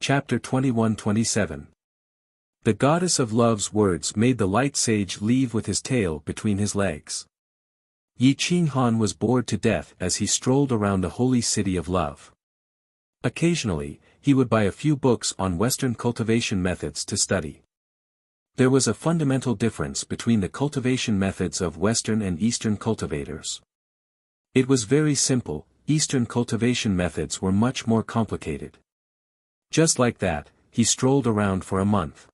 Chapter 21-27. The goddess of love's words made the light sage leave with his tail between his legs. Yi Qinghan was bored to death as he strolled around the holy city of love. Occasionally, he would buy a few books on Western cultivation methods to study. There was a fundamental difference between the cultivation methods of Western and Eastern cultivators. It was very simple. Eastern cultivation methods were much more complicated. Just like that, he strolled around for a month.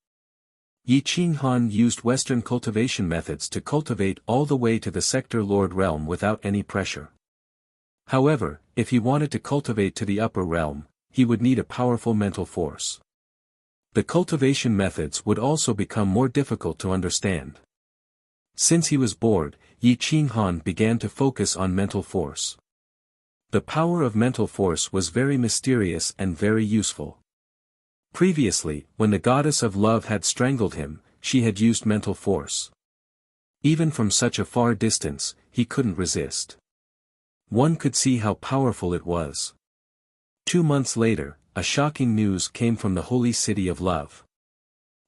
Yi Qinghan used Western cultivation methods to cultivate all the way to the Sector Lord realm without any pressure. However, if he wanted to cultivate to the upper realm, he would need a powerful mental force. The cultivation methods would also become more difficult to understand. Since he was bored, Yi Qinghan began to focus on mental force. The power of mental force was very mysterious and very useful. Previously, when the goddess of love had strangled him, she had used mental force. Even from such a far distance, he couldn't resist. One could see how powerful it was. 2 months later, a shocking news came from the holy city of love.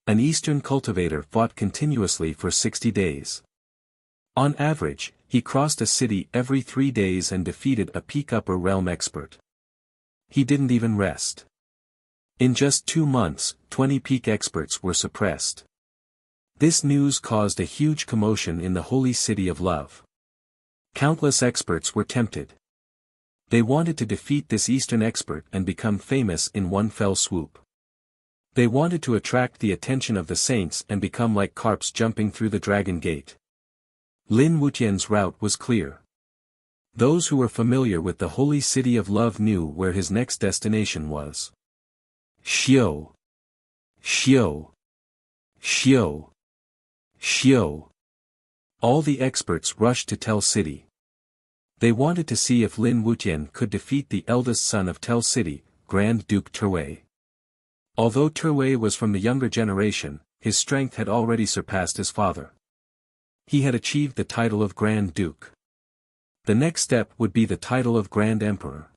An Eastern cultivator fought continuously for 60 days. On average, he crossed a city every 3 days and defeated a peak upper realm expert. He didn't even rest. In just 2 months, 20 peak experts were suppressed. This news caused a huge commotion in the holy city of love. Countless experts were tempted. They wanted to defeat this Eastern expert and become famous in one fell swoop. They wanted to attract the attention of the saints and become like carps jumping through the dragon gate. Lin Wutian's route was clear. Those who were familiar with the holy city of love knew where his next destination was. Xiu. Xiu. Xiu. Xiu. All the experts rushed to Tell City. They wanted to see if Lin Wutian could defeat the eldest son of Tell City, Grand Duke Terwei. Although Terwei was from the younger generation, his strength had already surpassed his father. He had achieved the title of Grand Duke. The next step would be the title of Grand Emperor.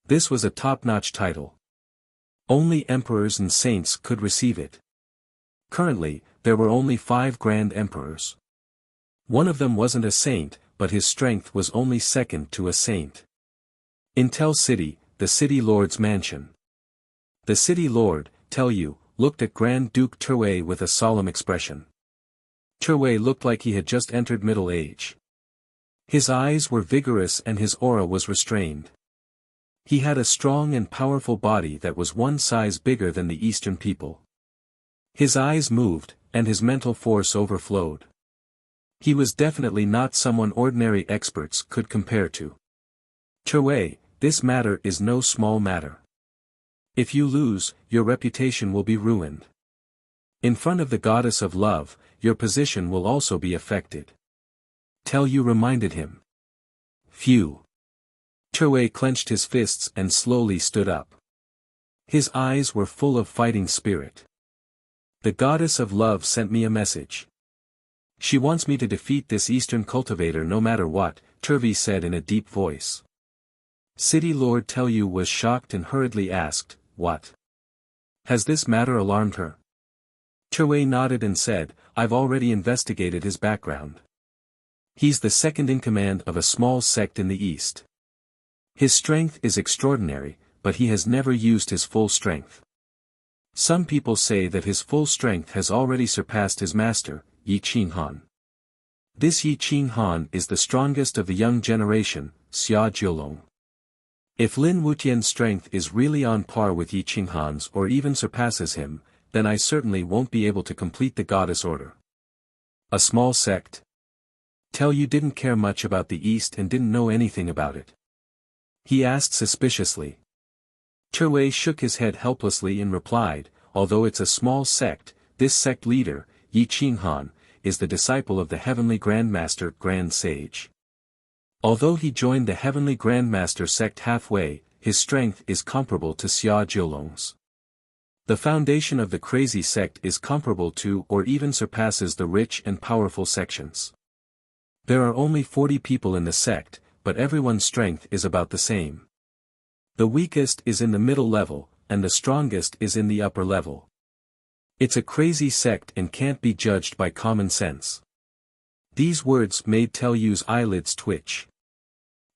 This was a top-notch title. Only emperors and saints could receive it. Currently, there were only 5 Grand Emperors. One of them wasn't a saint, but his strength was only second to a saint. In Tell City, the city lord's mansion. The city lord, Tell Yu, looked at Grand Duke Terwei with a solemn expression. Terwei looked like he had just entered middle age. His eyes were vigorous and his aura was restrained. He had a strong and powerful body that was 1 size bigger than the Eastern people. His eyes moved, and his mental force overflowed. He was definitely not someone ordinary experts could compare to. Terwei, this matter is no small matter. If you lose, your reputation will be ruined. In front of the goddess of love, your position will also be affected. Tell Yu reminded him. Phew. Terwei clenched his fists and slowly stood up. His eyes were full of fighting spirit. The goddess of love sent me a message. She wants me to defeat this Eastern cultivator no matter what, Terwei said in a deep voice. City Lord Tell Yu was shocked and hurriedly asked, what? Has this matter alarmed her? Terwei nodded and said, I've already investigated his background. He's the second in command of a small sect in the East. His strength is extraordinary, but he has never used his full strength. Some people say that his full strength has already surpassed his master, Yi Qinghan. This Yi Qinghan is the strongest of the young generation, Xia Jiulong. If Lin Wutian's strength is really on par with Yi Qinghan's or even surpasses him, then I certainly won't be able to complete the goddess order. A small sect? Tell Yu didn't care much about the East and didn't know anything about it. He asked suspiciously. Terwei shook his head helplessly and replied, although it's a small sect, this sect leader, Yi Qinghan, is the disciple of the Heavenly Grandmaster Grand Sage. Although he joined the Heavenly Grandmaster sect halfway, his strength is comparable to Xia Jiulong's. The foundation of the crazy sect is comparable to or even surpasses the rich and powerful sections. There are only 40 people in the sect, but everyone's strength is about the same. The weakest is in the middle level, and the strongest is in the upper level. It's a crazy sect and can't be judged by common sense. These words made Tell Yu's eyelids twitch.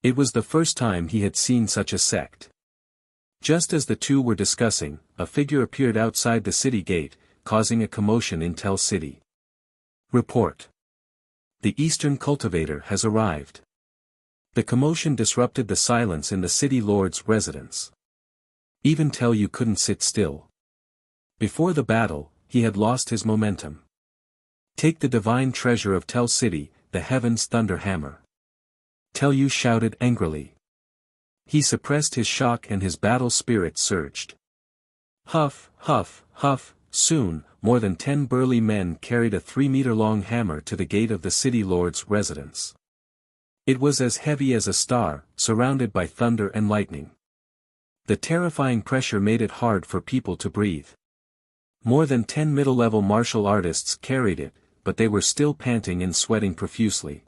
It was the first time he had seen such a sect. Just as the two were discussing, a figure appeared outside the city gate, causing a commotion in Tell City. Report. The Eastern cultivator has arrived. The commotion disrupted the silence in the city lord's residence. Even Tell Yu couldn't sit still. Before the battle, he had lost his momentum. Take the divine treasure of Tell City, the Heaven's Thunder Hammer. Tell Yu shouted angrily. He suppressed his shock and his battle spirit surged. Huff, huff, huff, soon, more than 10 burly men carried a 3-meter-long hammer to the gate of the city lord's residence. It was as heavy as a star, surrounded by thunder and lightning. The terrifying pressure made it hard for people to breathe. More than 10 middle-level martial artists carried it, but they were still panting and sweating profusely.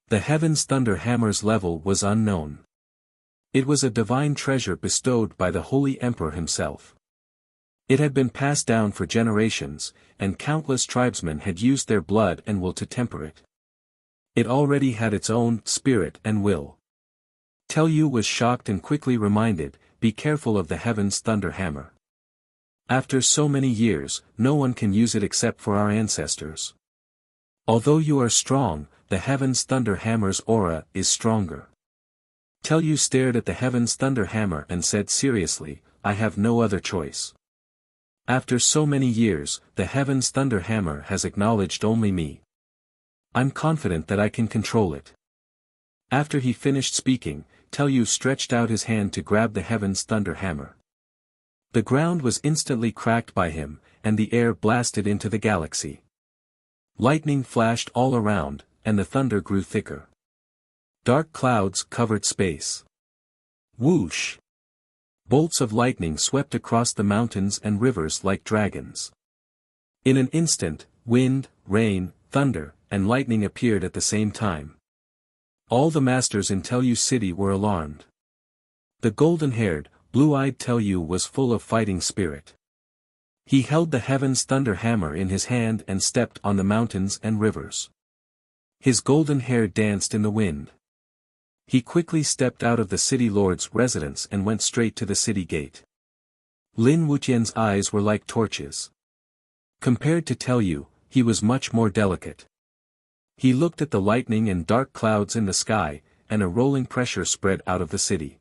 The Heaven's Thunder Hammer's level was unknown. It was a divine treasure bestowed by the Holy Emperor himself. It had been passed down for generations, and countless tribesmen had used their blood and will to temper it. It already had its own spirit and will. Tell Yu was shocked and quickly reminded, be careful of the Heaven's Thunder Hammer. After so many years, no one can use it except for our ancestors. Although you are strong, the Heaven's Thunder Hammer's aura is stronger. Tell Yu stared at the Heaven's Thunder Hammer and said seriously, I have no other choice. After so many years, the Heaven's Thunder Hammer has acknowledged only me. I'm confident that I can control it. After he finished speaking, Tell Yu stretched out his hand to grab the Heaven's Thunder Hammer. The ground was instantly cracked by him, and the air blasted into the galaxy. Lightning flashed all around, and the thunder grew thicker. Dark clouds covered space. Whoosh! Bolts of lightning swept across the mountains and rivers like dragons. In an instant, wind, rain, thunder, and lightning appeared at the same time. All the masters in Tell Yu City were alarmed. The golden-haired, blue-eyed Tell Yu was full of fighting spirit. He held the Heaven's Thunder Hammer in his hand and stepped on the mountains and rivers. His golden hair danced in the wind. He quickly stepped out of the city lord's residence and went straight to the city gate. Lin Wuqian's eyes were like torches. Compared to Tell Yu, he was much more delicate. He looked at the lightning and dark clouds in the sky, and a rolling pressure spread out of the city.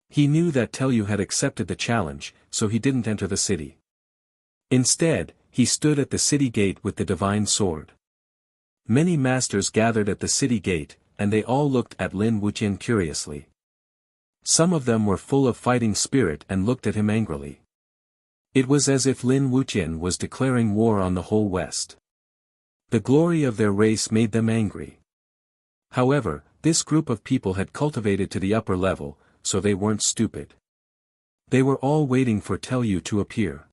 He knew that Tell Yu had accepted the challenge, so he didn't enter the city. Instead, he stood at the city gate with the divine sword. Many masters gathered at the city gate, and they all looked at Lin Wuqian curiously. Some of them were full of fighting spirit and looked at him angrily. It was as if Lin Wuqian was declaring war on the whole West. The glory of their race made them angry. However, this group of people had cultivated to the upper level, so they weren't stupid. They were all waiting for Tell Yu to appear.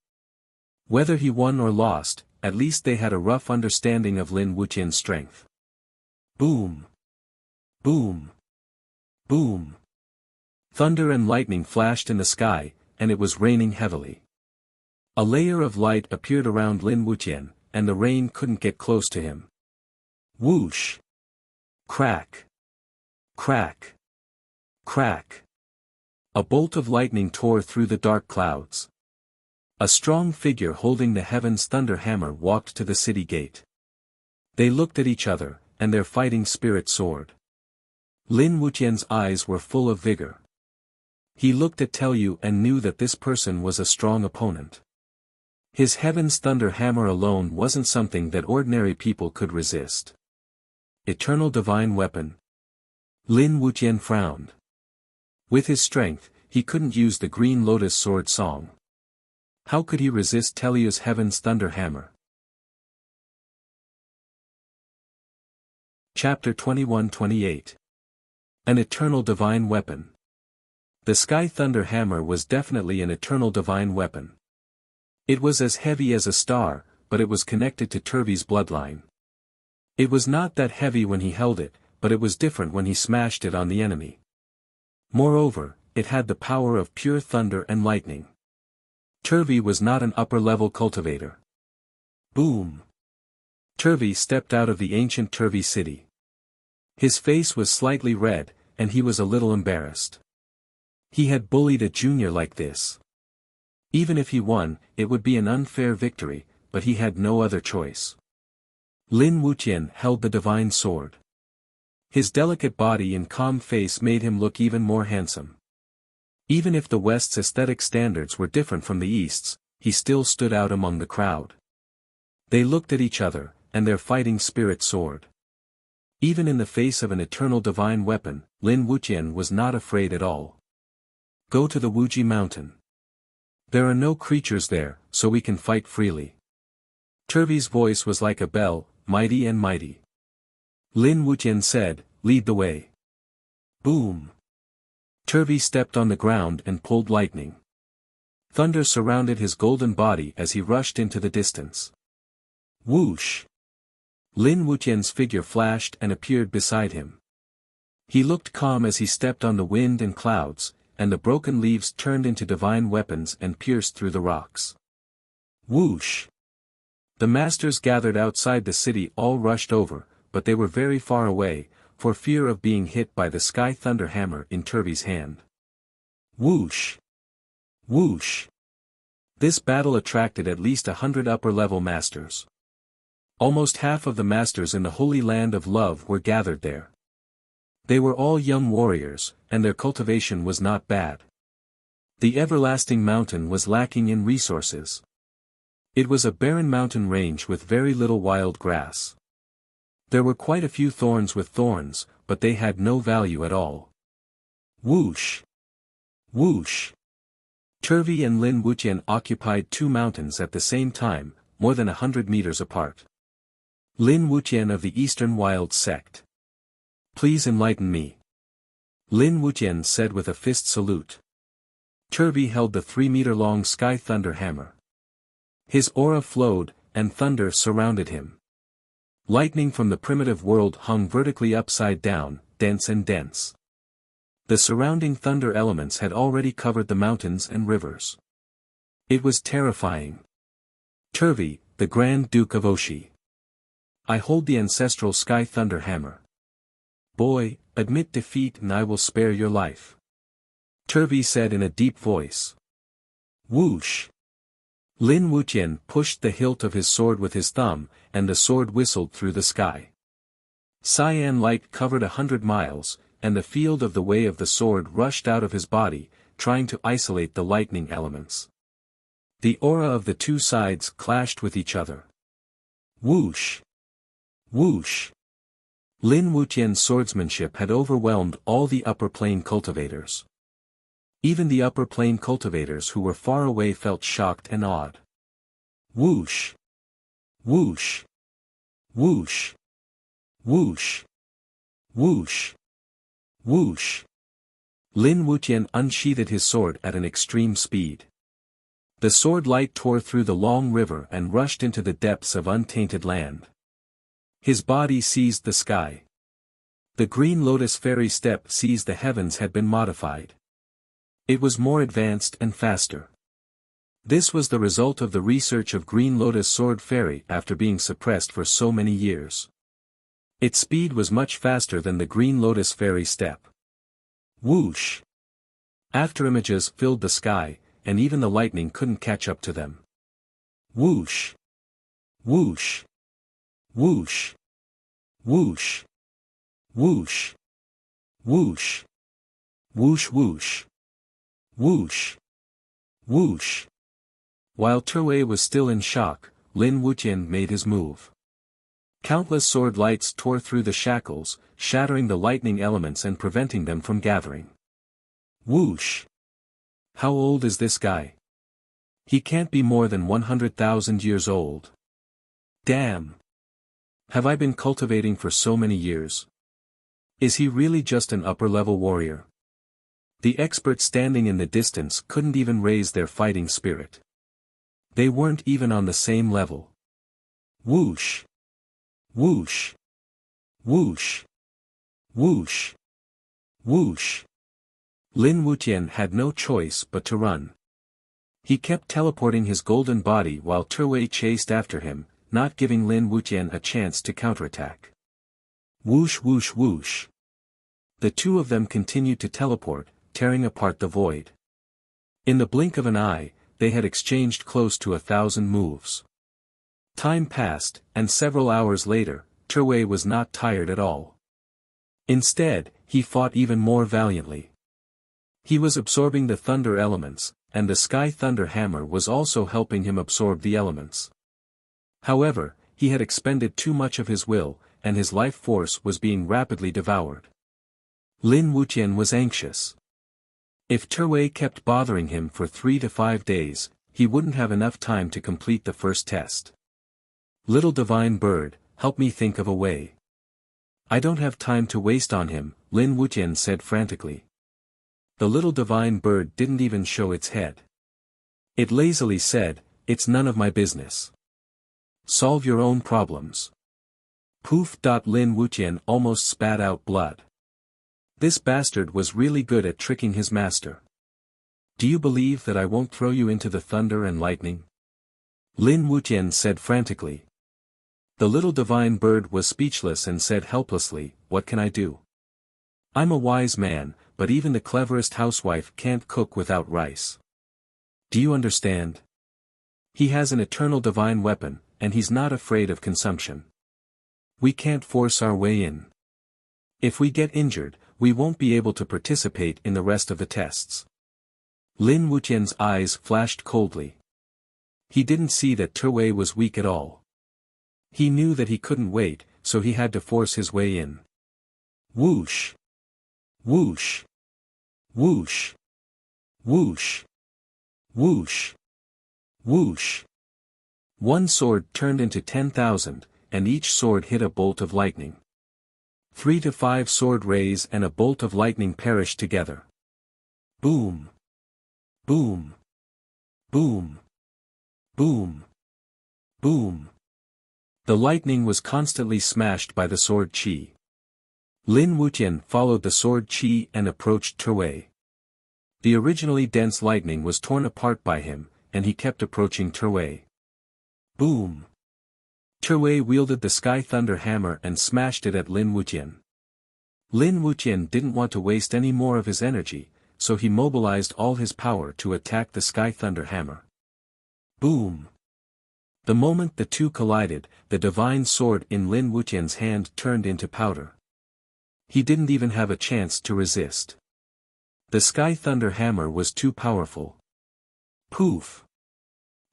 Whether he won or lost, at least they had a rough understanding of Lin Wuqian's strength. Boom! Boom! Boom! Thunder and lightning flashed in the sky, and it was raining heavily. A layer of light appeared around Lin Wuqian, and the rain couldn't get close to him. Whoosh! Crack! Crack! Crack! A bolt of lightning tore through the dark clouds. A strong figure holding the Heaven's Thunder Hammer walked to the city gate. They looked at each other, and their fighting spirit soared. Lin Wuqian's eyes were full of vigor. He looked at Tell Yu and knew that this person was a strong opponent. His Heaven's Thunder Hammer alone wasn't something that ordinary people could resist. Eternal Divine Weapon. Lin Wuqian frowned. With his strength, he couldn't use the Green Lotus Sword song. How could he resist Tell Yu's Heaven's Thunder Hammer? Chapter 21-28. An Eternal Divine Weapon. The Sky Thunder Hammer was definitely an eternal divine weapon. It was as heavy as a star, but it was connected to Turvey's bloodline. It was not that heavy when he held it, but it was different when he smashed it on the enemy. Moreover, it had the power of pure thunder and lightning. Turvey was not an upper-level cultivator. Boom! Turvey stepped out of the ancient Turvey city. His face was slightly red, and he was a little embarrassed. He had bullied a junior like this. Even if he won, it would be an unfair victory, but he had no other choice. Lin Wuxian held the divine sword. His delicate body and calm face made him look even more handsome. Even if the West's aesthetic standards were different from the East's, he still stood out among the crowd. They looked at each other, and their fighting spirit soared. Even in the face of an eternal divine weapon, Lin Wuxian was not afraid at all. Go to the Wuji mountain. There are no creatures there, so we can fight freely. Turvey's voice was like a bell, mighty and mighty. Lin Wuxian said, lead the way. Boom! Turvey stepped on the ground and pulled lightning. Thunder surrounded his golden body as he rushed into the distance. Whoosh! Lin Wuxian's figure flashed and appeared beside him. He looked calm as he stepped on the wind and clouds, and the broken leaves turned into divine weapons and pierced through the rocks. Whoosh! The masters gathered outside the city all rushed over, but they were very far away, for fear of being hit by the sky thunder hammer in Turvey's hand. Whoosh! Whoosh! This battle attracted at least 100 upper-level masters. Almost half of the masters in the Holy Land of Love were gathered there. They were all young warriors, and their cultivation was not bad. The everlasting mountain was lacking in resources. It was a barren mountain range with very little wild grass. There were quite a few thorns with thorns, but they had no value at all. Whoosh! Whoosh! Turvey and Lin Wuxian occupied two mountains at the same time, more than 100 meters apart. Lin Wuxian of the Eastern Wild Sect. Please enlighten me. Lin Wuxian said with a fist salute. Turvey held the 3-meter-long sky thunder hammer. His aura flowed, and thunder surrounded him. Lightning from the primitive world hung vertically upside down, dense and dense. The surrounding thunder elements had already covered the mountains and rivers. It was terrifying. Turvey, the Grand Duke of Oshi. I hold the ancestral sky thunder hammer. Boy, admit defeat and I will spare your life. Turvey said in a deep voice. Whoosh! Lin Wuxian pushed the hilt of his sword with his thumb, and the sword whistled through the sky. Cyan light covered 100 miles, and the field of the way of the sword rushed out of his body, trying to isolate the lightning elements. The aura of the two sides clashed with each other. Whoosh! Whoosh! Lin Wuxian's swordsmanship had overwhelmed all the upper plane cultivators. Even the upper plane cultivators who were far away felt shocked and awed. Whoosh! Whoosh! Whoosh! Whoosh! Whoosh! Whoosh! Lin Wuxian unsheathed his sword at an extreme speed. The sword light tore through the long river and rushed into the depths of untainted land. His body seized the sky. The green lotus fairy step seized the heavens had been modified. It was more advanced and faster. This was the result of the research of Green Lotus Sword Fairy after being suppressed for so many years. Its speed was much faster than the Green Lotus Fairy step. Whoosh! Afterimages filled the sky, and even the lightning couldn't catch up to them. Whoosh! Whoosh! Whoosh! Whoosh! Whoosh! Whoosh! Whoosh whoosh! Whoosh! Whoosh! While Turwei was still in shock, Lin Wuxian made his move. Countless sword lights tore through the shackles, shattering the lightning elements and preventing them from gathering. Whoosh! How old is this guy? He can't be more than 100,000 years old. Damn! Have I been cultivating for so many years? Is he really just an upper-level warrior? The experts standing in the distance couldn't even raise their fighting spirit. They weren't even on the same level. Whoosh! Whoosh! Whoosh! Whoosh! Whoosh! Lin Wuxian had no choice but to run. He kept teleporting his golden body while Terwei chased after him, not giving Lin Wuqian a chance to counterattack. Whoosh whoosh whoosh. The two of them continued to teleport, tearing apart the void. In the blink of an eye, they had exchanged close to 1,000 moves. Time passed, and several hours later, Terwei was not tired at all. Instead, he fought even more valiantly. He was absorbing the thunder elements, and the Sky Thunder Hammer was also helping him absorb the elements. However, he had expended too much of his will, and his life force was being rapidly devoured. Lin Wuqian was anxious. If Terwei kept bothering him for 3 to 5 days, he wouldn't have enough time to complete the first test. Little divine bird, help me think of a way. I don't have time to waste on him, Lin Wuqian said frantically. The little divine bird didn't even show its head. It lazily said, "It's none of my business. Solve your own problems." Poof! Lin Wuqian almost spat out blood. This bastard was really good at tricking his master. Do you believe that I won't throw you into the thunder and lightning? Lin Wuqian said frantically. The little divine bird was speechless and said helplessly, "What can I do? I'm a wise man, but even the cleverest housewife can't cook without rice. Do you understand? He has an eternal divine weapon, and he's not afraid of consumption. We can't force our way in. If we get injured, we won't be able to participate in the rest of the tests." Lin Wuqian's eyes flashed coldly. He didn't see that Terwei was weak at all. He knew that he couldn't wait, so he had to force his way in. Whoosh! Whoosh! Whoosh! Whoosh! Whoosh! Whoosh! One sword turned into 10,000, and each sword hit a bolt of lightning. 3 to 5 sword rays and a bolt of lightning perished together. Boom! Boom! Boom! Boom! Boom! The lightning was constantly smashed by the sword chi. Lin Wuqian followed the sword chi and approached Terwei. The originally dense lightning was torn apart by him, and he kept approaching Terwei. Boom! Terwei wielded the Sky Thunder Hammer and smashed it at Lin Wuqian. Lin Wuqian didn't want to waste any more of his energy, so he mobilized all his power to attack the Sky Thunder Hammer. Boom! The moment the two collided, the divine sword in Lin Wuqian's hand turned into powder. He didn't even have a chance to resist. The Sky Thunder Hammer was too powerful. Poof!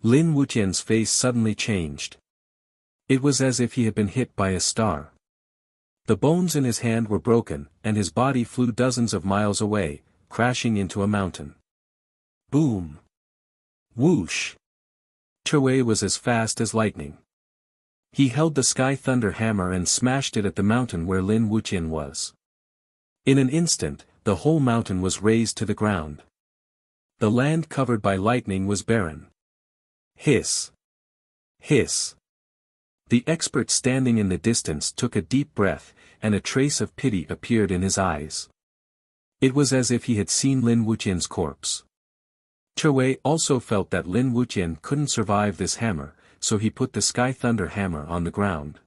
Lin Wuqian's face suddenly changed. It was as if he had been hit by a star. The bones in his hand were broken, and his body flew dozens of miles away, crashing into a mountain. Boom! Whoosh! Terwei was as fast as lightning. He held the Sky Thunder Hammer and smashed it at the mountain where Lin Wuqian was. In an instant, the whole mountain was razed to the ground. The land covered by lightning was barren. Hiss! Hiss! The expert standing in the distance took a deep breath, and a trace of pity appeared in his eyes. It was as if he had seen Lin Wuqian's corpse. Terwei also felt that Lin Wuqian couldn't survive this hammer, so he put the Sky Thunder Hammer on the ground.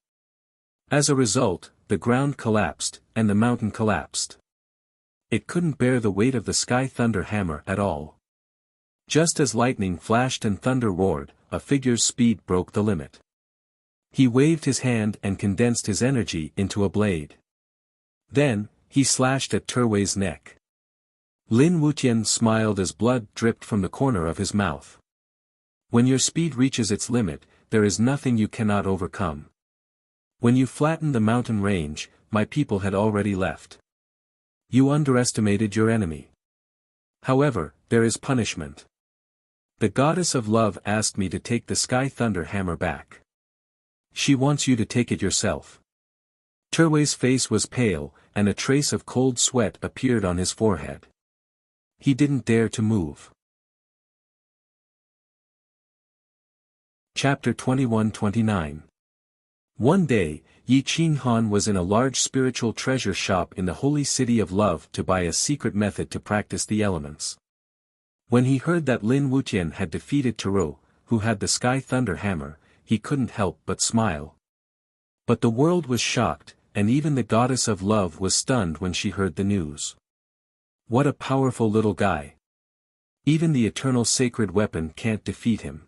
As a result, the ground collapsed, and the mountain collapsed. It couldn't bear the weight of the Sky Thunder Hammer at all. Just as lightning flashed and thunder roared, a figure's speed broke the limit. He waved his hand and condensed his energy into a blade. Then, he slashed at Terwei's neck. Lin Wuqian smiled as blood dripped from the corner of his mouth. When your speed reaches its limit, there is nothing you cannot overcome. When you flattened the mountain range, my people had already left. You underestimated your enemy. However, there is punishment. The goddess of love asked me to take the Sky Thunder Hammer back. She wants you to take it yourself. Terwei's face was pale, and a trace of cold sweat appeared on his forehead. He didn't dare to move. Chapter 21-29. One day, Yi Qinghan was in a large spiritual treasure shop in the holy city of love to buy a secret method to practice the elements. When he heard that Lin Wuqian had defeated Taro, who had the Sky Thunder Hammer, he couldn't help but smile. But the world was shocked, and even the goddess of love was stunned when she heard the news. What a powerful little guy. Even the eternal sacred weapon can't defeat him.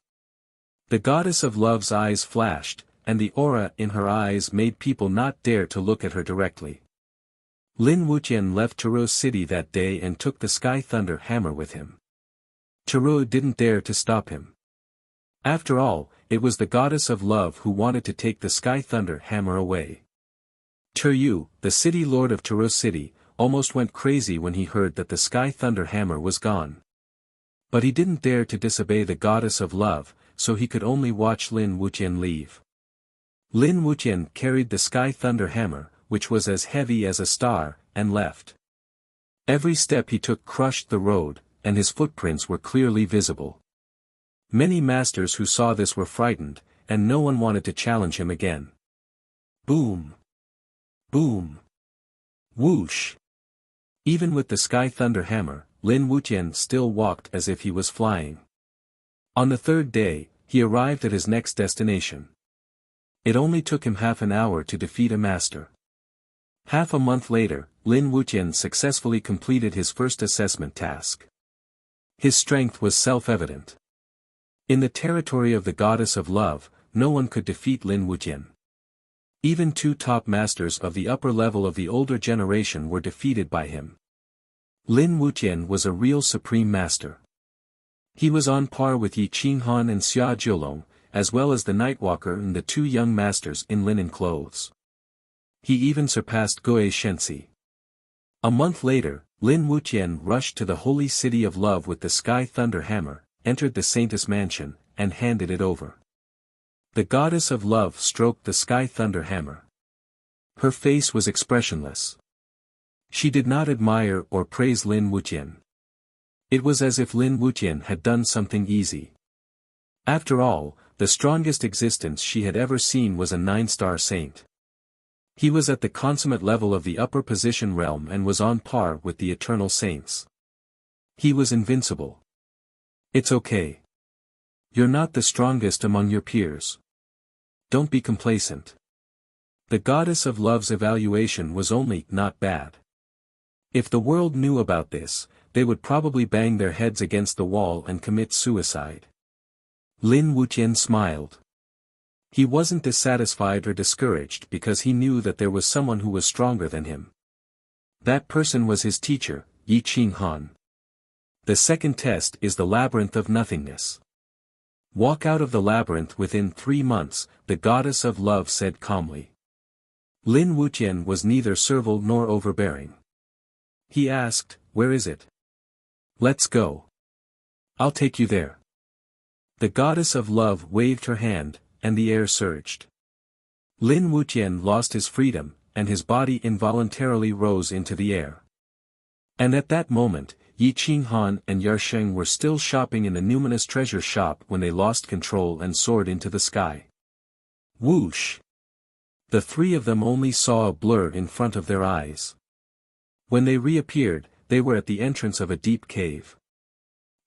The goddess of love's eyes flashed, and the aura in her eyes made people not dare to look at her directly. Lin Wuqian left Taro's city that day and took the Sky Thunder Hammer with him. Taro didn't dare to stop him. After all, it was the goddess of love who wanted to take the Sky Thunder Hammer away. Yu, the city lord of Taro City, almost went crazy when he heard that the Sky Thunder Hammer was gone. But he didn't dare to disobey the goddess of love, so he could only watch Lin Wuqian leave. Lin Wuqian carried the Sky Thunder Hammer, which was as heavy as a star, and left. Every step he took crushed the road, and his footprints were clearly visible. Many masters who saw this were frightened, and no one wanted to challenge him again. Boom! Boom! Whoosh! Even with the Sky Thunder Hammer, Lin Wuqian still walked as if he was flying. On the third day, he arrived at his next destination. It only took him half an hour to defeat a master. Half a month later, Lin Wuqian successfully completed his first assessment task. His strength was self-evident. In the territory of the goddess of love, no one could defeat Lin Wuqian. Even two top masters of the upper level of the older generation were defeated by him. Lin Wuqian was a real supreme master. He was on par with Yi Qinghan and Xia Jiulong, as well as the Nightwalker and the two young masters in linen clothes. He even surpassed Guo Shenxi. A month later, Lin Wuqian rushed to the holy city of love with the Sky Thunder Hammer, entered the saintess mansion, and handed it over. The goddess of love stroked the Sky Thunder Hammer. Her face was expressionless. She did not admire or praise Lin Wuqian. It was as if Lin Wuqian had done something easy. After all, the strongest existence she had ever seen was a 9-star saint. He was at the consummate level of the upper position realm and was on par with the eternal saints. He was invincible. It's okay. You're not the strongest among your peers. Don't be complacent. The goddess of love's evaluation was only not bad. If the world knew about this, they would probably bang their heads against the wall and commit suicide. Lin Wuqian smiled. He wasn't dissatisfied or discouraged because he knew that there was someone who was stronger than him. That person was his teacher, Yi Qinghan. The second test is the labyrinth of nothingness. Walk out of the labyrinth within 3 months, the goddess of love said calmly. Lin Wuqian was neither servile nor overbearing. He asked, "Where is it?" "Let's go. I'll take you there." The goddess of love waved her hand, and the air surged. Lin Wuqian lost his freedom, and his body involuntarily rose into the air. And at that moment, Yi Qinghan and Yarsheng were still shopping in the numinous treasure shop when they lost control and soared into the sky. Whoosh! The three of them only saw a blur in front of their eyes. When they reappeared, they were at the entrance of a deep cave.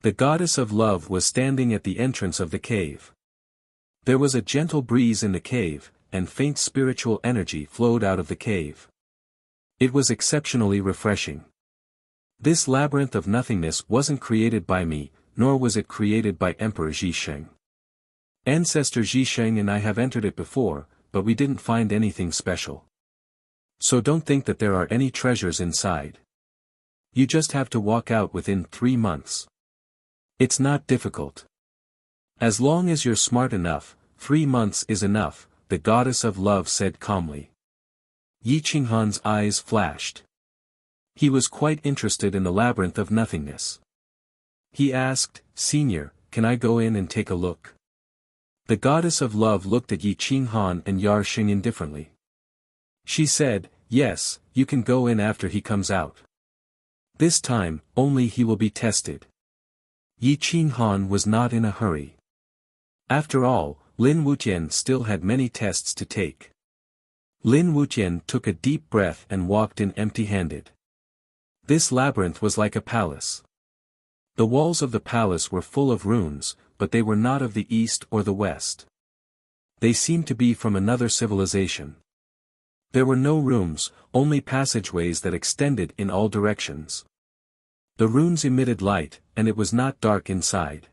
The goddess of love was standing at the entrance of the cave. There was a gentle breeze in the cave, and faint spiritual energy flowed out of the cave. It was exceptionally refreshing. This labyrinth of nothingness wasn't created by me, nor was it created by Emperor Zhisheng. Ancestor Zhisheng and I have entered it before, but we didn't find anything special. So don't think that there are any treasures inside. You just have to walk out within 3 months. It's not difficult. As long as you're smart enough, 3 months is enough, the goddess of love said calmly. Yi Qinghan's eyes flashed. He was quite interested in the labyrinth of nothingness. He asked, "Senior, can I go in and take a look?" The goddess of love looked at Yi Qinghan and Yarsheng indifferently. She said, "Yes, you can go in after he comes out. This time, only he will be tested." Yi Qinghan was not in a hurry. After all, Lin Wuqian still had many tests to take. Lin Wuqian took a deep breath and walked in empty-handed. This labyrinth was like a palace. The walls of the palace were full of runes, but they were not of the east or the west. They seemed to be from another civilization. There were no rooms, only passageways that extended in all directions. The runes emitted light, and it was not dark inside.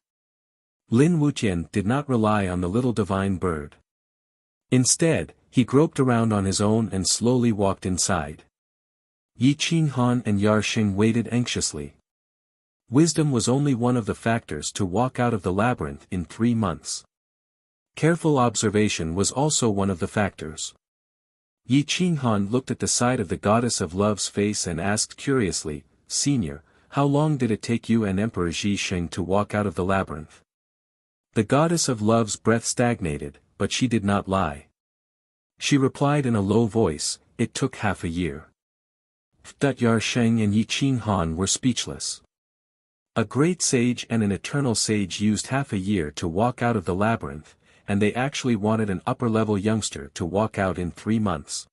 Lin Wuqian did not rely on the little divine bird. Instead, he groped around on his own and slowly walked inside. Yi Qinghan and Yarshing waited anxiously. Wisdom was only one of the factors to walk out of the labyrinth in 3 months. Careful observation was also one of the factors. Yi Qinghan looked at the side of the goddess of love's face and asked curiously, "Senior, how long did it take you and Emperor Ji Sheng to walk out of the labyrinth?" The goddess of love's breath stagnated, but she did not lie. She replied in a low voice, "It took half a year." Yarsheng and Yi Qinghan were speechless. A great sage and an eternal sage used half a year to walk out of the labyrinth, and they actually wanted an upper-level youngster to walk out in 3 months.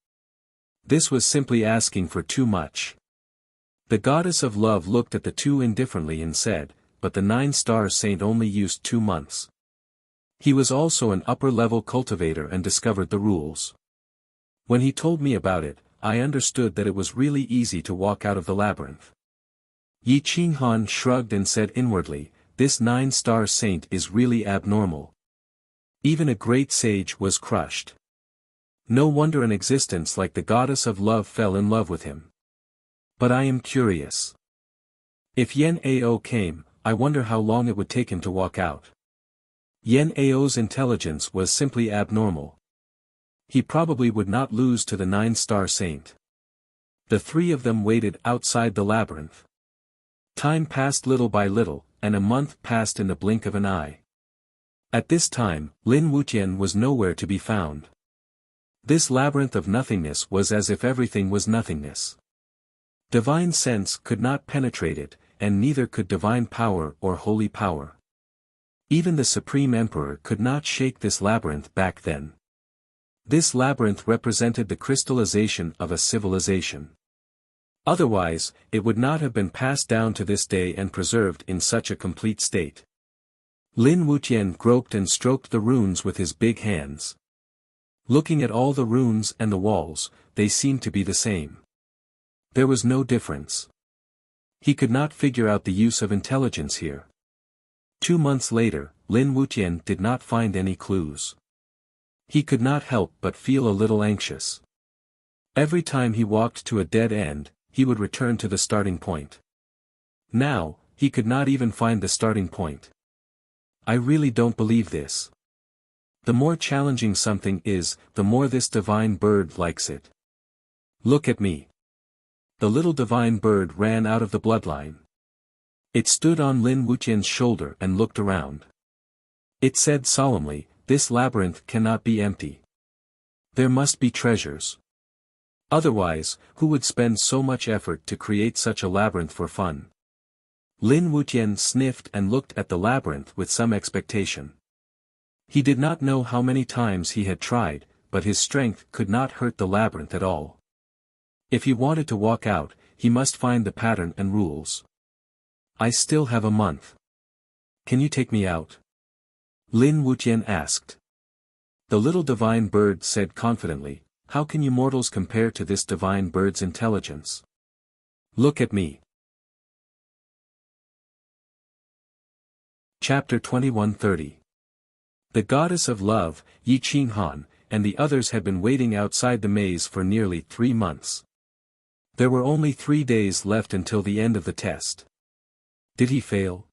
This was simply asking for too much. The goddess of love looked at the two indifferently and said, "But the 9-star saint only used 2 months. He was also an upper-level cultivator and discovered the rules. When he told me about it, I understood that it was really easy to walk out of the labyrinth." Yi Qinghan shrugged and said inwardly, "This 9-star saint is really abnormal. Even a great sage was crushed. No wonder an existence like the goddess of love fell in love with him. But I am curious. If Yen Ao came, I wonder how long it would take him to walk out." Yen Ao's intelligence was simply abnormal. He probably would not lose to the 9-star saint. The 3 of them waited outside the labyrinth. Time passed little by little, and a month passed in the blink of an eye. At this time, Lin Wuqian was nowhere to be found. This labyrinth of nothingness was as if everything was nothingness. Divine sense could not penetrate it, and neither could divine power or holy power. Even the Supreme Emperor could not shake this labyrinth back then. This labyrinth represented the crystallization of a civilization. Otherwise, it would not have been passed down to this day and preserved in such a complete state. Lin Wuqian groped and stroked the runes with his big hands. Looking at all the runes and the walls, they seemed to be the same. There was no difference. He could not figure out the use of intelligence here. 2 months later, Lin Wuqian did not find any clues. He could not help but feel a little anxious. Every time he walked to a dead end, he would return to the starting point. Now, he could not even find the starting point. I really don't believe this. The more challenging something is, the more this divine bird likes it. Look at me. The little divine bird ran out of the bloodline. It stood on Lin Wuqian's shoulder and looked around. It said solemnly, "This labyrinth cannot be empty. There must be treasures. Otherwise, who would spend so much effort to create such a labyrinth for fun?" Lin Wuqian sniffed and looked at the labyrinth with some expectation. He did not know how many times he had tried, but his strength could not hurt the labyrinth at all. If he wanted to walk out, he must find the pattern and rules. "I still have a month. Can you take me out?" Lin Wuqian asked. The little divine bird said confidently, "How can you mortals compare to this divine bird's intelligence? Look at me." Chapter 2130. The goddess of love, Yi Qinghan, and the others had been waiting outside the maze for nearly 3 months. There were only 3 days left until the end of the test. Did he fail?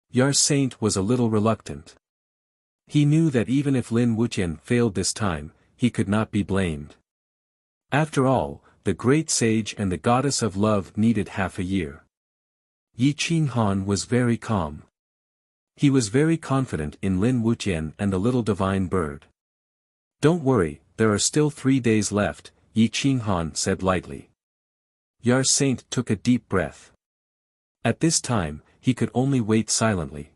Yar Saint was a little reluctant. He knew that even if Lin Wuqian failed this time, he could not be blamed. After all, the great sage and the goddess of love needed half a year. Yi Qinghan was very calm. He was very confident in Lin Wuqian and the little divine bird. "Don't worry, there are still 3 days left," Yi Qinghan said lightly. Yar Saint took a deep breath. At this time, he could only wait silently.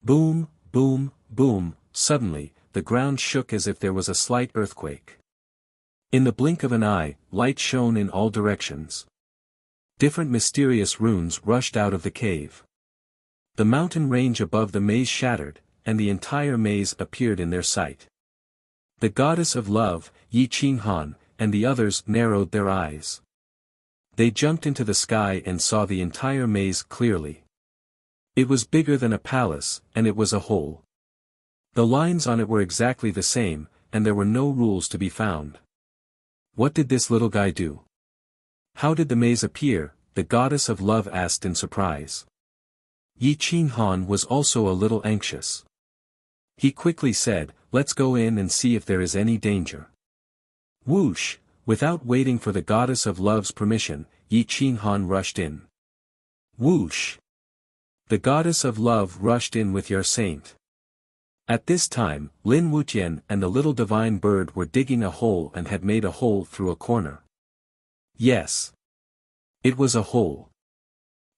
Boom, boom, boom, suddenly, the ground shook as if there was a slight earthquake. In the blink of an eye, light shone in all directions. Different mysterious runes rushed out of the cave. The mountain range above the maze shattered, and the entire maze appeared in their sight. The goddess of love, Yi Qinghan, and the others narrowed their eyes. They jumped into the sky and saw the entire maze clearly. It was bigger than a palace, and it was a hole. The lines on it were exactly the same, and there were no rules to be found. What did this little guy do? How did the maze appear? The goddess of love asked in surprise. Yi Qinghan was also a little anxious. He quickly said, "Let's go in and see if there is any danger." Whoosh! Without waiting for the goddess of love's permission, Yi Qinghan rushed in. Whoosh! The goddess of love rushed in with your saint. At this time, Lin Wuxian and the little divine bird were digging a hole and had made a hole through a corner. Yes. It was a hole.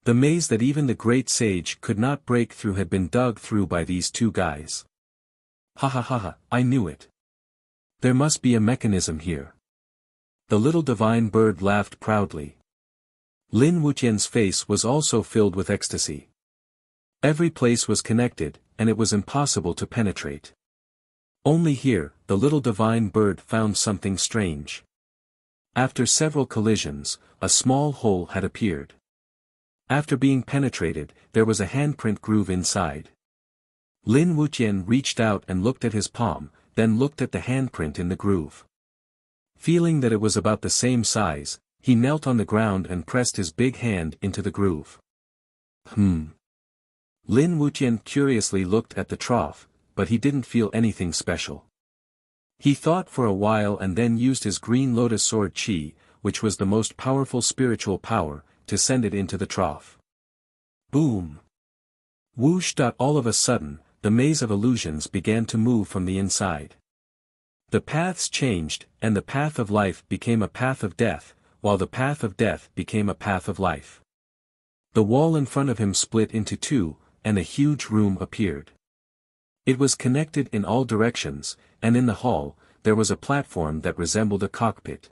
The maze that even the great sage could not break through had been dug through by these two guys. Ha ha ha ha, I knew it. There must be a mechanism here. The little divine bird laughed proudly. Lin Wuxian's face was also filled with ecstasy. Every place was connected, and it was impossible to penetrate. Only here, the little divine bird found something strange. After several collisions, a small hole had appeared. After being penetrated, there was a handprint groove inside. Lin Wuxian reached out and looked at his palm, then looked at the handprint in the groove. Feeling that it was about the same size, he knelt on the ground and pressed his big hand into the groove. Lin Wuxian curiously looked at the trough, but he didn't feel anything special. He thought for a while and then used his green lotus sword qi, which was the most powerful spiritual power, to send it into the trough. Boom! Whoosh! All of a sudden, the maze of illusions began to move from the inside. The paths changed, and the path of life became a path of death, while the path of death became a path of life. The wall in front of him split into two, and a huge room appeared. It was connected in all directions, and in the hall, there was a platform that resembled a cockpit.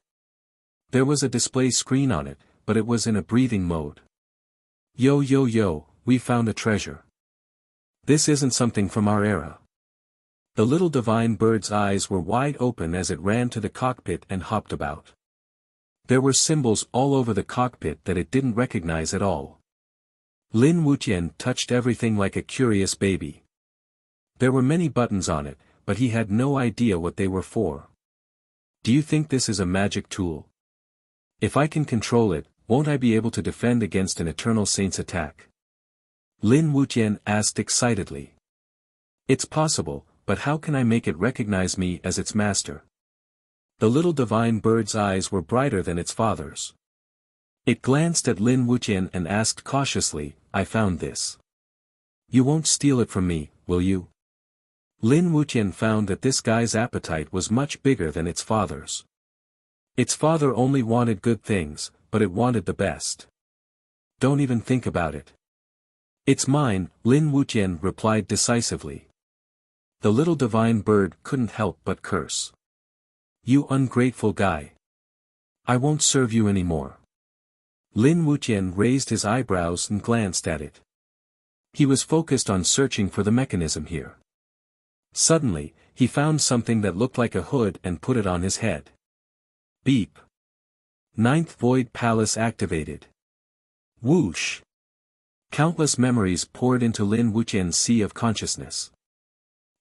There was a display screen on it, but it was in a breathing mode. Yo yo yo, we found a treasure. This isn't something from our era. The little divine bird's eyes were wide open as it ran to the cockpit and hopped about. There were symbols all over the cockpit that it didn't recognize at all. Lin Wuxian touched everything like a curious baby. There were many buttons on it, but he had no idea what they were for. Do you think this is a magic tool? If I can control it, won't I be able to defend against an eternal saint's attack? Lin Wuxian asked excitedly. It's possible, but how can I make it recognize me as its master? The little divine bird's eyes were brighter than its father's. It glanced at Lin Wuxian and asked cautiously, I found this. You won't steal it from me, will you? Lin Wuxian found that this guy's appetite was much bigger than its father's. Its father only wanted good things, but it wanted the best. Don't even think about it. It's mine, Lin Wuxian replied decisively. The little divine bird couldn't help but curse. You ungrateful guy. I won't serve you anymore. Lin Wuxian raised his eyebrows and glanced at it. He was focused on searching for the mechanism here. Suddenly, he found something that looked like a hood and put it on his head. Beep. Ninth Void Palace activated. Whoosh. Countless memories poured into Lin Wuxian's sea of consciousness.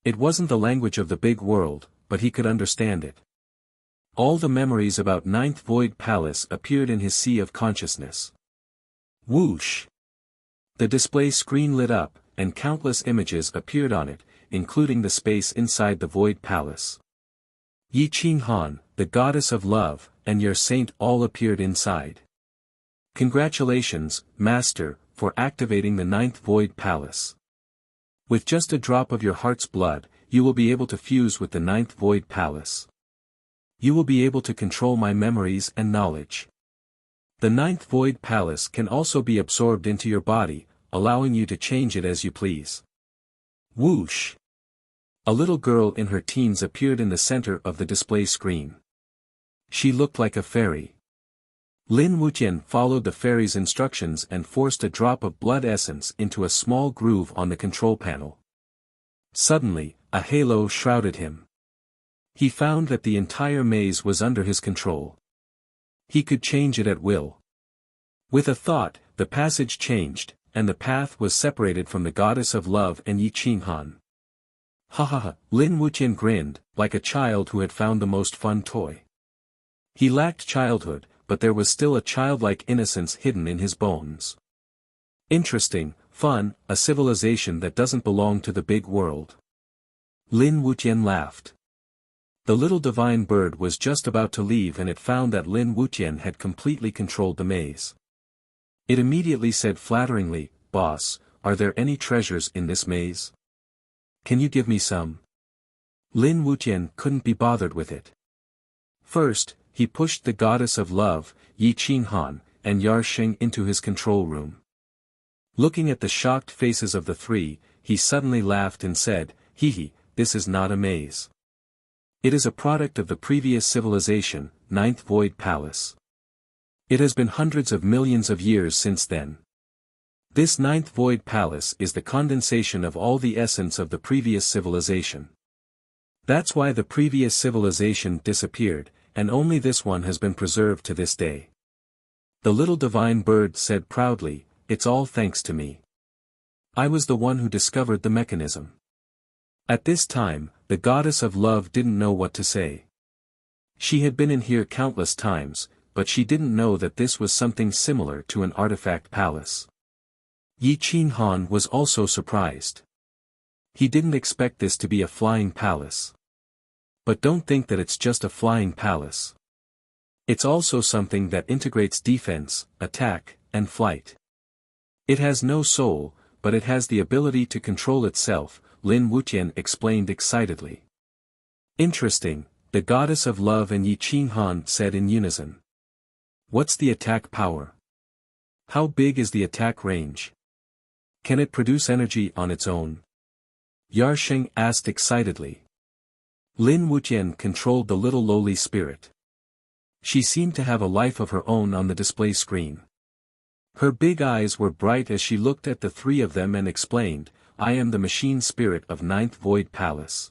It wasn't the language of the big world, but he could understand it. All the memories about Ninth Void Palace appeared in his sea of consciousness. Whoosh! The display screen lit up, and countless images appeared on it, including the space inside the Void Palace. Yi Qinghan, the goddess of love, and your saint all appeared inside. Congratulations, Master, for activating the Ninth Void Palace. With just a drop of your heart's blood, you will be able to fuse with the Ninth Void Palace. You will be able to control my memories and knowledge. The Ninth Void Palace can also be absorbed into your body, allowing you to change it as you please. Whoosh! A little girl in her teens appeared in the center of the display screen. She looked like a fairy. Lin Wuqian followed the fairy's instructions and forced a drop of blood essence into a small groove on the control panel. Suddenly, a halo shrouded him. He found that the entire maze was under his control. He could change it at will. With a thought, the passage changed, and the path was separated from the goddess of love and Yi Qinghan. Ha ha ha, Lin Wuqian grinned, like a child who had found the most fun toy. He lacked childhood, but there was still a childlike innocence hidden in his bones. Interesting, fun, a civilization that doesn't belong to the big world. Lin Wuqian laughed. The little divine bird was just about to leave and it found that Lin Wuqian had completely controlled the maze. It immediately said flatteringly, "Boss, are there any treasures in this maze? Can you give me some?" Lin Wuqian couldn't be bothered with it. First, he pushed the goddess of love, Yi Qinghan, and Yarsheng into his control room. Looking at the shocked faces of the three, he suddenly laughed and said, "Hee hee, this is not a maze. It is a product of the previous civilization, Ninth Void Palace. It has been hundreds of millions of years since then. This Ninth Void Palace is the condensation of all the essence of the previous civilization. That's why the previous civilization disappeared, and only this one has been preserved to this day." The little divine bird said proudly, "It's all thanks to me. I was the one who discovered the mechanism." At this time, the goddess of love didn't know what to say. She had been in here countless times, but she didn't know that this was something similar to an artifact palace. Yi Qinghan was also surprised. He didn't expect this to be a flying palace. But don't think that it's just a flying palace. It's also something that integrates defense, attack, and flight. It has no soul, but it has the ability to control itself, Lin Wuqian explained excitedly. Interesting, the goddess of love and Yi Qinghan said in unison. What's the attack power? How big is the attack range? Can it produce energy on its own? Yarsheng asked excitedly. Lin Wuqian controlled the little lowly spirit. She seemed to have a life of her own on the display screen. Her big eyes were bright as she looked at the three of them and explained, "I am the machine spirit of Ninth Void Palace.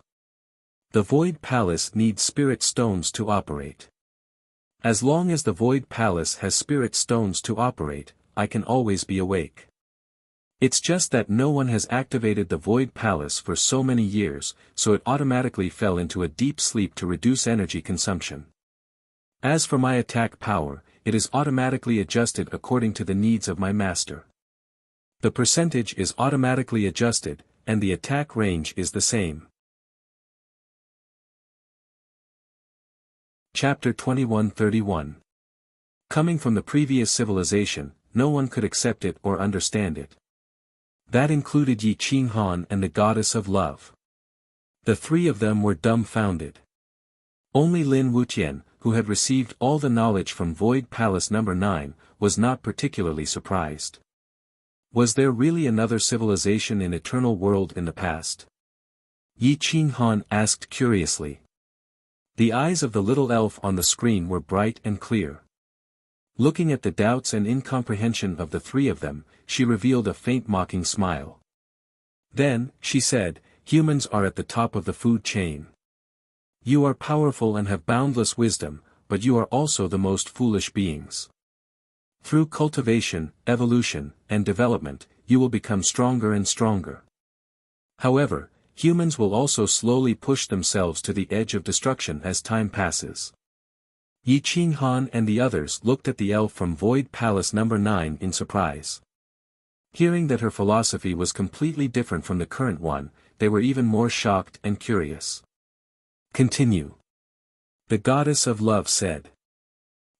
The Void Palace needs spirit stones to operate. As long as the Void Palace has spirit stones to operate, I can always be awake. It's just that no one has activated the Void Palace for so many years, so it automatically fell into a deep sleep to reduce energy consumption. As for my attack power, it is automatically adjusted according to the needs of my master. The percentage is automatically adjusted, and the attack range is the same." Chapter 2131. Coming from the previous civilization, no one could accept it or understand it. That included Yi Qinghan and the goddess of love. The three of them were dumbfounded. Only Lin Wuqian, who had received all the knowledge from Void Palace No. 9, was not particularly surprised. Was there really another civilization in Eternal World in the past? Yi Qinghan asked curiously. The eyes of the little elf on the screen were bright and clear. Looking at the doubts and incomprehension of the three of them, she revealed a faint mocking smile. Then, she said, "Humans are at the top of the food chain. You are powerful and have boundless wisdom, but you are also the most foolish beings. Through cultivation, evolution, and development, you will become stronger and stronger. However, humans will also slowly push themselves to the edge of destruction as time passes." Yi Qinghan and the others looked at the elf from Void Palace No. 9 in surprise. Hearing that her philosophy was completely different from the current one, they were even more shocked and curious. Continue. The goddess of love said.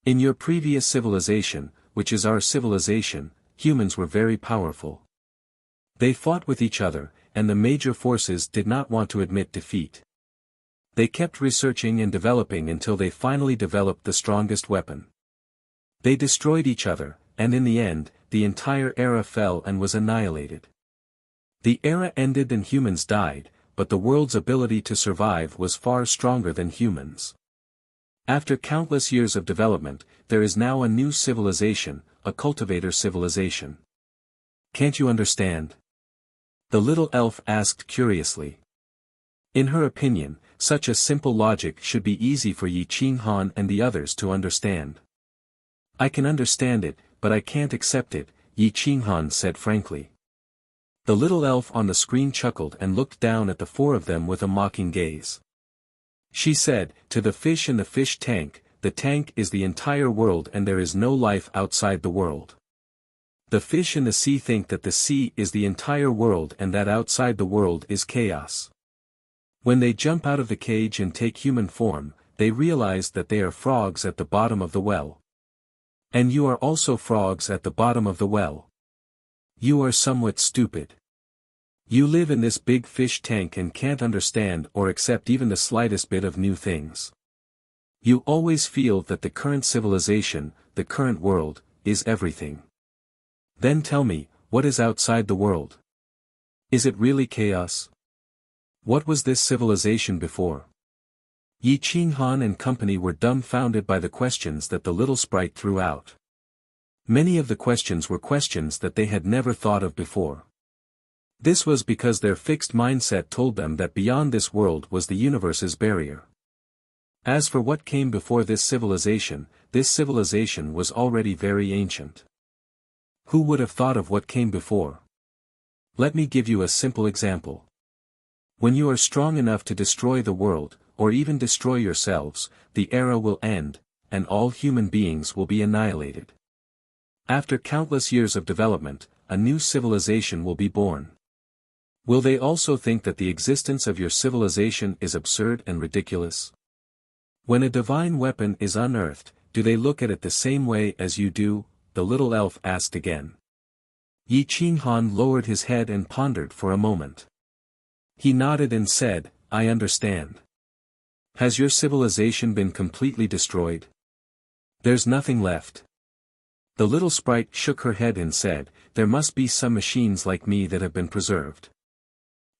"In your previous civilization, which is our civilization, humans were very powerful. They fought with each other, and the major forces did not want to admit defeat. They kept researching and developing until they finally developed the strongest weapon. They destroyed each other, and in the end, the entire era fell and was annihilated. The era ended and humans died, but the world's ability to survive was far stronger than humans. After countless years of development, there is now a new civilization, a cultivator civilization. Can't you understand? The little elf asked curiously. In her opinion, such a simple logic should be easy for Yi Qinghan and the others to understand. I can understand it, but I can't accept it, Yi Qinghan said frankly. The little elf on the screen chuckled and looked down at the four of them with a mocking gaze. She said, "To the fish in the fish tank, the tank is the entire world and there is no life outside the world. The fish in the sea think that the sea is the entire world and that outside the world is chaos. When they jump out of the cage and take human form, they realize that they are frogs at the bottom of the well. And you are also frogs at the bottom of the well. You are somewhat stupid. You live in this big fish tank and can't understand or accept even the slightest bit of new things. You always feel that the current civilization, the current world, is everything. Then tell me, what is outside the world? Is it really chaos? What was this civilization before?" Yi Qinghan and company were dumbfounded by the questions that the little sprite threw out. Many of the questions were questions that they had never thought of before. This was because their fixed mindset told them that beyond this world was the universe's barrier. As for what came before this civilization was already very ancient. Who would have thought of what came before? Let me give you a simple example. When you are strong enough to destroy the world, or even destroy yourselves, the era will end, and all human beings will be annihilated. After countless years of development, a new civilization will be born. Will they also think that the existence of your civilization is absurd and ridiculous? When a divine weapon is unearthed, do they look at it the same way as you do? The little elf asked again. Yi Qinghan lowered his head and pondered for a moment. He nodded and said, "I understand. Has your civilization been completely destroyed? There's nothing left." The little sprite shook her head and said, "There must be some machines like me that have been preserved."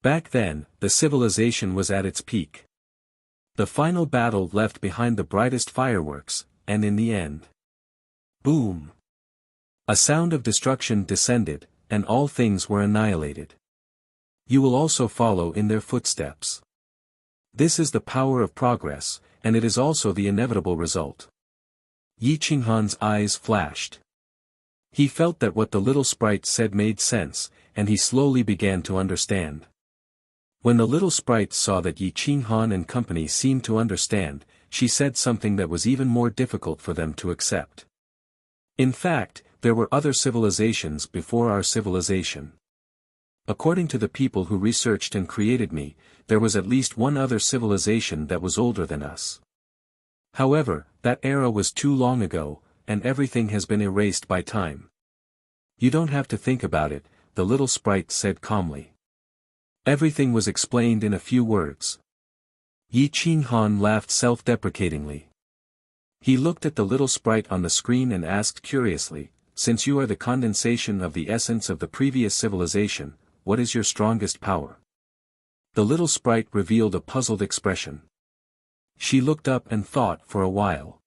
Back then, the civilization was at its peak. The final battle left behind the brightest fireworks, and in the end. Boom! A sound of destruction descended, and all things were annihilated. You will also follow in their footsteps. This is the power of progress, and it is also the inevitable result. Yi Qinghan's eyes flashed. He felt that what the little sprite said made sense, and he slowly began to understand. When the little sprite saw that Yi Qinghan and company seemed to understand, she said something that was even more difficult for them to accept. In fact, there were other civilizations before our civilization. According to the people who researched and created me, there was at least one other civilization that was older than us. However, that era was too long ago, and everything has been erased by time. You don't have to think about it, the little sprite said calmly. Everything was explained in a few words. Yi Qinghan laughed self-deprecatingly. He looked at the little sprite on the screen and asked curiously, "Since you are the condensation of the essence of the previous civilization, what is your strongest power?" The little sprite revealed a puzzled expression. She looked up and thought for a while.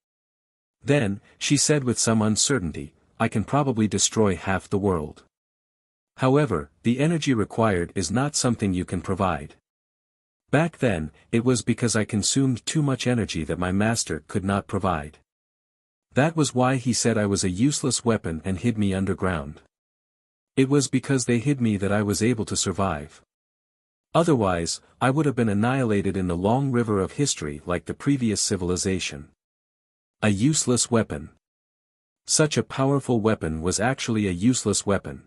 Then, she said with some uncertainty, "I can probably destroy half the world. However, the energy required is not something you can provide. Back then, it was because I consumed too much energy that my master could not provide. That was why he said I was a useless weapon and hid me underground. It was because they hid me that I was able to survive. Otherwise, I would have been annihilated in the long river of history like the previous civilization." A useless weapon. Such a powerful weapon was actually a useless weapon.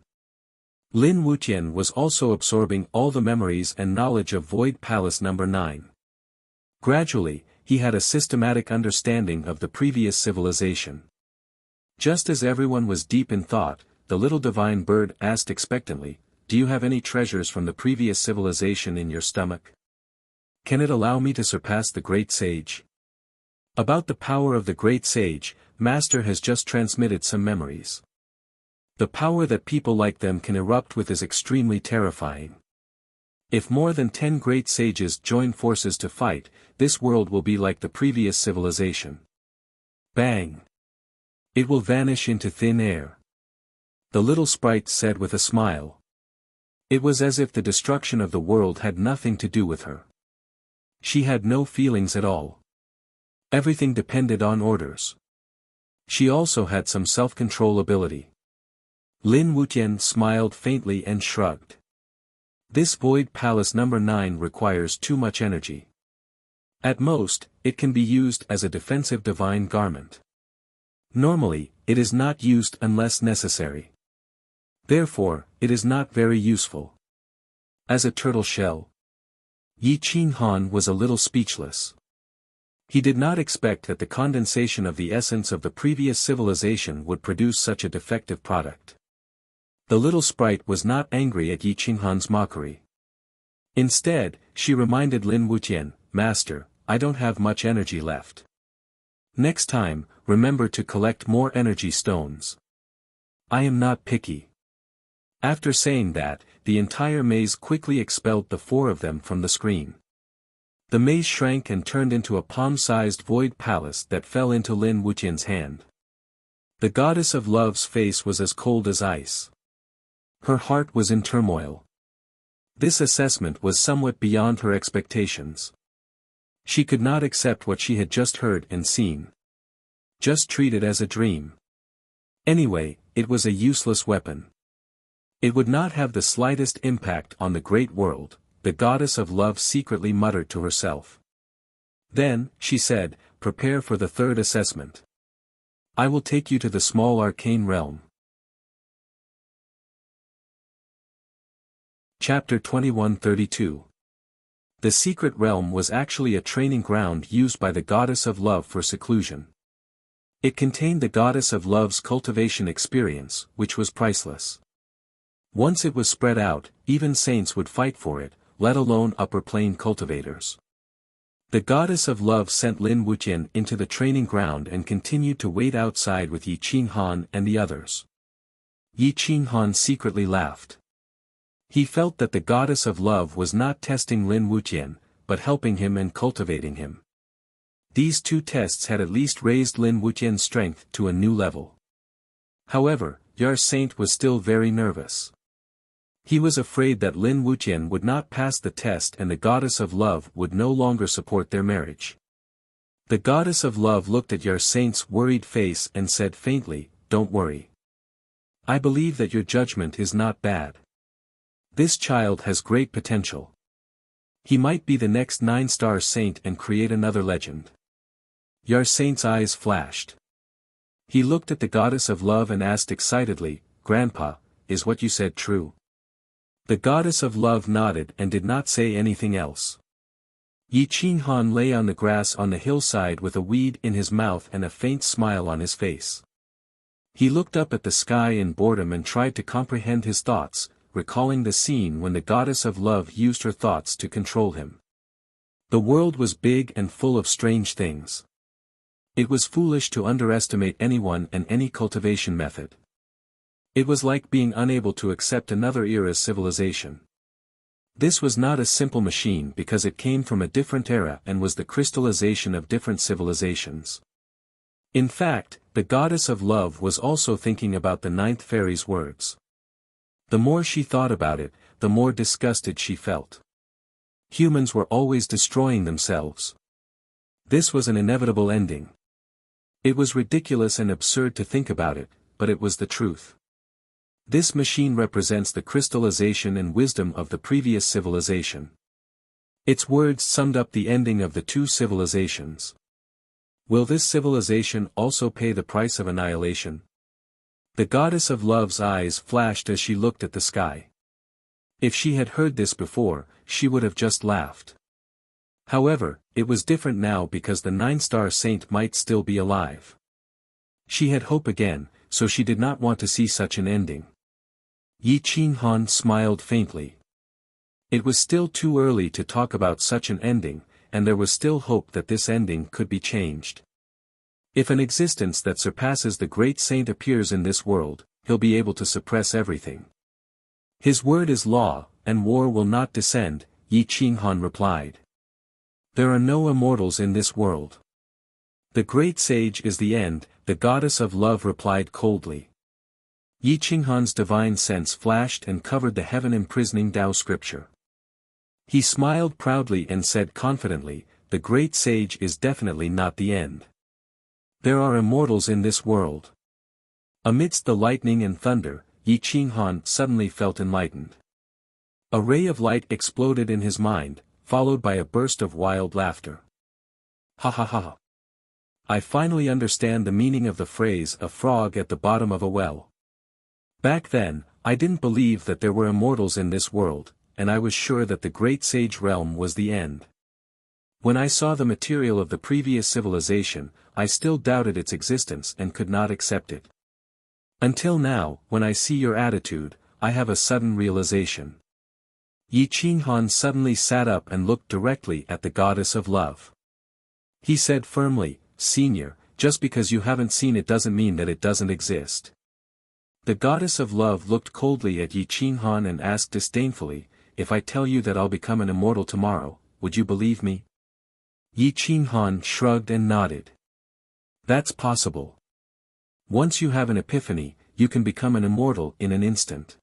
Lin Wuxian was also absorbing all the memories and knowledge of Void Palace No. 9. Gradually, he had a systematic understanding of the previous civilization. Just as everyone was deep in thought, the little divine bird asked expectantly, "Do you have any treasures from the previous civilization in your stomach? Can it allow me to surpass the great sage?" About the power of the great sage, Master has just transmitted some memories. The power that people like them can erupt with is extremely terrifying. If more than 10 great sages join forces to fight, this world will be like the previous civilization. Bang! It will vanish into thin air. The little sprite said with a smile. It was as if the destruction of the world had nothing to do with her. She had no feelings at all. Everything depended on orders. She also had some self-control ability. Lin Wuqian smiled faintly and shrugged. This Void Palace number 9 requires too much energy. At most, it can be used as a defensive divine garment. Normally, it is not used unless necessary. Therefore, it is not very useful. As a turtle shell. Yi Qinghan was a little speechless. He did not expect that the condensation of the essence of the previous civilization would produce such a defective product. The little sprite was not angry at Yi Qinghan's mockery. Instead, she reminded Lin Wuqian, "Master, I don't have much energy left. Next time, remember to collect more energy stones. I am not picky." After saying that, the entire maze quickly expelled the 4 of them from the screen. The maze shrank and turned into a palm-sized void palace that fell into Lin Wuqian's hand. The goddess of love's face was as cold as ice. Her heart was in turmoil. This assessment was somewhat beyond her expectations. She could not accept what she had just heard and seen. Just treat it as a dream. Anyway, it was a useless weapon. It would not have the slightest impact on the great world, the goddess of love secretly muttered to herself. Then, she said, "Prepare for the 3rd assessment. I will take you to the small arcane realm." Chapter 2132. The secret realm was actually a training ground used by the goddess of love for seclusion. It contained the goddess of love's cultivation experience, which was priceless. Once it was spread out, even saints would fight for it, let alone upper plane cultivators. The goddess of love sent Lin Wuqian into the training ground and continued to wait outside with Yi Qinghan and the others. Yi Qinghan secretly laughed. He felt that the goddess of love was not testing Lin Wuqian, but helping him and cultivating him. These 2 tests had at least raised Lin Wuqian's strength to a new level. However, Yar Saint was still very nervous. He was afraid that Lin Wuqian would not pass the test and the goddess of love would no longer support their marriage. The goddess of love looked at Yar Saint's worried face and said faintly, "Don't worry. I believe that your judgment is not bad. This child has great potential. He might be the next 9-star saint and create another legend." Yar Saint's eyes flashed. He looked at the goddess of love and asked excitedly, "Grandpa, is what you said true?" The goddess of love nodded and did not say anything else. Yi Qinghan lay on the grass on the hillside with a weed in his mouth and a faint smile on his face. He looked up at the sky in boredom and tried to comprehend his thoughts, recalling the scene when the goddess of love used her thoughts to control him. The world was big and full of strange things. It was foolish to underestimate anyone and any cultivation method. It was like being unable to accept another era's civilization. This was not a simple machine because it came from a different era and was the crystallization of different civilizations. In fact, the goddess of love was also thinking about the 9th fairy's words. The more she thought about it, the more disgusted she felt. Humans were always destroying themselves. This was an inevitable ending. It was ridiculous and absurd to think about it, but it was the truth. This machine represents the crystallization and wisdom of the previous civilization. Its words summed up the ending of the 2 civilizations. Will this civilization also pay the price of annihilation? The goddess of love's eyes flashed as she looked at the sky. If she had heard this before, she would have just laughed. However, it was different now because the 9-star saint might still be alive. She had hope again, so she did not want to see such an ending. Yi Qinghan smiled faintly. It was still too early to talk about such an ending, and there was still hope that this ending could be changed. If an existence that surpasses the great saint appears in this world, he'll be able to suppress everything. His word is law, and war will not descend, Yi Qinghan replied. There are no immortals in this world. The great sage is the end, the goddess of love replied coldly. Yi Qinghan's divine sense flashed and covered the heaven-imprisoning Tao scripture. He smiled proudly and said confidently, the great sage is definitely not the end. There are immortals in this world. Amidst the lightning and thunder, Yi Qinghan suddenly felt enlightened. A ray of light exploded in his mind, followed by a burst of wild laughter. Ha ha ha. I finally understand the meaning of the phrase "a frog at the bottom of a well." Back then, I didn't believe that there were immortals in this world, and I was sure that the great sage realm was the end. When I saw the material of the previous civilization, I still doubted its existence and could not accept it. Until now, when I see your attitude, I have a sudden realization. Yi Qinghan suddenly sat up and looked directly at the goddess of love. He said firmly, Senior, just because you haven't seen it doesn't mean that it doesn't exist. The goddess of love looked coldly at Yi Qinghan and asked disdainfully, if I tell you that I'll become an immortal tomorrow, would you believe me? Yi Qinghan shrugged and nodded. That's possible. Once you have an epiphany, you can become an immortal in an instant.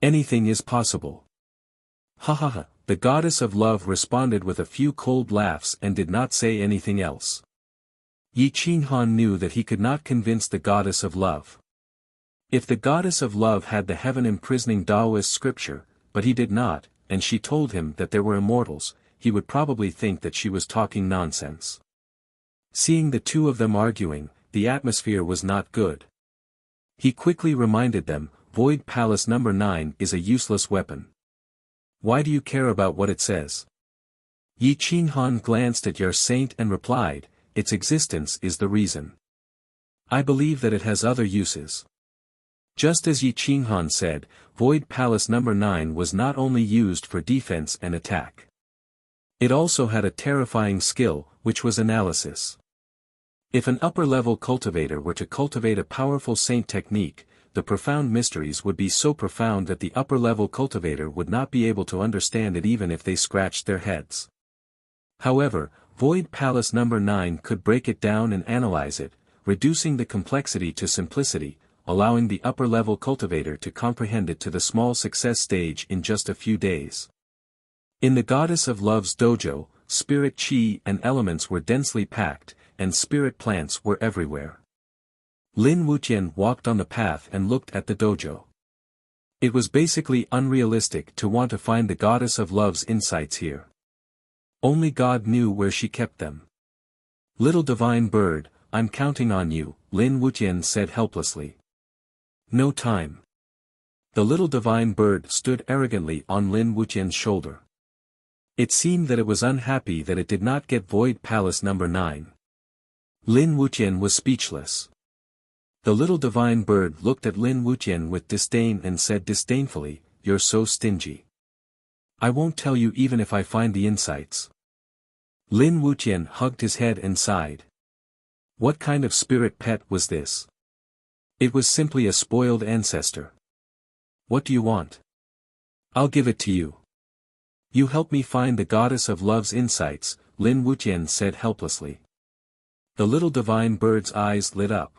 Anything is possible. Ha ha ha, the goddess of love responded with a few cold laughs and did not say anything else. Yi Qinghan knew that he could not convince the goddess of love. If the goddess of love had the heaven-imprisoning Taoist scripture, but he did not, and she told him that there were immortals, he would probably think that she was talking nonsense. Seeing the two of them arguing, the atmosphere was not good. He quickly reminded them, Void Palace number 9 is a useless weapon. Why do you care about what it says? Yi Qinghan glanced at your saint and replied, its existence is the reason. I believe that it has other uses. Just as Yi Qinghan said, Void Palace number 9 was not only used for defense and attack. It also had a terrifying skill, which was analysis. If an upper-level cultivator were to cultivate a powerful saint technique, the profound mysteries would be so profound that the upper-level cultivator would not be able to understand it even if they scratched their heads. However, Void Palace number 9 could break it down and analyze it, reducing the complexity to simplicity, allowing the upper-level cultivator to comprehend it to the small success stage in just a few days. In the Goddess of Love's dojo, spirit chi and elements were densely packed, and spirit plants were everywhere. Lin Wuxian walked on the path and looked at the dojo. It was basically unrealistic to want to find the Goddess of Love's insights here. Only God knew where she kept them. Little divine bird, I'm counting on you, Lin Wuxian said helplessly. No time. The little divine bird stood arrogantly on Lin Wuxian's shoulder. It seemed that it was unhappy that it did not get Void Palace number 9. Lin Wuxian was speechless. The little divine bird looked at Lin Wuxian with disdain and said disdainfully, You're so stingy. I won't tell you even if I find the insights. Lin Wuxian hugged his head and sighed. What kind of spirit pet was this? It was simply a spoiled ancestor. What do you want? I'll give it to you. You help me find the Goddess of Love's insights, Lin Wuxian said helplessly. The little divine bird's eyes lit up.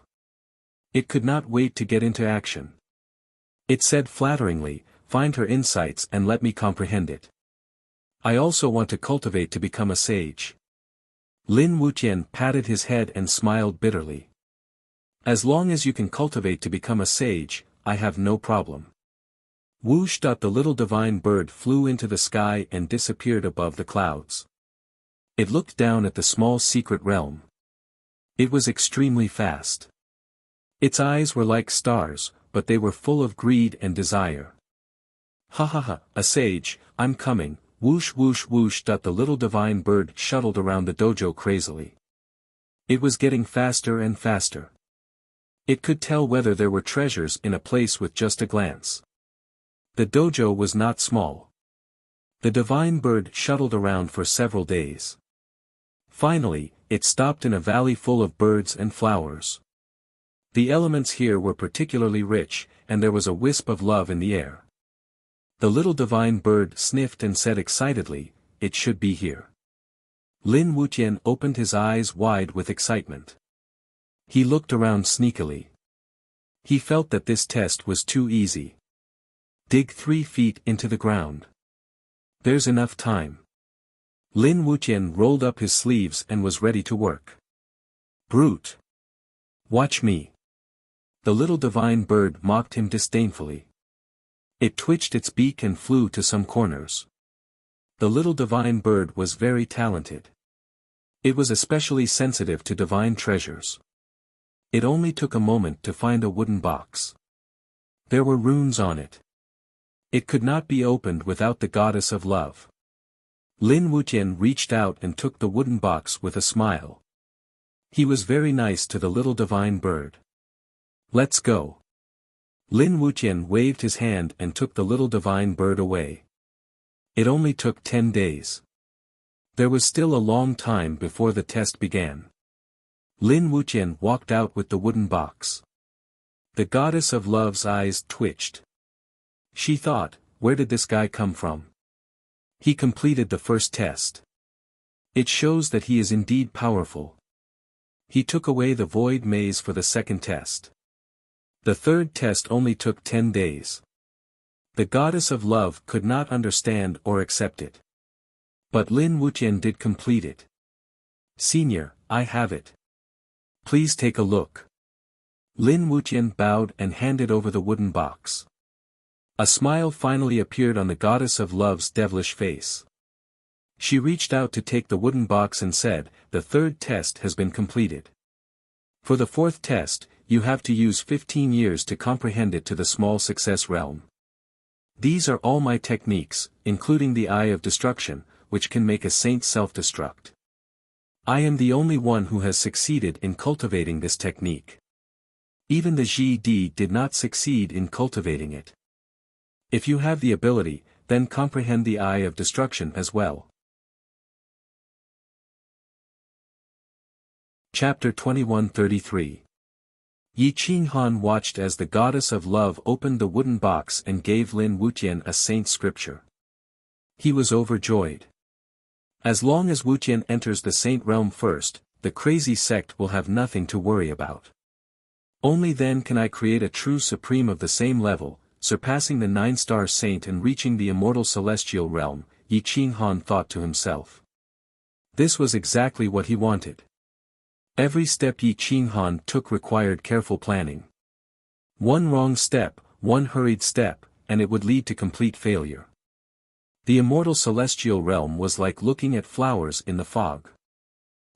It could not wait to get into action. It said flatteringly, Find her insights and let me comprehend it. I also want to cultivate to become a sage. Lin Wuxian patted his head and smiled bitterly. As long as you can cultivate to become a sage, I have no problem. Whoosh! The little divine bird flew into the sky and disappeared above the clouds. It looked down at the small secret realm. It was extremely fast. Its eyes were like stars, but they were full of greed and desire. Ha ha ha, a sage, I'm coming, whoosh whoosh whoosh. The little divine bird shuttled around the dojo crazily. It was getting faster and faster. It could tell whether there were treasures in a place with just a glance. The dojo was not small. The divine bird shuttled around for several days. Finally, it stopped in a valley full of birds and flowers. The elements here were particularly rich, and there was a wisp of love in the air. The little divine bird sniffed and said excitedly, "It should be here." Lin Wuqian opened his eyes wide with excitement. He looked around sneakily. He felt that this test was too easy. Dig 3 feet into the ground. There's enough time. Lin Wuqian rolled up his sleeves and was ready to work. Brute! Watch me. The little divine bird mocked him disdainfully. It twitched its beak and flew to some corners. The little divine bird was very talented. It was especially sensitive to divine treasures. It only took a moment to find a wooden box. There were runes on it. It could not be opened without the goddess of love. Lin Wuqian reached out and took the wooden box with a smile. He was very nice to the little divine bird. Let's go. Lin Wuqian waved his hand and took the little divine bird away. It only took 10 days. There was still a long time before the test began. Lin Wuqian walked out with the wooden box. The goddess of love's eyes twitched. She thought, where did this guy come from? He completed the first test. It shows that he is indeed powerful. He took away the void maze for the second test. The third test only took 10 days. The goddess of love could not understand or accept it. But Lin Wuqian did complete it. Senior, I have it. Please take a look. Lin Wuqian bowed and handed over the wooden box. A smile finally appeared on the goddess of love's devilish face. She reached out to take the wooden box and said, "The third test has been completed. For the fourth test, you have to use 15 years to comprehend it to the small success realm. These are all my techniques, including the Eye of Destruction, which can make a saint self-destruct. I am the only one who has succeeded in cultivating this technique. Even the GD did not succeed in cultivating it. If you have the ability, then comprehend the Eye of Destruction as well." Chapter 2133. Yi Qinghan watched as the goddess of love opened the wooden box and gave Lin Wuqian a saint scripture. He was overjoyed. As long as Wuqian enters the saint realm first, the crazy sect will have nothing to worry about. Only then can I create a true supreme of the same level, surpassing the 9-star saint and reaching the immortal celestial realm, Yi Qinghan thought to himself. This was exactly what he wanted. Every step Yi Qinghan took required careful planning. One wrong step, one hurried step, and it would lead to complete failure. The immortal celestial realm was like looking at flowers in the fog.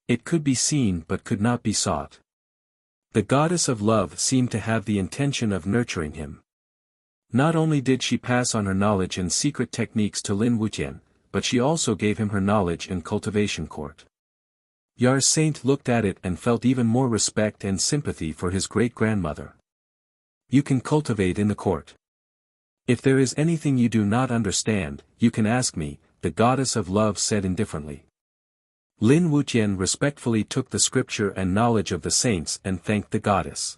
It could be seen but could not be sought. The goddess of love seemed to have the intention of nurturing him. Not only did she pass on her knowledge and secret techniques to Lin Wuqian, but she also gave him her knowledge and cultivation court. Yar Saint looked at it and felt even more respect and sympathy for his great-grandmother. You can cultivate in the court. If there is anything you do not understand, you can ask me, the goddess of love said indifferently. Lin Wuqian respectfully took the scripture and knowledge of the saints and thanked the goddess.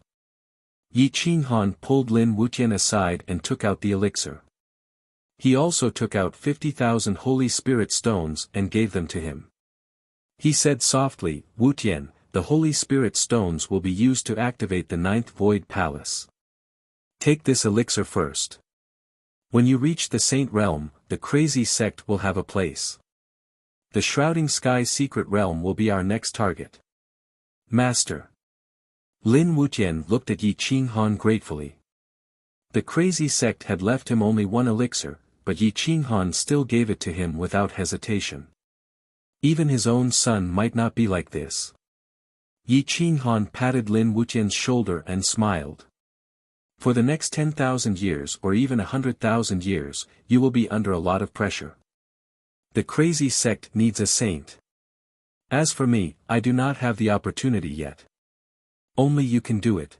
Yi Qinghan pulled Lin Wuqian aside and took out the elixir. He also took out 50,000 Holy Spirit stones and gave them to him. He said softly, "Wuqian, the Holy Spirit stones will be used to activate the 9th Void Palace. Take this elixir first. When you reach the Saint Realm, the crazy sect will have a place. The Shrouding Sky Secret Realm will be our next target." Master. Lin Wuqian looked at Yi Qinghan gratefully. The crazy sect had left him only one elixir, but Yi Qinghan still gave it to him without hesitation. Even his own son might not be like this. Yi Qinghan patted Lin Wuqian's shoulder and smiled. For the next 10,000 years or even 100,000 years, you will be under a lot of pressure. The crazy sect needs a saint. As for me, I do not have the opportunity yet. Only you can do it.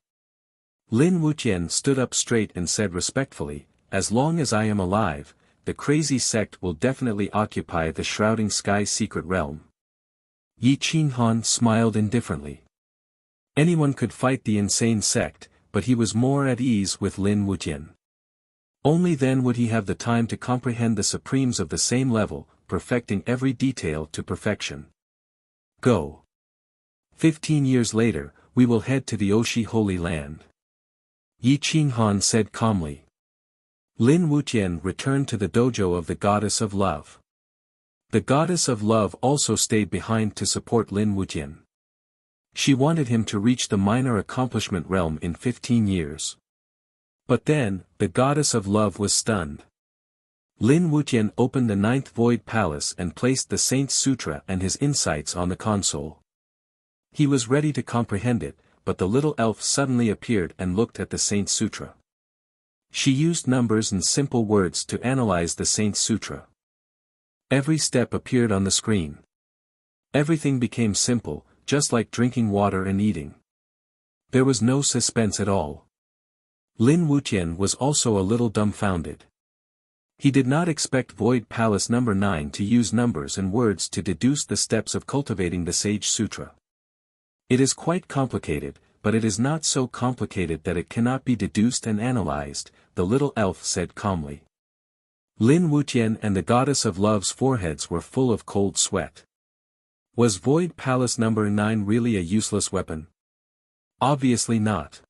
Lin Wuqian stood up straight and said respectfully, "As long as I am alive, the crazy sect will definitely occupy the Shrouding Sky Secret Realm." Yi Qinghan smiled indifferently. Anyone could fight the insane sect, but he was more at ease with Lin Wuqian. Only then would he have the time to comprehend the supremes of the same level, perfecting every detail to perfection. Go. 15 years later, we will head to the Oshi Holy Land. Yi Qinghan said calmly. Lin Wuqian returned to the dojo of the Goddess of Love. The Goddess of Love also stayed behind to support Lin Wuqian. She wanted him to reach the minor accomplishment realm in 15 years. But then, the Goddess of Love was stunned. Lin Wuqian opened the 9th Void Palace and placed the Saint's Sutra and his insights on the console. He was ready to comprehend it, but the little elf suddenly appeared and looked at the Saint's Sutra. She used numbers and simple words to analyze the Saint's Sutra. Every step appeared on the screen. Everything became simple, just like drinking water and eating. There was no suspense at all. Lin Wuqian was also a little dumbfounded. He did not expect Void Palace number 9 to use numbers and words to deduce the steps of cultivating the Sage Sutra. It is quite complicated, but it is not so complicated that it cannot be deduced and analyzed, the little elf said calmly. Lin Wuqian and the Goddess of Love's foreheads were full of cold sweat. Was Void Palace number 9 really a useless weapon? Obviously not.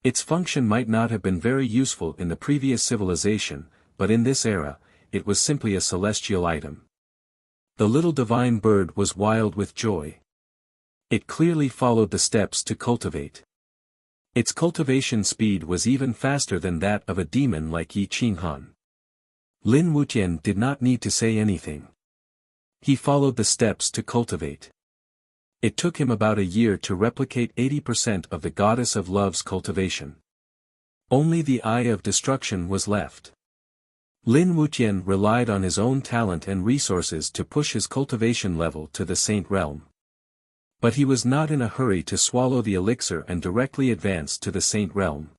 Its function might not have been very useful in the previous civilization, but in this era, it was simply a celestial item. The little divine bird was wild with joy. It clearly followed the steps to cultivate. Its cultivation speed was even faster than that of a demon like Yi Qinghan. Lin Wuqian did not need to say anything. He followed the steps to cultivate. It took him about a year to replicate 80% of the Goddess of Love's cultivation. Only the Eye of Destruction was left. Lin Wuqian relied on his own talent and resources to push his cultivation level to the Saint Realm. But he was not in a hurry to swallow the elixir and directly advance to the Saint Realm.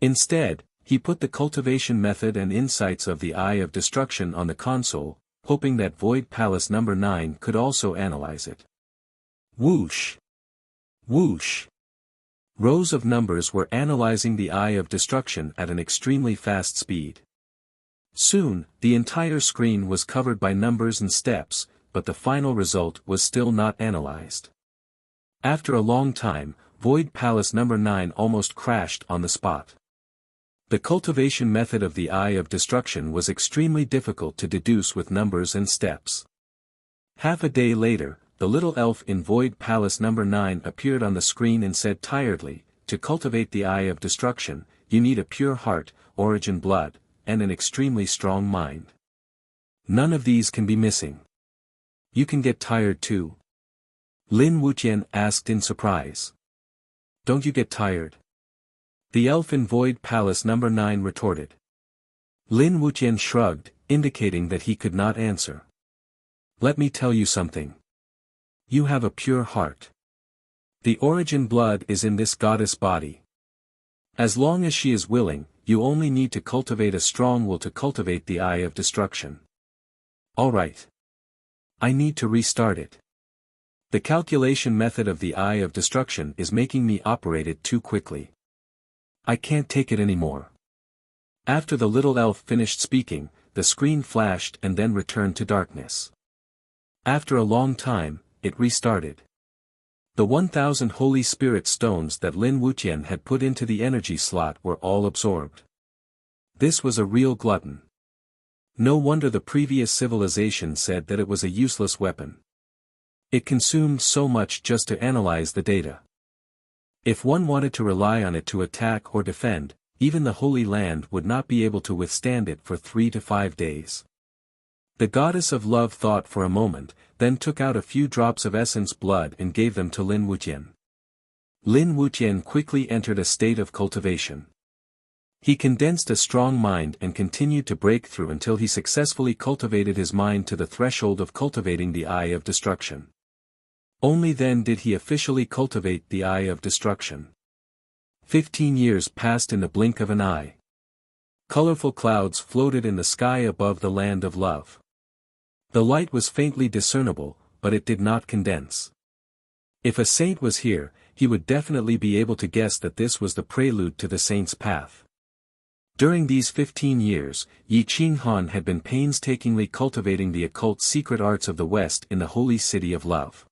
Instead, he put the cultivation method and insights of the Eye of Destruction on the console, hoping that Void Palace number 9 could also analyze it. Whoosh! Whoosh! Rows of numbers were analyzing the Eye of Destruction at an extremely fast speed. Soon, the entire screen was covered by numbers and steps, but the final result was still not analyzed. After a long time, Void Palace number 9 almost crashed on the spot. The cultivation method of the Eye of Destruction was extremely difficult to deduce with numbers and steps. Half a day later, the little elf in Void Palace number 9 appeared on the screen and said tiredly, "To cultivate the Eye of Destruction, you need a pure heart, origin blood, and an extremely strong mind. None of these can be missing. You can get tired too?" Lin Wuqian asked in surprise. "Don't you get tired?" The elf in Void Palace number 9 retorted. Lin Wuqian shrugged, indicating that he could not answer. "Let me tell you something. You have a pure heart. The origin blood is in this goddess body. As long as she is willing, you only need to cultivate a strong will to cultivate the Eye of Destruction." "All right. I need to restart it. The calculation method of the Eye of Destruction is making me operate it too quickly. I can't take it anymore." After the little elf finished speaking, the screen flashed and then returned to darkness. After a long time, it restarted. The 1,000 Holy Spirit stones that Lin Wuqian had put into the energy slot were all absorbed. This was a real glutton. No wonder the previous civilization said that it was a useless weapon. It consumed so much just to analyze the data. If one wanted to rely on it to attack or defend, even the Holy Land would not be able to withstand it for 3 to 5 days. The Goddess of Love thought for a moment, then took out a few drops of essence blood and gave them to Lin Wuqian. Lin Wuqian quickly entered a state of cultivation. He condensed a strong mind and continued to break through until he successfully cultivated his mind to the threshold of cultivating the Eye of Destruction. Only then did he officially cultivate the Eye of Destruction. 15 years passed in the blink of an eye. Colorful clouds floated in the sky above the land of love. The light was faintly discernible, but it did not condense. If a saint was here, he would definitely be able to guess that this was the prelude to the saint's path. During these 15 years, Yi Qinghan had been painstakingly cultivating the occult secret arts of the West in the holy city of love.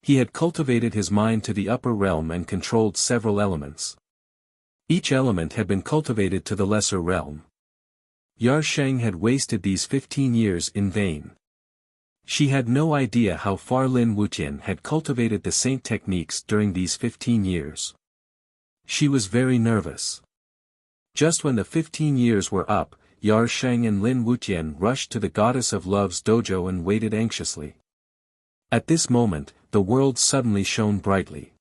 He had cultivated his mind to the upper realm and controlled several elements. Each element had been cultivated to the lesser realm. Yarsheng had wasted these 15 years in vain. She had no idea how far Lin Wuqian had cultivated the saint techniques during these 15 years. She was very nervous. Just when the 15 years were up, Yarsheng and Lin Wuqian rushed to the goddess of love's dojo and waited anxiously. At this moment, the world suddenly shone brightly.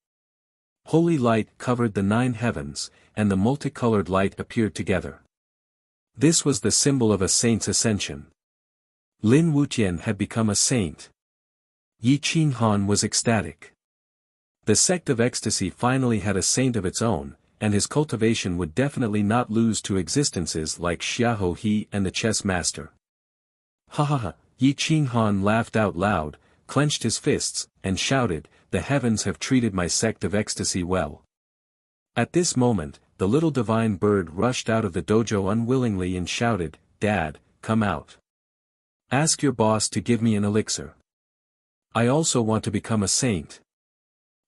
Holy light covered the 9 heavens, and the multicolored light appeared together. This was the symbol of a saint's ascension. Lin Wuqian had become a saint. Yi Qinghan was ecstatic. The sect of ecstasy finally had a saint of its own, and his cultivation would definitely not lose to existences like Xiahou He and the chess master. Ha ha ha! Yi Qinghan laughed out loud, clenched his fists, and shouted, "The heavens have treated my sect of ecstasy well." At this moment, the little divine bird rushed out of the dojo unwillingly and shouted, "Dad, come out. Ask your boss to give me an elixir. I also want to become a saint."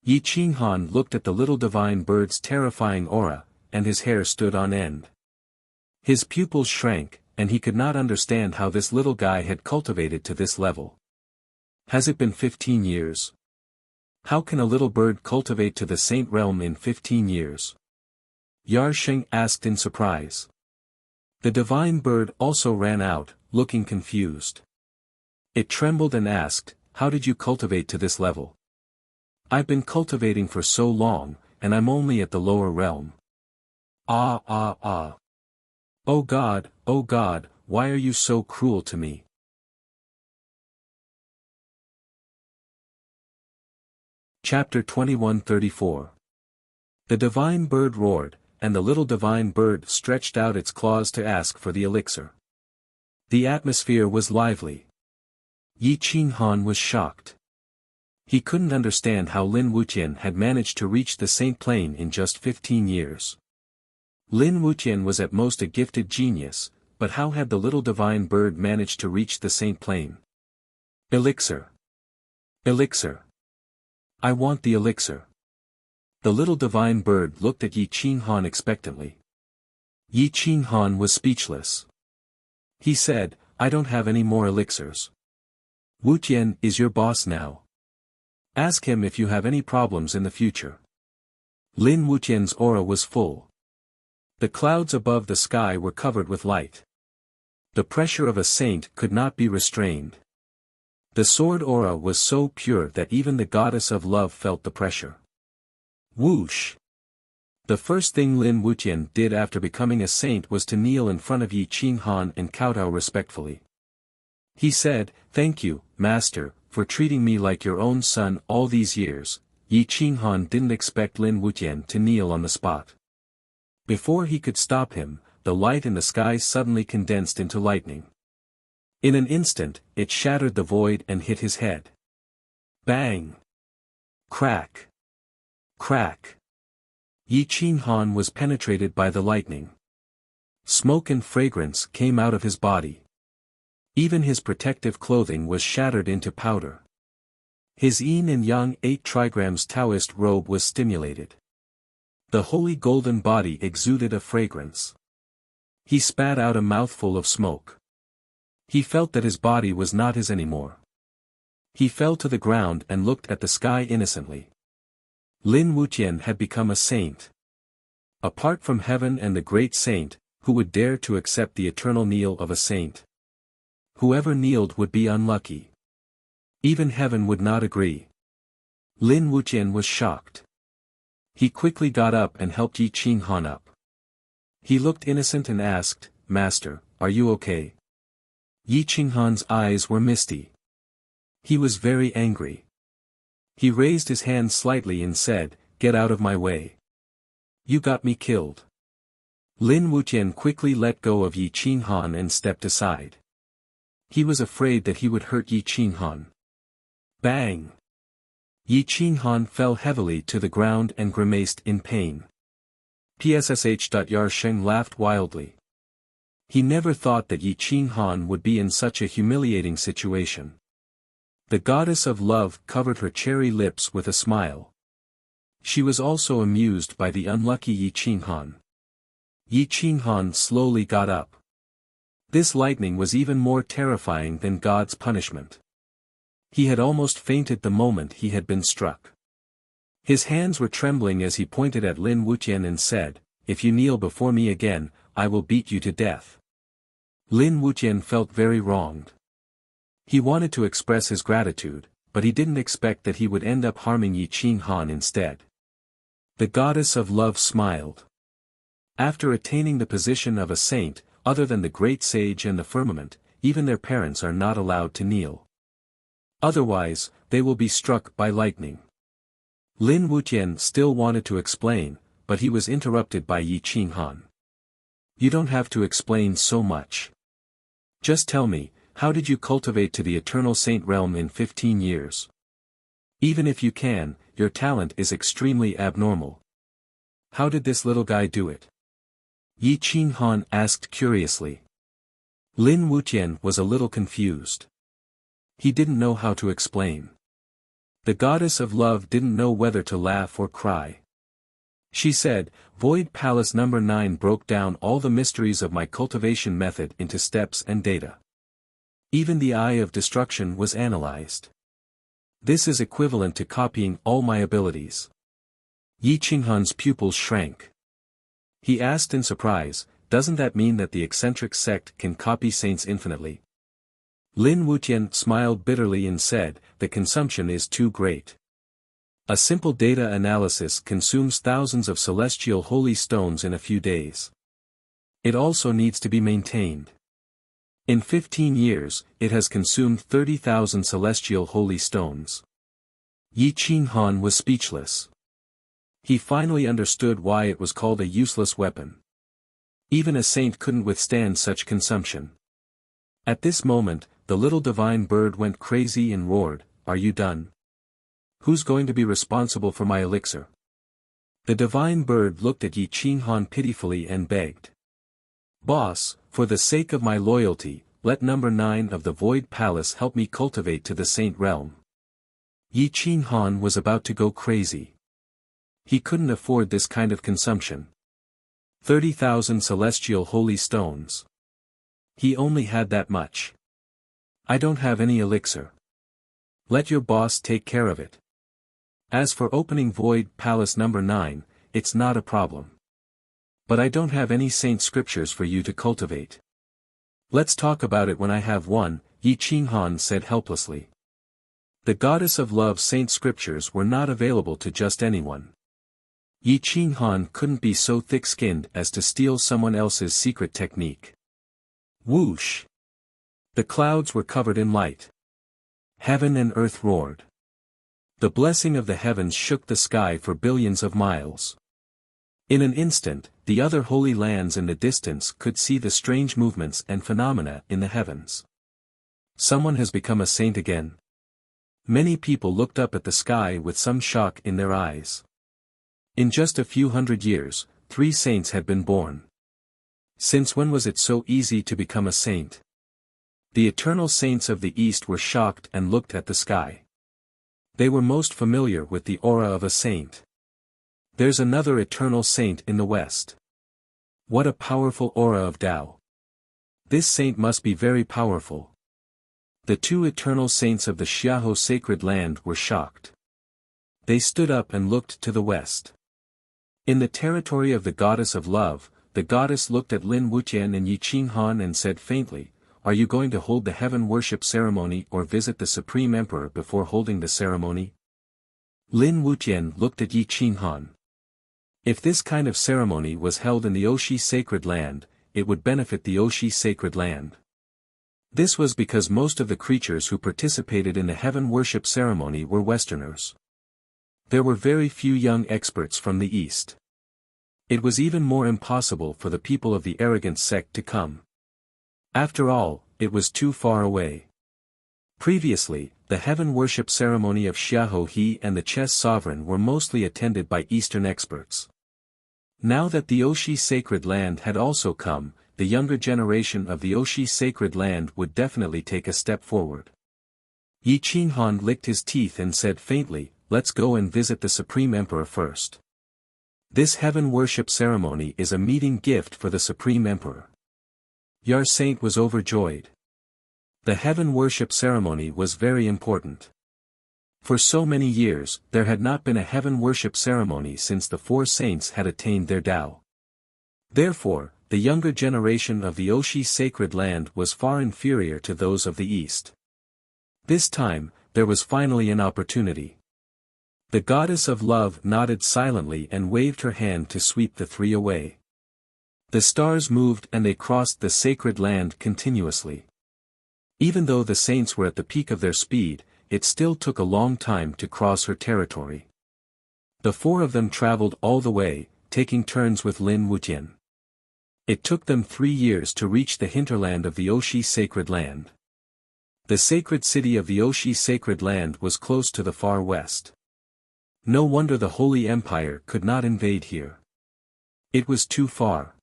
Yi Qinghan looked at the little divine bird's terrifying aura, and his hair stood on end. His pupils shrank, and he could not understand how this little guy had cultivated to this level. Has it been 15 years? How can a little bird cultivate to the saint realm in 15 years? Yarsheng asked in surprise. The divine bird also ran out, looking confused. It trembled and asked, "How did you cultivate to this level?" "I've been cultivating for so long, and I'm only at the lower realm." Ah ah ah. Oh God, why are you so cruel to me? Chapter 21:34. The divine bird roared, and the little divine bird stretched out its claws to ask for the elixir. The atmosphere was lively. Yi Qinghan was shocked. He couldn't understand how Lin Wuqian had managed to reach the saint plane in just 15 years. Lin Wuqian was at most a gifted genius, but how had the little divine bird managed to reach the saint plane? Elixir. Elixir. I want the elixir. The little divine bird looked at Yi Qinghan expectantly. Yi Qinghan was speechless. He said, "I don't have any more elixirs. Wuqian is your boss now. Ask him if you have any problems in the future." Lin Wuqian's aura was full. The clouds above the sky were covered with light. The pressure of a saint could not be restrained. The sword aura was so pure that even the goddess of love felt the pressure. Whoosh! The first thing Lin Wuqian did after becoming a saint was to kneel in front of Yi Qinghan and kowtow respectfully. He said, "Thank you, Master, for treating me like your own son all these years." Yi Qinghan didn't expect Lin Wuqian to kneel on the spot. Before he could stop him, the light in the sky suddenly condensed into lightning. In an instant, it shattered the void and hit his head. Bang! Crack! Crack! Yi Qinghan was penetrated by the lightning. Smoke and fragrance came out of his body. Even his protective clothing was shattered into powder. His yin and yang 8 trigrams Taoist robe was stimulated. The holy golden body exuded a fragrance. He spat out a mouthful of smoke. He felt that his body was not his anymore. He fell to the ground and looked at the sky innocently. Lin Wuqian had become a saint. Apart from heaven and the great saint, who would dare to accept the eternal kneel of a saint? Whoever kneeled would be unlucky. Even heaven would not agree. Lin Wuqian was shocked. He quickly got up and helped Yi Qinghan up. He looked innocent and asked, "Master, are you okay?" Yi Qinghan's eyes were misty. He was very angry. He raised his hand slightly and said, "Get out of my way. You got me killed." Lin Wuqian quickly let go of Yi Qinghan and stepped aside. He was afraid that he would hurt Yi Qinghan. Bang! Yi Qinghan fell heavily to the ground and grimaced in pain. PSSH. Yarsheng laughed wildly. He never thought that Yi Qinghan would be in such a humiliating situation. The goddess of love covered her cherry lips with a smile. She was also amused by the unlucky Yi Qinghan. Yi Qinghan slowly got up. This lightning was even more terrifying than God's punishment. He had almost fainted the moment he had been struck. His hands were trembling as he pointed at Lin Wuxian and said, "If you kneel before me again, I will beat you to death." Lin Wuxian felt very wronged. He wanted to express his gratitude, but he didn't expect that he would end up harming Yi Qinghan instead. The goddess of love smiled. After attaining the position of a saint, other than the great sage and the firmament, even their parents are not allowed to kneel. Otherwise, they will be struck by lightning. Lin Wuxian still wanted to explain, but he was interrupted by Yi Qinghan. "You don't have to explain so much. Just tell me, how did you cultivate to the eternal saint realm in 15 years? Even if you can, your talent is extremely abnormal. How did this little guy do it?" Yi Qinghan asked curiously. Lin Wuxian was a little confused. He didn't know how to explain. The goddess of love didn't know whether to laugh or cry. She said, "Void Palace number 9 broke down all the mysteries of my cultivation method into steps and data. Even the Eye of Destruction was analyzed. This is equivalent to copying all my abilities." Yi Qinghan's pupils shrank. He asked in surprise, "Doesn't that mean that the eccentric sect can copy saints infinitely?" Lin Wuxian smiled bitterly and said, "The consumption is too great. A simple data analysis consumes thousands of celestial holy stones in a few days. It also needs to be maintained. In 15 years, it has consumed 30,000 celestial holy stones." Yi Qinghan was speechless. He finally understood why it was called a useless weapon. Even a saint couldn't withstand such consumption. At this moment, the little divine bird went crazy and roared, "Are you done? Who's going to be responsible for my elixir?" The divine bird looked at Yi Qinghan pitifully and begged. "Boss, for the sake of my loyalty, let number 9 of the Void Palace help me cultivate to the saint realm." Yi Qinghan was about to go crazy. He couldn't afford this kind of consumption. 30,000 celestial holy stones. He only had that much. "I don't have any elixir. Let your boss take care of it. As for opening Void Palace number 9, it's not a problem. But I don't have any saint scriptures for you to cultivate." "Let's talk about it when I have one," Yi Qinghan said helplessly. The goddess of love saint scriptures were not available to just anyone. Yi Qinghan couldn't be so thick-skinned as to steal someone else's secret technique. Whoosh! The clouds were covered in light. Heaven and earth roared. The blessing of the heavens shook the sky for billions of miles. In an instant, the other holy lands in the distance could see the strange movements and phenomena in the heavens. Someone has become a saint again. Many people looked up at the sky with some shock in their eyes. In just a few hundred years, 3 saints had been born. Since when was it so easy to become a saint? The eternal saints of the East were shocked and looked at the sky. They were most familiar with the aura of a saint. There's another eternal saint in the West. What a powerful aura of Tao. This saint must be very powerful. The 2 eternal saints of the Xiaohou sacred land were shocked. They stood up and looked to the west. In the territory of the goddess of love, the goddess looked at Lin Wuxian and Yi Qinghan and said faintly, "Are you going to hold the heaven worship ceremony or visit the Supreme Emperor before holding the ceremony?" Lin Wuxian looked at Yi Qinghan. If this kind of ceremony was held in the Oshi sacred land, it would benefit the Oshi sacred land. This was because most of the creatures who participated in the heaven worship ceremony were Westerners. There were very few young experts from the East. It was even more impossible for the people of the arrogant sect to come. After all, it was too far away. Previously, the heaven worship ceremony of Xiahou He and the chess sovereign were mostly attended by Eastern experts. Now that the Oshi sacred land had also come, the younger generation of the Oshi sacred land would definitely take a step forward. Yi Qinghan licked his teeth and said faintly, "Let's go and visit the Supreme Emperor first. This heaven worship ceremony is a meeting gift for the Supreme Emperor." Yar Saint was overjoyed. The heaven worship ceremony was very important. For so many years, there had not been a heaven worship ceremony since the four saints had attained their Tao. Therefore, the younger generation of the Oshi sacred land was far inferior to those of the East. This time, there was finally an opportunity. The goddess of love nodded silently and waved her hand to sweep the three away. The stars moved and they crossed the sacred land continuously. Even though the saints were at the peak of their speed, it still took a long time to cross her territory. The four of them traveled all the way, taking turns with Lin Wutian. It took them 3 years to reach the hinterland of the Oshi sacred land. The sacred city of the Oshi sacred land was close to the far west. No wonder the Holy Empire could not invade here. It was too far.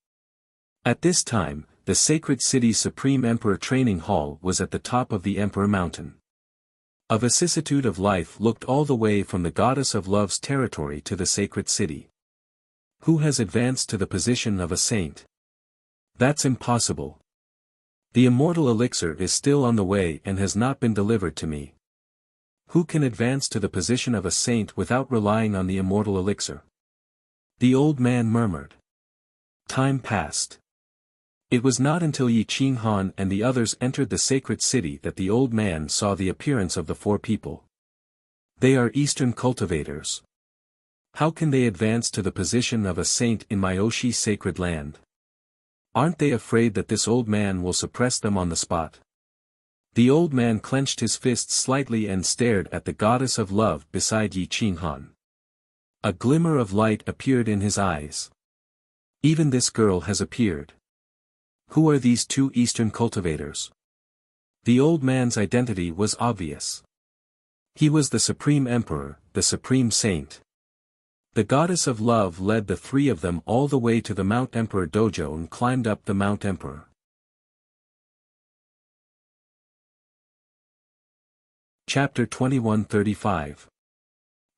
At this time, the sacred city's Supreme Emperor Training Hall was at the top of the Emperor Mountain. A vicissitude of life looked all the way from the Goddess of Love's territory to the sacred city. Who has advanced to the position of a saint? That's impossible. The immortal elixir is still on the way and has not been delivered to me. Who can advance to the position of a saint without relying on the immortal elixir? The old man murmured. Time passed. It was not until Yi Qinghan and the others entered the sacred city that the old man saw the appearance of the four people. They are Eastern cultivators. How can they advance to the position of a saint in my Oshi sacred land? Aren't they afraid that this old man will suppress them on the spot? The old man clenched his fists slightly and stared at the goddess of love beside Yi Qinghan. A glimmer of light appeared in his eyes. Even this girl has appeared. Who are these two Eastern cultivators? The old man's identity was obvious. He was the Supreme Emperor, the Supreme Saint. The goddess of love led the three of them all the way to the Mount Emperor Dojo and climbed up the Mount Emperor. Chapter 2135.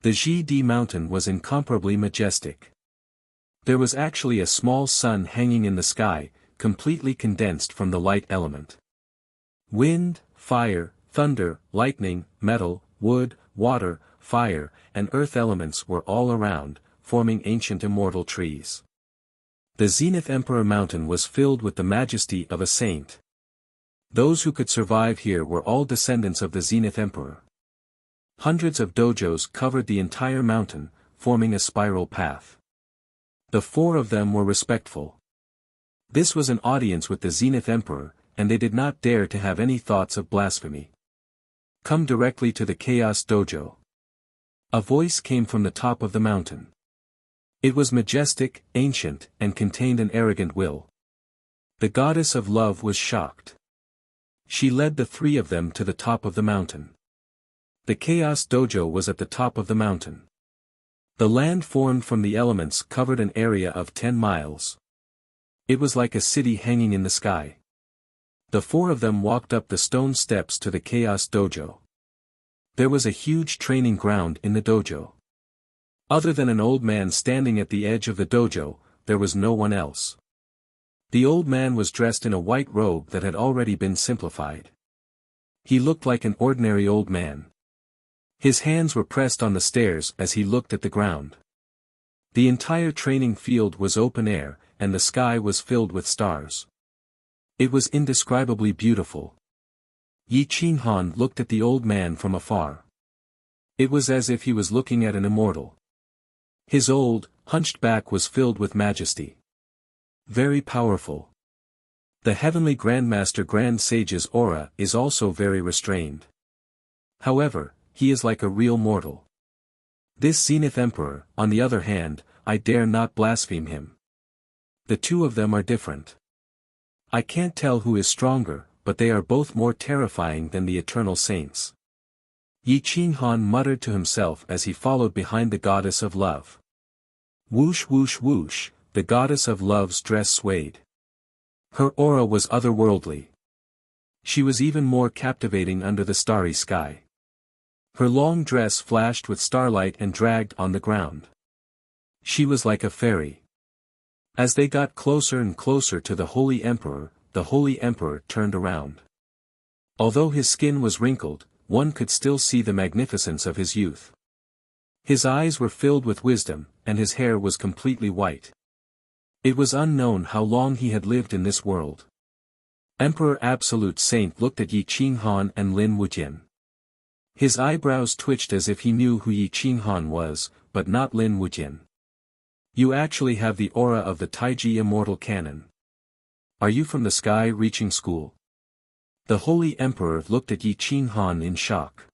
The Ji Mountain was incomparably majestic. There was actually a small sun hanging in the sky, completely condensed from the light element. Wind, fire, thunder, lightning, metal, wood, water, fire, and earth elements were all around, forming ancient immortal trees. The Zenith Emperor Mountain was filled with the majesty of a saint. Those who could survive here were all descendants of the Zenith Emperor. Hundreds of dojos covered the entire mountain, forming a spiral path. The four of them were respectful. This was an audience with the Zenith Emperor, and they did not dare to have any thoughts of blasphemy. Come directly to the Chaos Dojo. A voice came from the top of the mountain. It was majestic, ancient, and contained an arrogant will. The goddess of love was shocked. She led the three of them to the top of the mountain. The Chaos Dojo was at the top of the mountain. The land formed from the elements covered an area of 10 miles. It was like a city hanging in the sky. The four of them walked up the stone steps to the Chaos Dojo. There was a huge training ground in the dojo. Other than an old man standing at the edge of the dojo, there was no one else. The old man was dressed in a white robe that had already been simplified. He looked like an ordinary old man. His hands were pressed on the stairs as he looked at the ground. The entire training field was open air, and the sky was filled with stars. It was indescribably beautiful. Yi Qinghan looked at the old man from afar. It was as if he was looking at an immortal. His old, hunched back was filled with majesty. Very powerful. The heavenly Grandmaster Grand Sage's aura is also very restrained. However, he is like a real mortal. This Zenith Emperor, on the other hand, I dare not blaspheme him. The two of them are different. I can't tell who is stronger, but they are both more terrifying than the eternal saints. Yi Qinghan muttered to himself as he followed behind the goddess of love. Whoosh whoosh whoosh, the goddess of love's dress swayed. Her aura was otherworldly. She was even more captivating under the starry sky. Her long dress flashed with starlight and dragged on the ground. She was like a fairy. As they got closer and closer to the Holy Emperor turned around. Although his skin was wrinkled, one could still see the magnificence of his youth. His eyes were filled with wisdom, and his hair was completely white. It was unknown how long he had lived in this world. Emperor Absolute Saint looked at Yi Qinghan and Lin Wujian. His eyebrows twitched as if he knew who Yi Qinghan was, but not Lin Wujian. You actually have the aura of the Taiji Immortal Canon. Are you from the sky-reaching school? The Holy Emperor looked at Yi Qinghan in shock.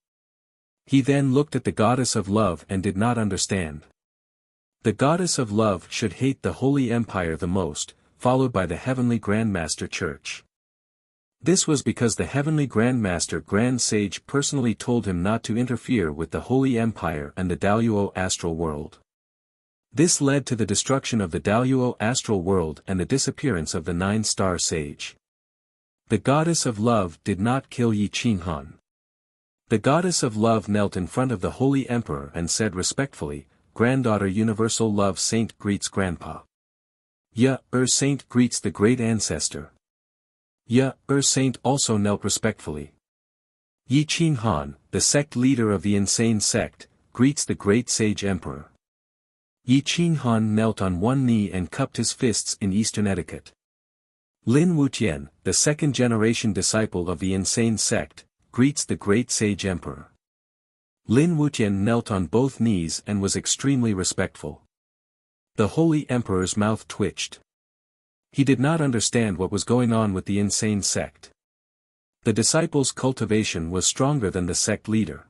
He then looked at the Goddess of Love and did not understand. The Goddess of Love should hate the Holy Empire the most, followed by the Heavenly Grandmaster Church. This was because the Heavenly Grandmaster Grand Sage personally told him not to interfere with the Holy Empire and the Daluo astral world. This led to the destruction of the Daluo astral world and the disappearance of the Nine-Star Sage. The Goddess of Love did not kill Yi Qinghan. The Goddess of Love knelt in front of the Holy Emperor and said respectfully, "Granddaughter Universal Love Saint greets Grandpa. Saint greets the Great Ancestor." Saint also knelt respectfully. Yi Qinghan, the sect leader of the insane sect, greets the Great Sage Emperor. Yi Qinghan knelt on one knee and cupped his fists in Eastern etiquette. Lin Wujian, the second-generation disciple of the insane sect, greets the Great Sage Emperor. Lin Wujian knelt on both knees and was extremely respectful. The Holy Emperor's mouth twitched. He did not understand what was going on with the insane sect. The disciple's cultivation was stronger than the sect leader.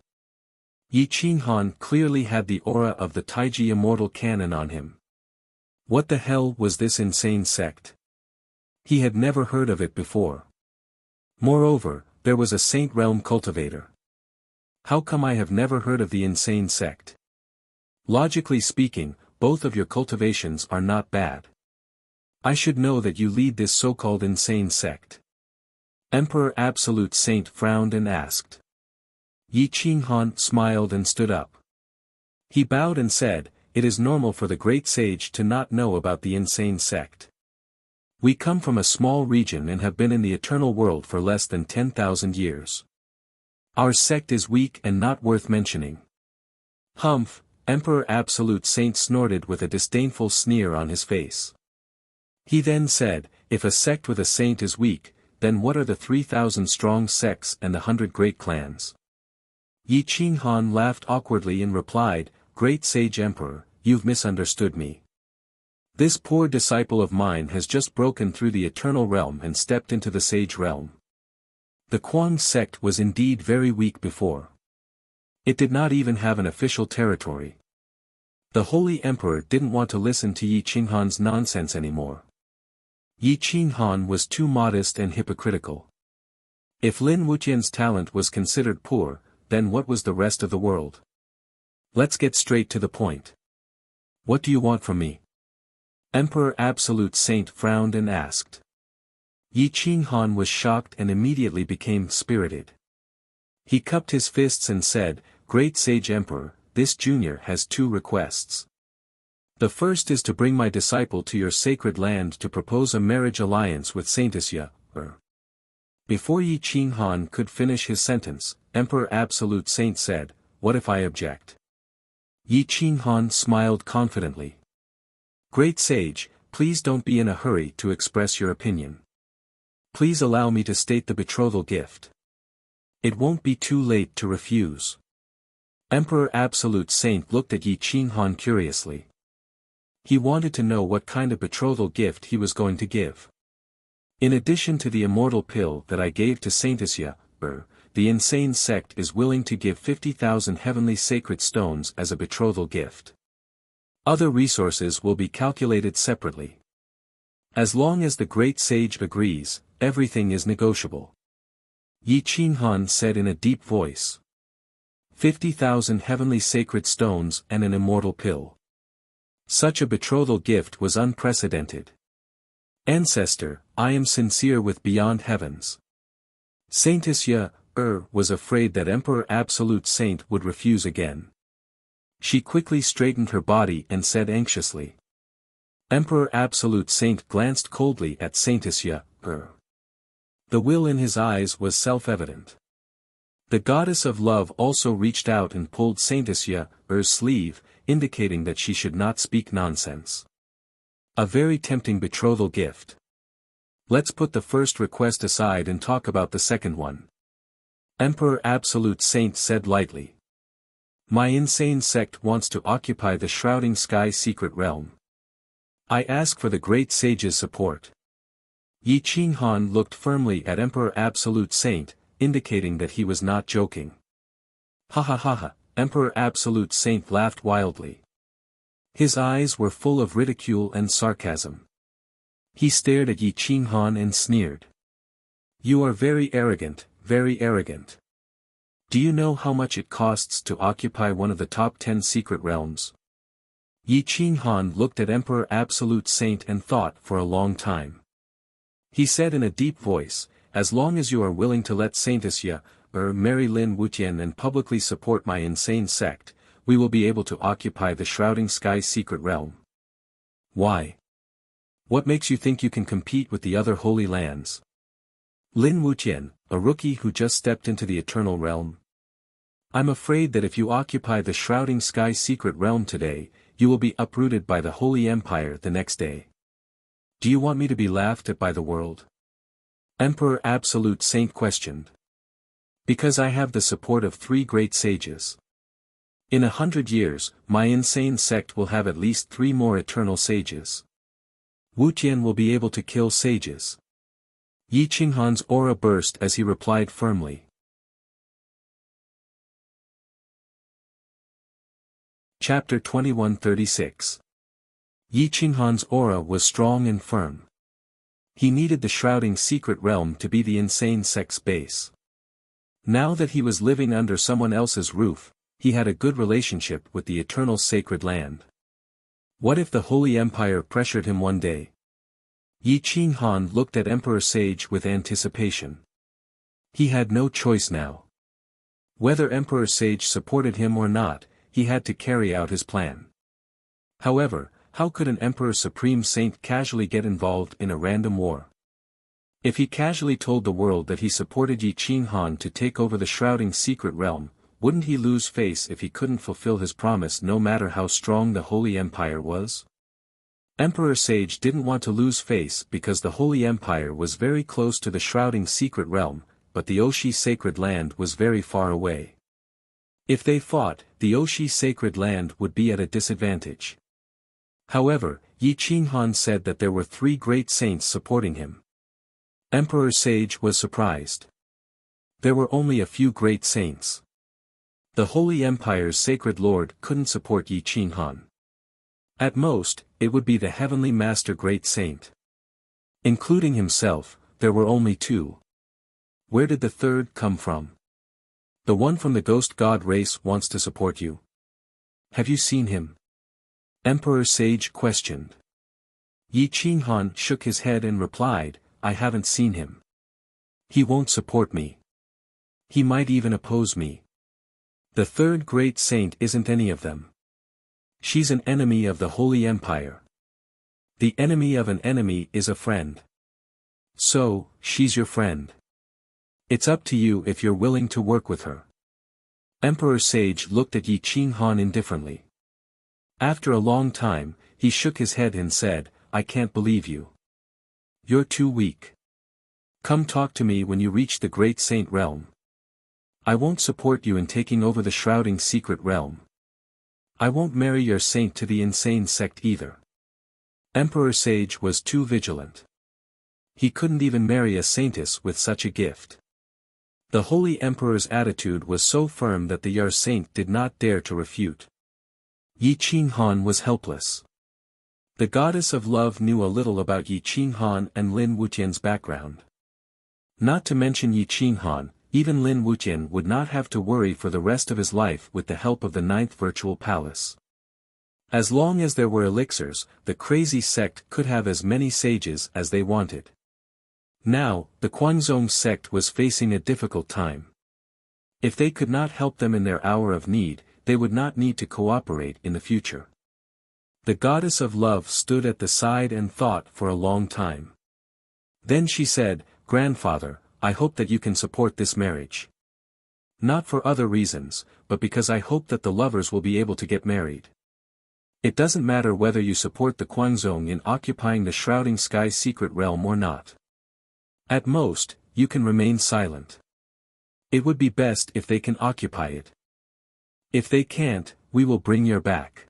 Yi Qinghan clearly had the aura of the Taiji Immortal Canon on him. What the hell was this insane sect? He had never heard of it before. Moreover, there was a Saint Realm cultivator. How come I have never heard of the insane sect? Logically speaking, both of your cultivations are not bad. I should know that you lead this so-called insane sect. Emperor Absolute Saint frowned and asked. Yi Qinghan smiled and stood up. He bowed and said, "It is normal for the great sage to not know about the insane sect. We come from a small region and have been in the eternal world for less than 10,000 years. Our sect is weak and not worth mentioning." Humph, Emperor Absolute Saint snorted with a disdainful sneer on his face. He then said, "If a sect with a saint is weak, then what are the 3,000 strong sects and the 100 great clans?" Yi Qinghan laughed awkwardly and replied, "Great Sage Emperor, you've misunderstood me. This poor disciple of mine has just broken through the eternal realm and stepped into the sage realm. The Kuang sect was indeed very weak before. It did not even have an official territory. The Holy Emperor didn't want to listen to Yi Qinghan's nonsense anymore. Yi Qinghan was too modest and hypocritical. If Lin Wujian's talent was considered poor, then what was the rest of the world? Let's get straight to the point. What do you want from me?" Emperor Absolute Saint frowned and asked. Yi Qinghan was shocked and immediately became spirited. He cupped his fists and said, "Great Sage Emperor, this junior has 2 requests. The first is to bring my disciple to your sacred land to propose a marriage alliance with Saintess Ye. Before Yi Qinghan could finish his sentence, Emperor Absolute Saint said, "What if I object?" Yi Qinghan smiled confidently. "Great Sage, please don't be in a hurry to express your opinion. Please allow me to state the betrothal gift. It won't be too late to refuse." Emperor Absolute Saint looked at Yi Qinghan curiously. He wanted to know what kind of betrothal gift he was going to give. "In addition to the immortal pill that I gave to Saintess Ye, the insane sect is willing to give 50,000 heavenly sacred stones as a betrothal gift. Other resources will be calculated separately. As long as the great sage agrees, everything is negotiable." Yi Qinghan said in a deep voice. 50,000 heavenly sacred stones and an immortal pill. Such a betrothal gift was unprecedented. Ancestor, I am sincere with beyond heavens. Saintess Ye was afraid that Emperor Absolute Saint would refuse again. She quickly straightened her body and said anxiously. Emperor Absolute Saint glanced coldly at Saintess Ye. The will in his eyes was self-evident. The goddess of love also reached out and pulled Saintess Ye's sleeve, indicating that she should not speak nonsense. A very tempting betrothal gift. Let's put the first request aside and talk about the second one. Emperor Absolute Saint said lightly. My insane sect wants to occupy the Shrouding Sky secret realm. I ask for the great sage's support. Yi Qinghan looked firmly at Emperor Absolute Saint, indicating that he was not joking. Ha ha ha ha, Emperor Absolute Saint laughed wildly. His eyes were full of ridicule and sarcasm. He stared at Yi Qinghan and sneered. You are very arrogant, very arrogant. Do you know how much it costs to occupy one of the top 10 secret realms? Yi Qinghan looked at Emperor Absolute Saint and thought for a long time. He said in a deep voice, as long as you are willing to let Saintess Ye, marry Lin Wuqian and publicly support my insane sect, we will be able to occupy the Shrouding Sky secret realm. Why? What makes you think you can compete with the other holy lands? Lin Wuqian, a rookie who just stepped into the Eternal Realm? I'm afraid that if you occupy the Shrouding Sky secret realm today, you will be uprooted by the Holy Empire the next day. Do you want me to be laughed at by the world? Emperor Absolute Saint questioned. Because I have the support of 3 great sages. In 100 years, my insane sect will have at least 3 more eternal sages. Wuqian will be able to kill sages. Yi Qinghan's aura burst as he replied firmly. Chapter 2136. Yi Qinghan's aura was strong and firm. He needed the Shrouding secret realm to be the insane sect's base. Now that he was living under someone else's roof, he had a good relationship with the eternal sacred land. What if the Holy Empire pressured him one day? Yi Qinghan looked at Emperor Sage with anticipation. He had no choice now. Whether Emperor Sage supported him or not, he had to carry out his plan. However, how could an Emperor Supreme Saint casually get involved in a random war? If he casually told the world that he supported Yi Qinghan to take over the Shrouding secret realm, wouldn't he lose face if he couldn't fulfill his promise no matter how strong the Holy Empire was? Emperor Sage didn't want to lose face because the Holy Empire was very close to the Shrouding secret realm, but the Oshi sacred land was very far away. If they fought, the Oshi sacred land would be at a disadvantage. However, Yi Qinghan said that there were 3 great saints supporting him. Emperor Sage was surprised. There were only a few great saints. The Holy Empire's sacred lord couldn't support Yi Qinghan. At most, it would be the Heavenly Master Great Saint. Including himself, there were only 2. Where did the third come from? The one from the Ghost God race wants to support you. Have you seen him? Emperor Sage questioned. Yi Qinghan shook his head and replied, I haven't seen him. He won't support me. He might even oppose me. The third great saint isn't any of them. She's an enemy of the Holy Empire. The enemy of an enemy is a friend. So, she's your friend. It's up to you if you're willing to work with her. Emperor Sage looked at Yi Qinghan indifferently. After a long time, he shook his head and said, I can't believe you. You're too weak. Come talk to me when you reach the Great Saint realm. I won't support you in taking over the Shrouding secret realm. I won't marry your saint to the insane sect either. Emperor Sage was too vigilant. He couldn't even marry a saintess with such a gift. The Holy Emperor's attitude was so firm that the Yar saint did not dare to refute. Yi Qinghan was helpless. The goddess of love knew a little about Yi Qinghan and Lin Wuqian's background. Not to mention Yi Qinghan, even Lin Wuqian would not have to worry for the rest of his life with the help of the 9th virtual palace. As long as there were elixirs, the crazy sect could have as many sages as they wanted. Now, the Quanzhong sect was facing a difficult time. If they could not help them in their hour of need, they would not need to cooperate in the future. The goddess of love stood at the side and thought for a long time. Then she said, "Grandfather, I hope that you can support this marriage. Not for other reasons, but because I hope that the lovers will be able to get married. It doesn't matter whether you support the Quanzhong in occupying the Shrouding Sky secret realm or not. At most, you can remain silent. It would be best if they can occupy it. If they can't, we will bring your back."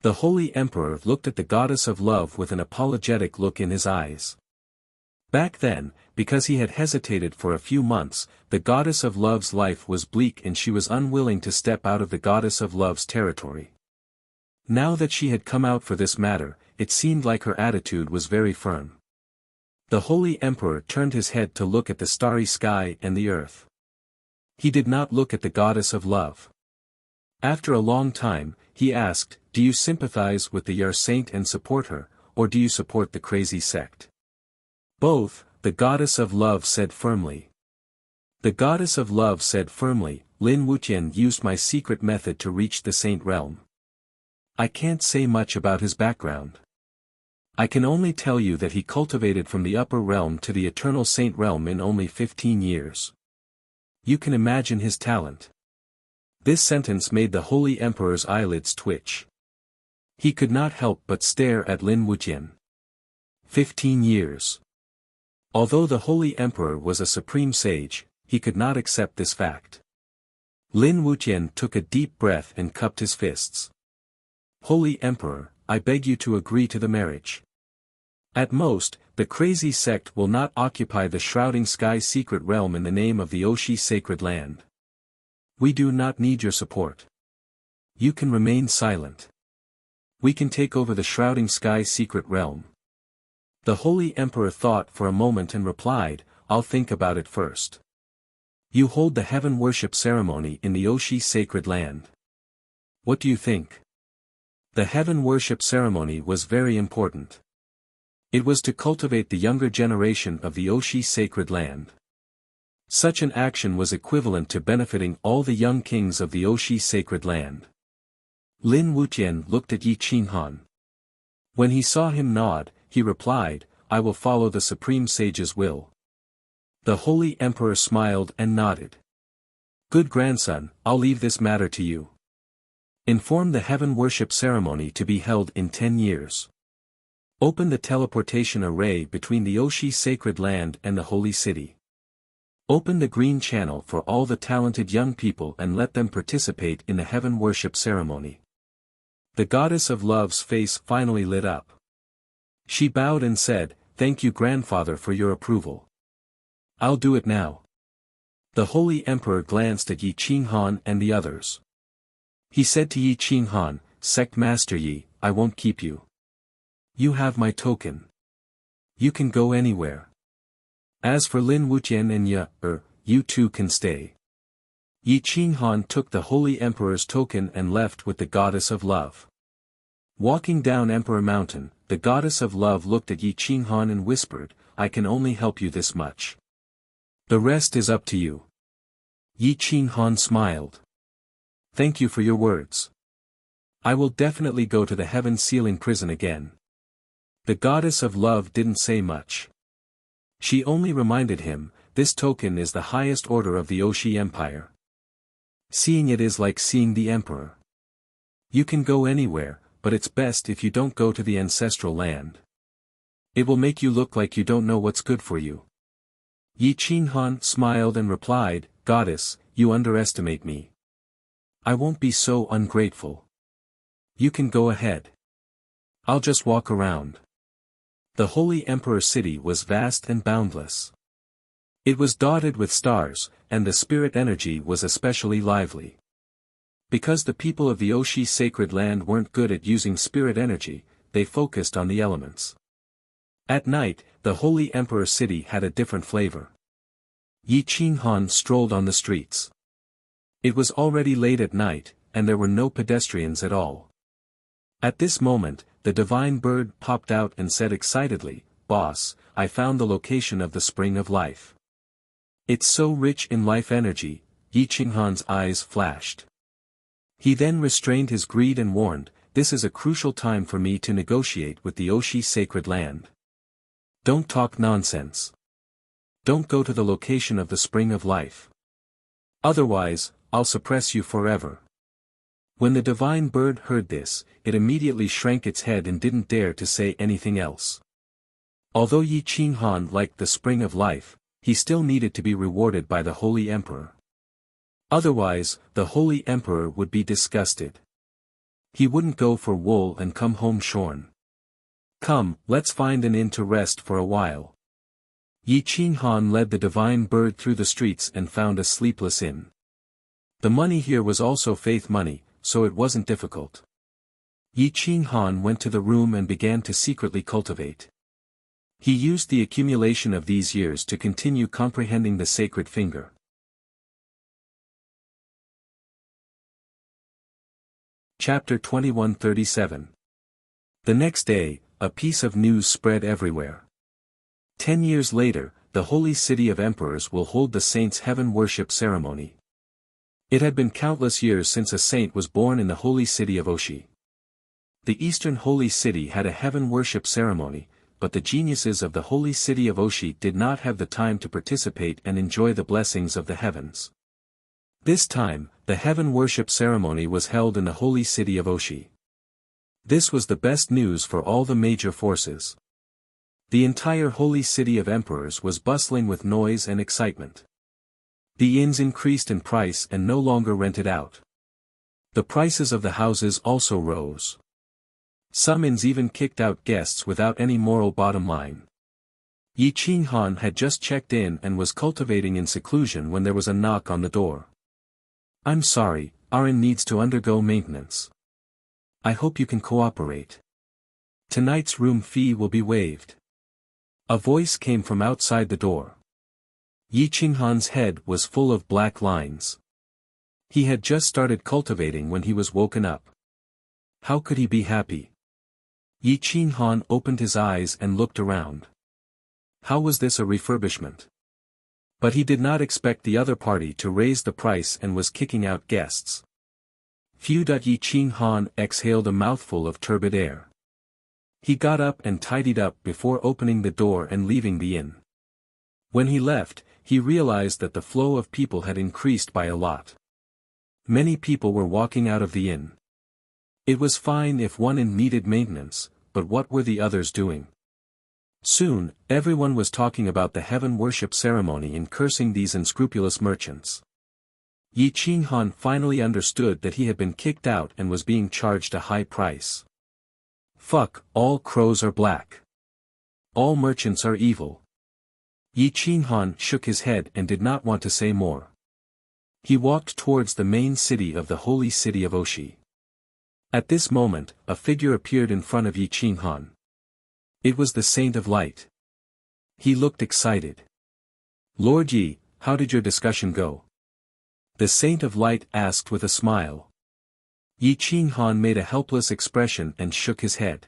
The Holy Emperor looked at the goddess of love with an apologetic look in his eyes. Back then, because he had hesitated for a few months, the goddess of love's life was bleak and she was unwilling to step out of the goddess of love's territory. Now that she had come out for this matter, it seemed like her attitude was very firm. The Holy Emperor turned his head to look at the starry sky and the earth. He did not look at the goddess of love. After a long time, he asked, "Do you sympathize with the Yar saint and support her, or do you support the crazy sect?" "Both," the goddess of love said firmly. The goddess of love said firmly, "Lin Wuqian used my secret method to reach the saint realm. I can't say much about his background. I can only tell you that he cultivated from the upper realm to the eternal saint realm in only 15 years. You can imagine his talent." This sentence made the Holy Emperor's eyelids twitch. He could not help but stare at Lin Wuqian. 15 years. Although the Holy Emperor was a supreme sage, he could not accept this fact. Lin Wuqian took a deep breath and cupped his fists. "Holy Emperor, I beg you to agree to the marriage. At most, the crazy sect will not occupy the Shrouding Sky secret realm in the name of the Oshi sacred land. We do not need your support. You can remain silent. We can take over the Shrouding Sky secret realm." The Holy Emperor thought for a moment and replied, "I'll think about it first. You hold the heaven worship ceremony in the Oshi sacred land. What do you think?" The heaven worship ceremony was very important. It was to cultivate the younger generation of the Oshi sacred land. Such an action was equivalent to benefiting all the young kings of the Oshi sacred land. Lin Wuqian looked at Yi Qinghan. When he saw him nod, he replied, "I will follow the supreme sage's will." The Holy Emperor smiled and nodded. "Good grandson, I'll leave this matter to you. Inform the heaven worship ceremony to be held in 10 years. Open the teleportation array between the Oshi sacred land and the holy city. Open the green channel for all the talented young people and let them participate in the heaven worship ceremony." The goddess of love's face finally lit up. She bowed and said, "Thank you, grandfather, for your approval. I'll do it now." The Holy Emperor glanced at Yi Qinghan and the others. He said to Yi Qinghan, "Sect Master Yi, I won't keep you. You have my token. You can go anywhere. As for Lin Wuqian and you two can stay." Yi Qinghan took the Holy Emperor's token and left with the goddess of love. Walking down Emperor Mountain, the goddess of love looked at Yi Qinghan and whispered, "I can only help you this much. The rest is up to you." Yi Qinghan smiled. "Thank you for your words. I will definitely go to the heaven sealing prison again." The goddess of love didn't say much. She only reminded him, "This token is the highest order of the Oshi Empire. Seeing it is like seeing the emperor. You can go anywhere, but it's best if you don't go to the ancestral land. It will make you look like you don't know what's good for you." Yi Qinghan smiled and replied, "Goddess, you underestimate me. I won't be so ungrateful. You can go ahead. I'll just walk around." The Holy Emperor City was vast and boundless. It was dotted with stars, and the spirit energy was especially lively. Because the people of the Oshi sacred land weren't good at using spirit energy, they focused on the elements. At night, the Holy Emperor City had a different flavor. Yi Qinghan strolled on the streets. It was already late at night, and there were no pedestrians at all. At this moment, the divine bird popped out and said excitedly, "Boss, I found the location of the spring of life. It's so rich in life energy." Yi Qinghan's eyes flashed. He then restrained his greed and warned, "This is a crucial time for me to negotiate with the Oshi sacred land. Don't talk nonsense. Don't go to the location of the spring of life. Otherwise, I'll suppress you forever." When the divine bird heard this, it immediately shrank its head and didn't dare to say anything else. Although Yi Qinghan liked the spring of life, he still needed to be rewarded by the Holy Emperor. Otherwise, the Holy Emperor would be disgusted. He wouldn't go for wool and come home shorn. "Come, let's find an inn to rest for a while." Yi Qinghan led the divine bird through the streets and found a sleepless inn. The money here was also faith money, so it wasn't difficult. Yi Qinghan went to the room and began to secretly cultivate. He used the accumulation of these years to continue comprehending the sacred finger. Chapter 2137. The next day, a piece of news spread everywhere. 10 years later, the holy city of emperors will hold the saints' heaven worship ceremony. It had been countless years since a saint was born in the holy city of Oshi. The eastern holy city had a heaven worship ceremony, but the geniuses of the holy city of Oshi did not have the time to participate and enjoy the blessings of the heavens. This time, the heaven worship ceremony was held in the holy city of Oshi. This was the best news for all the major forces. The entire holy city of emperors was bustling with noise and excitement. The inns increased in price and no longer rented out. The prices of the houses also rose. Some inns even kicked out guests without any moral bottom line. Yi Qinghan had just checked in and was cultivating in seclusion when there was a knock on the door. "I'm sorry, our inn needs to undergo maintenance. I hope you can cooperate. Tonight's room fee will be waived." A voice came from outside the door. Yi Qinghan's head was full of black lines. He had just started cultivating when he was woken up. How could he be happy? Yi Qinghan opened his eyes and looked around. How was this a refurbishment? But he did not expect the other party to raise the price and was kicking out guests. Phew! Yi Qinghan exhaled a mouthful of turbid air. He got up and tidied up before opening the door and leaving the inn. When he left, he realized that the flow of people had increased by a lot. Many people were walking out of the inn. It was fine if one inn needed maintenance, but what were the others doing? Soon, everyone was talking about the heaven worship ceremony and cursing these unscrupulous merchants. Yi Qinghan finally understood that he had been kicked out and was being charged a high price. Fuck, all crows are black. All merchants are evil. Yi Qinghan shook his head and did not want to say more. He walked towards the main city of the holy city of Oshi. At this moment, a figure appeared in front of Yi Qinghan. It was the Saint of Light. He looked excited. "Lord Yi, how did your discussion go?" The Saint of Light asked with a smile. Yi Qinghan made a helpless expression and shook his head.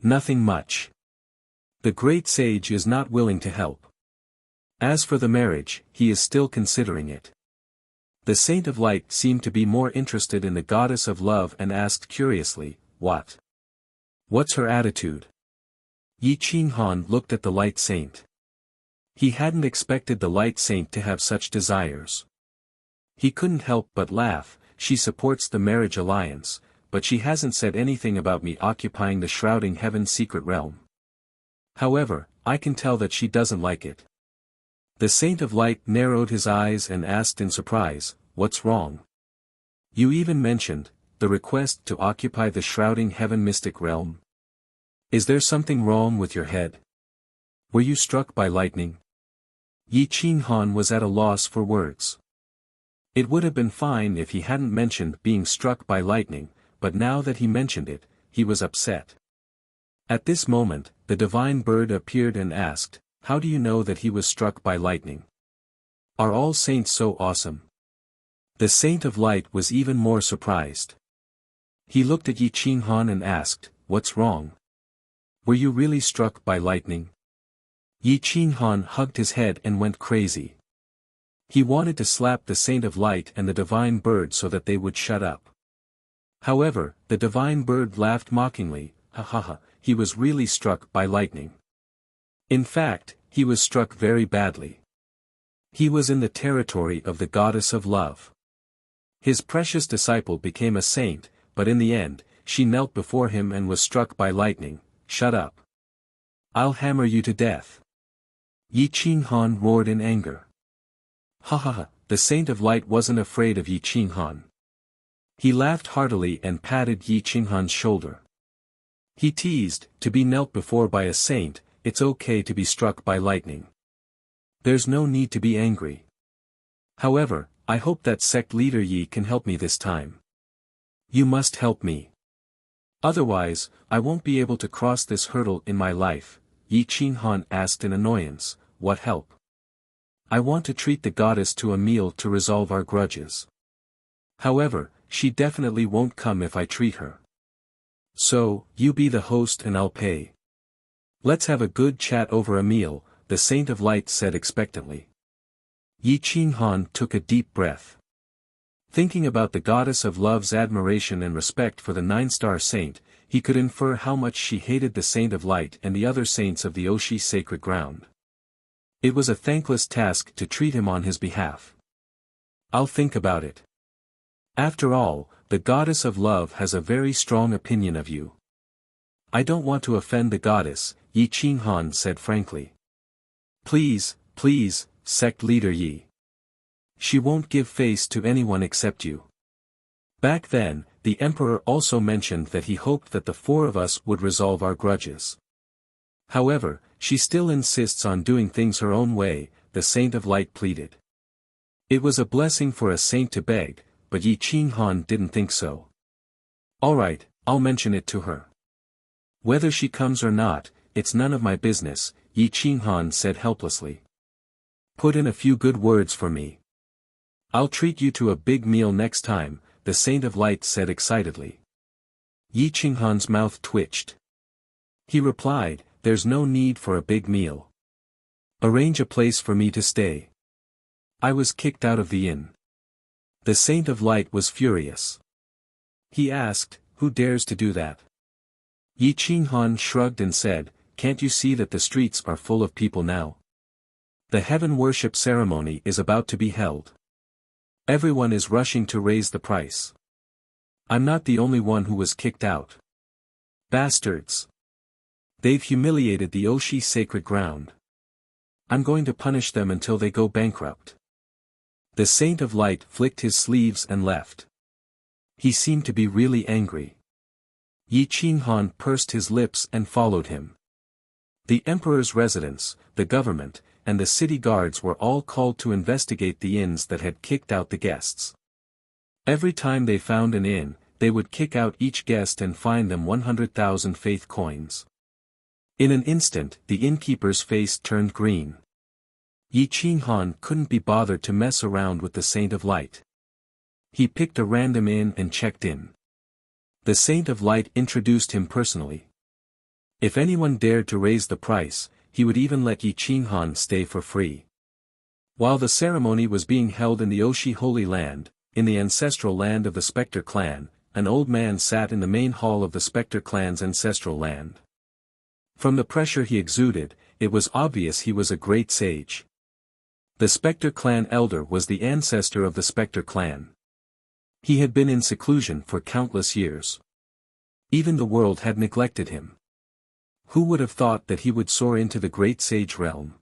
"Nothing much. The great sage is not willing to help. As for the marriage, he is still considering it." The Saint of Light seemed to be more interested in the goddess of love and asked curiously, "What? What's her attitude?" Yi Qinghan looked at the Light Saint. He hadn't expected the Light Saint to have such desires. He couldn't help but laugh. "She supports the marriage alliance, but she hasn't said anything about me occupying the shrouding heaven's secret realm. However, I can tell that she doesn't like it." The Saint of Light narrowed his eyes and asked in surprise, "What's wrong? You even mentioned the request to occupy the shrouding heaven mystic realm. Is there something wrong with your head? Were you struck by lightning?" Yi Qinghan was at a loss for words. It would have been fine if he hadn't mentioned being struck by lightning, but now that he mentioned it, he was upset. At this moment, the divine bird appeared and asked, "How do you know that he was struck by lightning? Are all saints so awesome?" The Saint of Light was even more surprised. He looked at Yi Qinghan and asked, "What's wrong? Were you really struck by lightning?" Yi Qinghan hugged his head and went crazy. He wanted to slap the Saint of Light and the Divine Bird so that they would shut up. However, the Divine Bird laughed mockingly, "Ha ha ha, he was really struck by lightning. In fact, he was struck very badly. He was in the territory of the Goddess of Love. His precious disciple became a saint, but in the end, she knelt before him and was struck by lightning. Shut up. I'll hammer you to death." Yi Qinghan roared in anger. Ha ha ha, the Saint of Light wasn't afraid of Yi Qinghan. He laughed heartily and patted Yi Qinghan's shoulder. He teased, "To be knelt before by a saint, it's okay to be struck by lightning. There's no need to be angry. However, I hope that sect leader Yi can help me this time. You must help me. Otherwise, I won't be able to cross this hurdle in my life." Yi Qinghan asked in annoyance, "What help?" "I want to treat the goddess to a meal to resolve our grudges. However, she definitely won't come if I treat her. So, you be the host and I'll pay. Let's have a good chat over a meal," the Saint of Light said expectantly. Yi Qinghan took a deep breath. Thinking about the Goddess of Love's admiration and respect for the nine-star saint, he could infer how much she hated the Saint of Light and the other saints of the Oshi sacred ground. It was a thankless task to treat him on his behalf. "I'll think about it. After all, the Goddess of Love has a very strong opinion of you." "I don't want to offend the goddess," Yi Qinghan said frankly. Please, sect leader Yi. She won't give face to anyone except you." Back then, the emperor also mentioned that he hoped that the four of us would resolve our grudges. However, she still insists on doing things her own way, the Saint of Light pleaded. It was a blessing for a saint to beg, but Yi Qinghan didn't think so. "Alright, I'll mention it to her. Whether she comes or not, it's none of my business," Yi Qinghan said helplessly. "Put in a few good words for me. I'll treat you to a big meal next time," the Saint of Light said excitedly. Yi Qinghan's mouth twitched. He replied, "There's no need for a big meal. Arrange a place for me to stay. I was kicked out of the inn." The Saint of Light was furious. He asked, "Who dares to do that?" Yi Qinghan shrugged and said, "Can't you see that the streets are full of people now? The heaven worship ceremony is about to be held. Everyone is rushing to raise the price. I'm not the only one who was kicked out. Bastards. They've humiliated the Oshi sacred ground. I'm going to punish them until they go bankrupt." The Saint of Light flicked his sleeves and left. He seemed to be really angry. Yi Qinghan pursed his lips and followed him. The emperor's residence, the government, and the city guards were all called to investigate the inns that had kicked out the guests. Every time they found an inn, they would kick out each guest and fine them 100,000 faith coins. In an instant, the innkeeper's face turned green. Yi Qinghan couldn't be bothered to mess around with the Saint of Light. He picked a random inn and checked in. The Saint of Light introduced him personally. If anyone dared to raise the price, he would even let Yi Qinghan stay for free. While the ceremony was being held in the Oshi Holy Land, in the ancestral land of the Spectre clan, an old man sat in the main hall of the Spectre clan's ancestral land. From the pressure he exuded, it was obvious he was a great sage. The Spectre clan elder was the ancestor of the Spectre clan. He had been in seclusion for countless years. Even the world had neglected him. Who would have thought that he would soar into the great sage realm?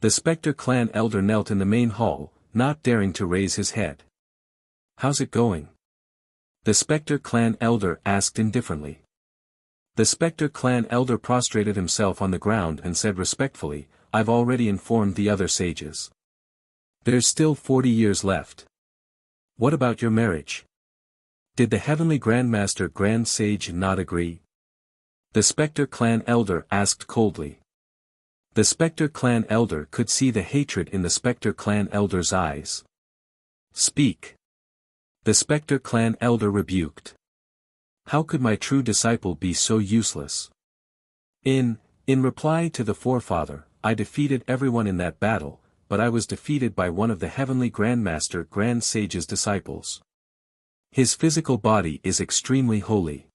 The Spectre clan elder knelt in the main hall, not daring to raise his head. "How's it going?" the Spectre clan elder asked indifferently. The Spectre clan elder prostrated himself on the ground and said respectfully, "I've already informed the other sages. There's still 40 years left. What about your marriage? Did the heavenly Grandmaster Grand Sage not agree?" the Spectre clan elder asked coldly. The Spectre clan elder could see the hatred in the Spectre clan elder's eyes. "Speak," the Spectre clan elder rebuked. How could my true disciple be so useless? In reply to the forefather, I defeated everyone in that battle, but I was defeated by one of the heavenly Grandmaster Grand Sage's disciples. His physical body is extremely holy.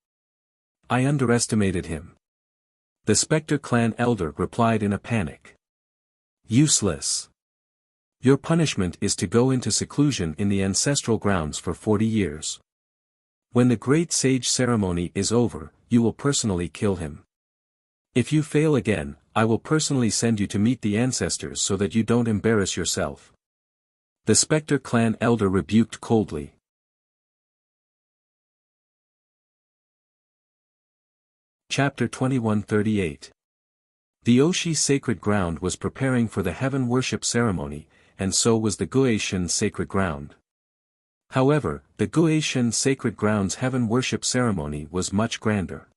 I underestimated him. The Spectre clan elder replied in a panic. Useless. Your punishment is to go into seclusion in the ancestral grounds for 40 years. When the great sage ceremony is over, you will personally kill him. If you fail again, I will personally send you to meet the ancestors so that you don't embarrass yourself. The Spectre clan elder rebuked coldly. Chapter 2138. The Oshi sacred ground was preparing for the heaven worship ceremony, and so was the Guishan sacred ground. However, the Guishan sacred ground's heaven worship ceremony was much grander.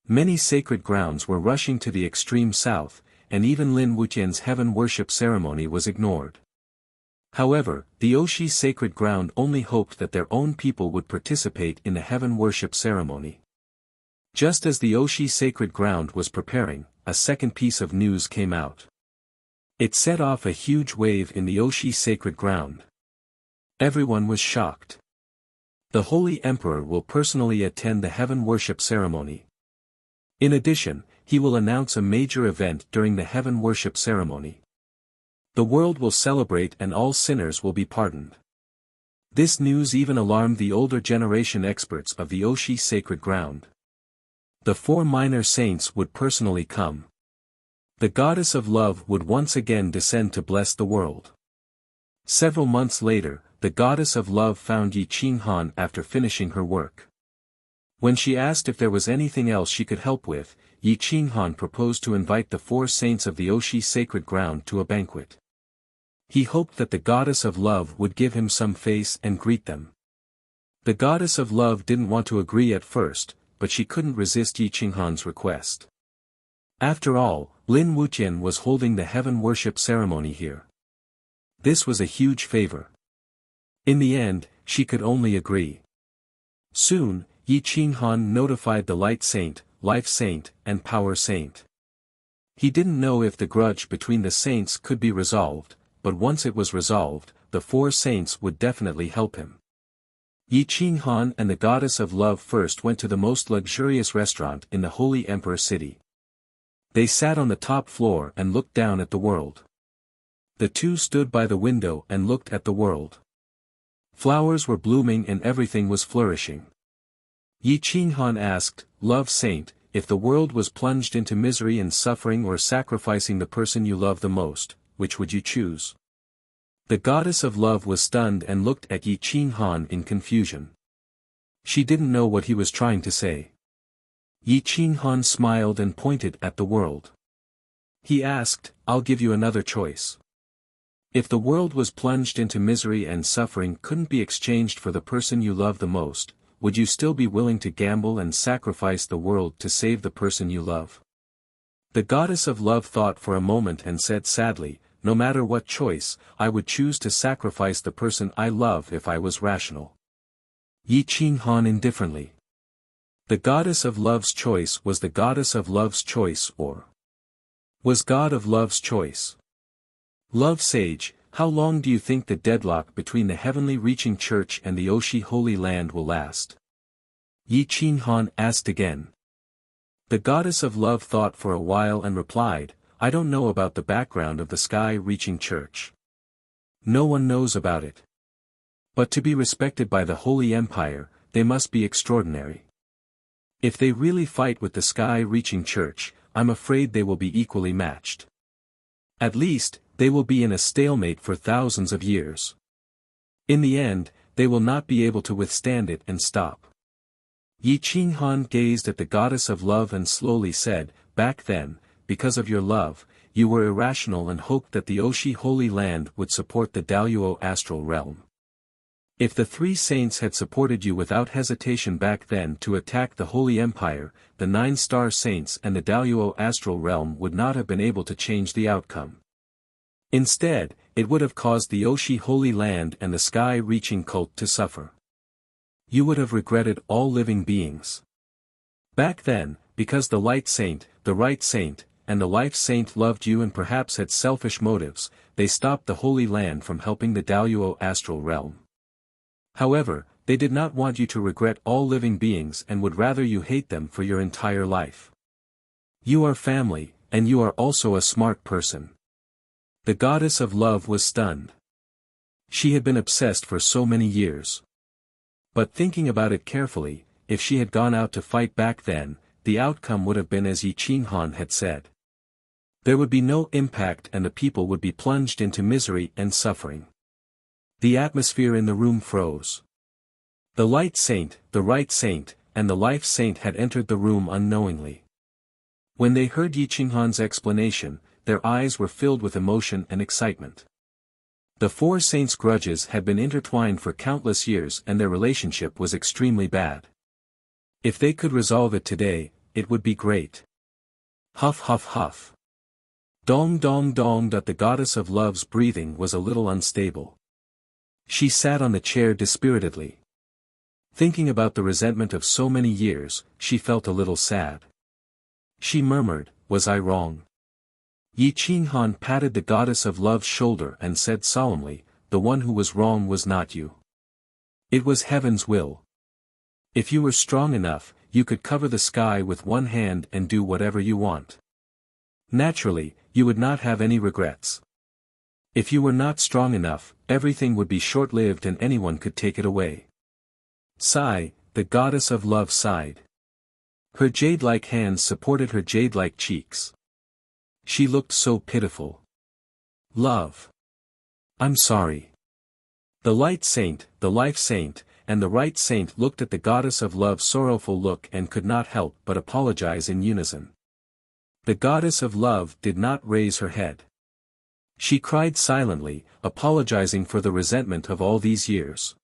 Many sacred grounds were rushing to the extreme south, and even Lin Wuqian's heaven worship ceremony was ignored. However, the Oshi sacred ground only hoped that their own people would participate in the heaven worship ceremony. Just as the Oshi sacred ground was preparing, a second piece of news came out. It set off a huge wave in the Oshi sacred ground. Everyone was shocked. The Holy Emperor will personally attend the heaven worship ceremony. In addition, he will announce a major event during the heaven worship ceremony. The world will celebrate and all sinners will be pardoned. This news even alarmed the older generation experts of the Oshi sacred ground. The 4 minor saints would personally come. The goddess of love would once again descend to bless the world. Several months later, the goddess of love found Yi Qinghan after finishing her work. When she asked if there was anything else she could help with, Yi Qinghan proposed to invite the 4 saints of the Oshi sacred ground to a banquet. He hoped that the goddess of love would give him some face and greet them. The goddess of love didn't want to agree at first, but she couldn't resist Yi Qinghan's request. After all, Lin Wuqian was holding the heaven worship ceremony here. This was a huge favor. In the end, she could only agree. Soon, Yi Qinghan notified the Light Saint, Life Saint, and Power Saint. He didn't know if the grudge between the saints could be resolved, but once it was resolved, the 4 saints would definitely help him. Yi Qinghan and the goddess of love first went to the most luxurious restaurant in the Holy Emperor city. They sat on the top floor and looked down at the world. The two stood by the window and looked at the world. Flowers were blooming and everything was flourishing. Yi Qinghan asked, Love Saint, if the world was plunged into misery and suffering or sacrificing the person you love the most, which would you choose? The goddess of love was stunned and looked at Yi Qinghan in confusion. She didn't know what he was trying to say. Yi Qinghan smiled and pointed at the world. He asked, I'll give you another choice. If the world was plunged into misery and suffering couldn't be exchanged for the person you love the most, would you still be willing to gamble and sacrifice the world to save the person you love? The goddess of love thought for a moment and said sadly, no matter what choice, I would choose to sacrifice the person I love if I was rational. Yi Qinghan indifferently. The goddess of love's choice was the goddess of love's choice or was God of love's choice. Love Sage, how long do you think the deadlock between the heavenly reaching church and the Oshi holy land will last? Yi Qinghan asked again. The goddess of love thought for a while and replied, I don't know about the background of the sky-reaching church. No one knows about it. But to be respected by the Holy Empire, they must be extraordinary. If they really fight with the sky-reaching church, I'm afraid they will be equally matched. At least, they will be in a stalemate for thousands of years. In the end, they will not be able to withstand it and stop. Yi Qinghan gazed at the goddess of love and slowly said, Back then, because of your love, you were irrational and hoped that the Oshi Holy Land would support the Daluo astral realm. If the 3 saints had supported you without hesitation back then to attack the Holy Empire, the 9 star saints and the Daluo astral realm would not have been able to change the outcome. Instead, it would have caused the Oshi Holy Land and the sky-reaching cult to suffer. You would have regretted all living beings. Back then, because the light saint, the right saint, and the life saint loved you and perhaps had selfish motives, they stopped the Holy Land from helping the Daluo astral realm. However, they did not want you to regret all living beings and would rather you hate them for your entire life. You are family, and you are also a smart person. The goddess of love was stunned. She had been obsessed for so many years. But thinking about it carefully, if she had gone out to fight back then, the outcome would have been as Yi Qinghan had said. There would be no impact and the people would be plunged into misery and suffering. The atmosphere in the room froze. The light saint, the right saint, and the life saint had entered the room unknowingly. When they heard Yi Qinghan's explanation, their eyes were filled with emotion and excitement. The four saints' grudges had been intertwined for countless years and their relationship was extremely bad. If they could resolve it today, it would be great. Huff huff huff. Dong dong dong. The goddess of love's breathing was a little unstable. She sat on the chair dispiritedly. Thinking about the resentment of so many years, she felt a little sad. She murmured, "Was I wrong?" Yi Qinghan patted the goddess of love's shoulder and said solemnly, "The one who was wrong was not you. It was heaven's will. If you were strong enough, you could cover the sky with one hand and do whatever you want. Naturally, you would not have any regrets. If you were not strong enough, everything would be short-lived and anyone could take it away." Sigh, the goddess of love sighed. Her jade-like hands supported her jade-like cheeks. She looked so pitiful. "Love. I'm sorry." The light saint, the life saint, and the right saint looked at the goddess of love's sorrowful look and could not help but apologize in unison. The goddess of love did not raise her head. She cried silently, apologizing for the resentment of all these years.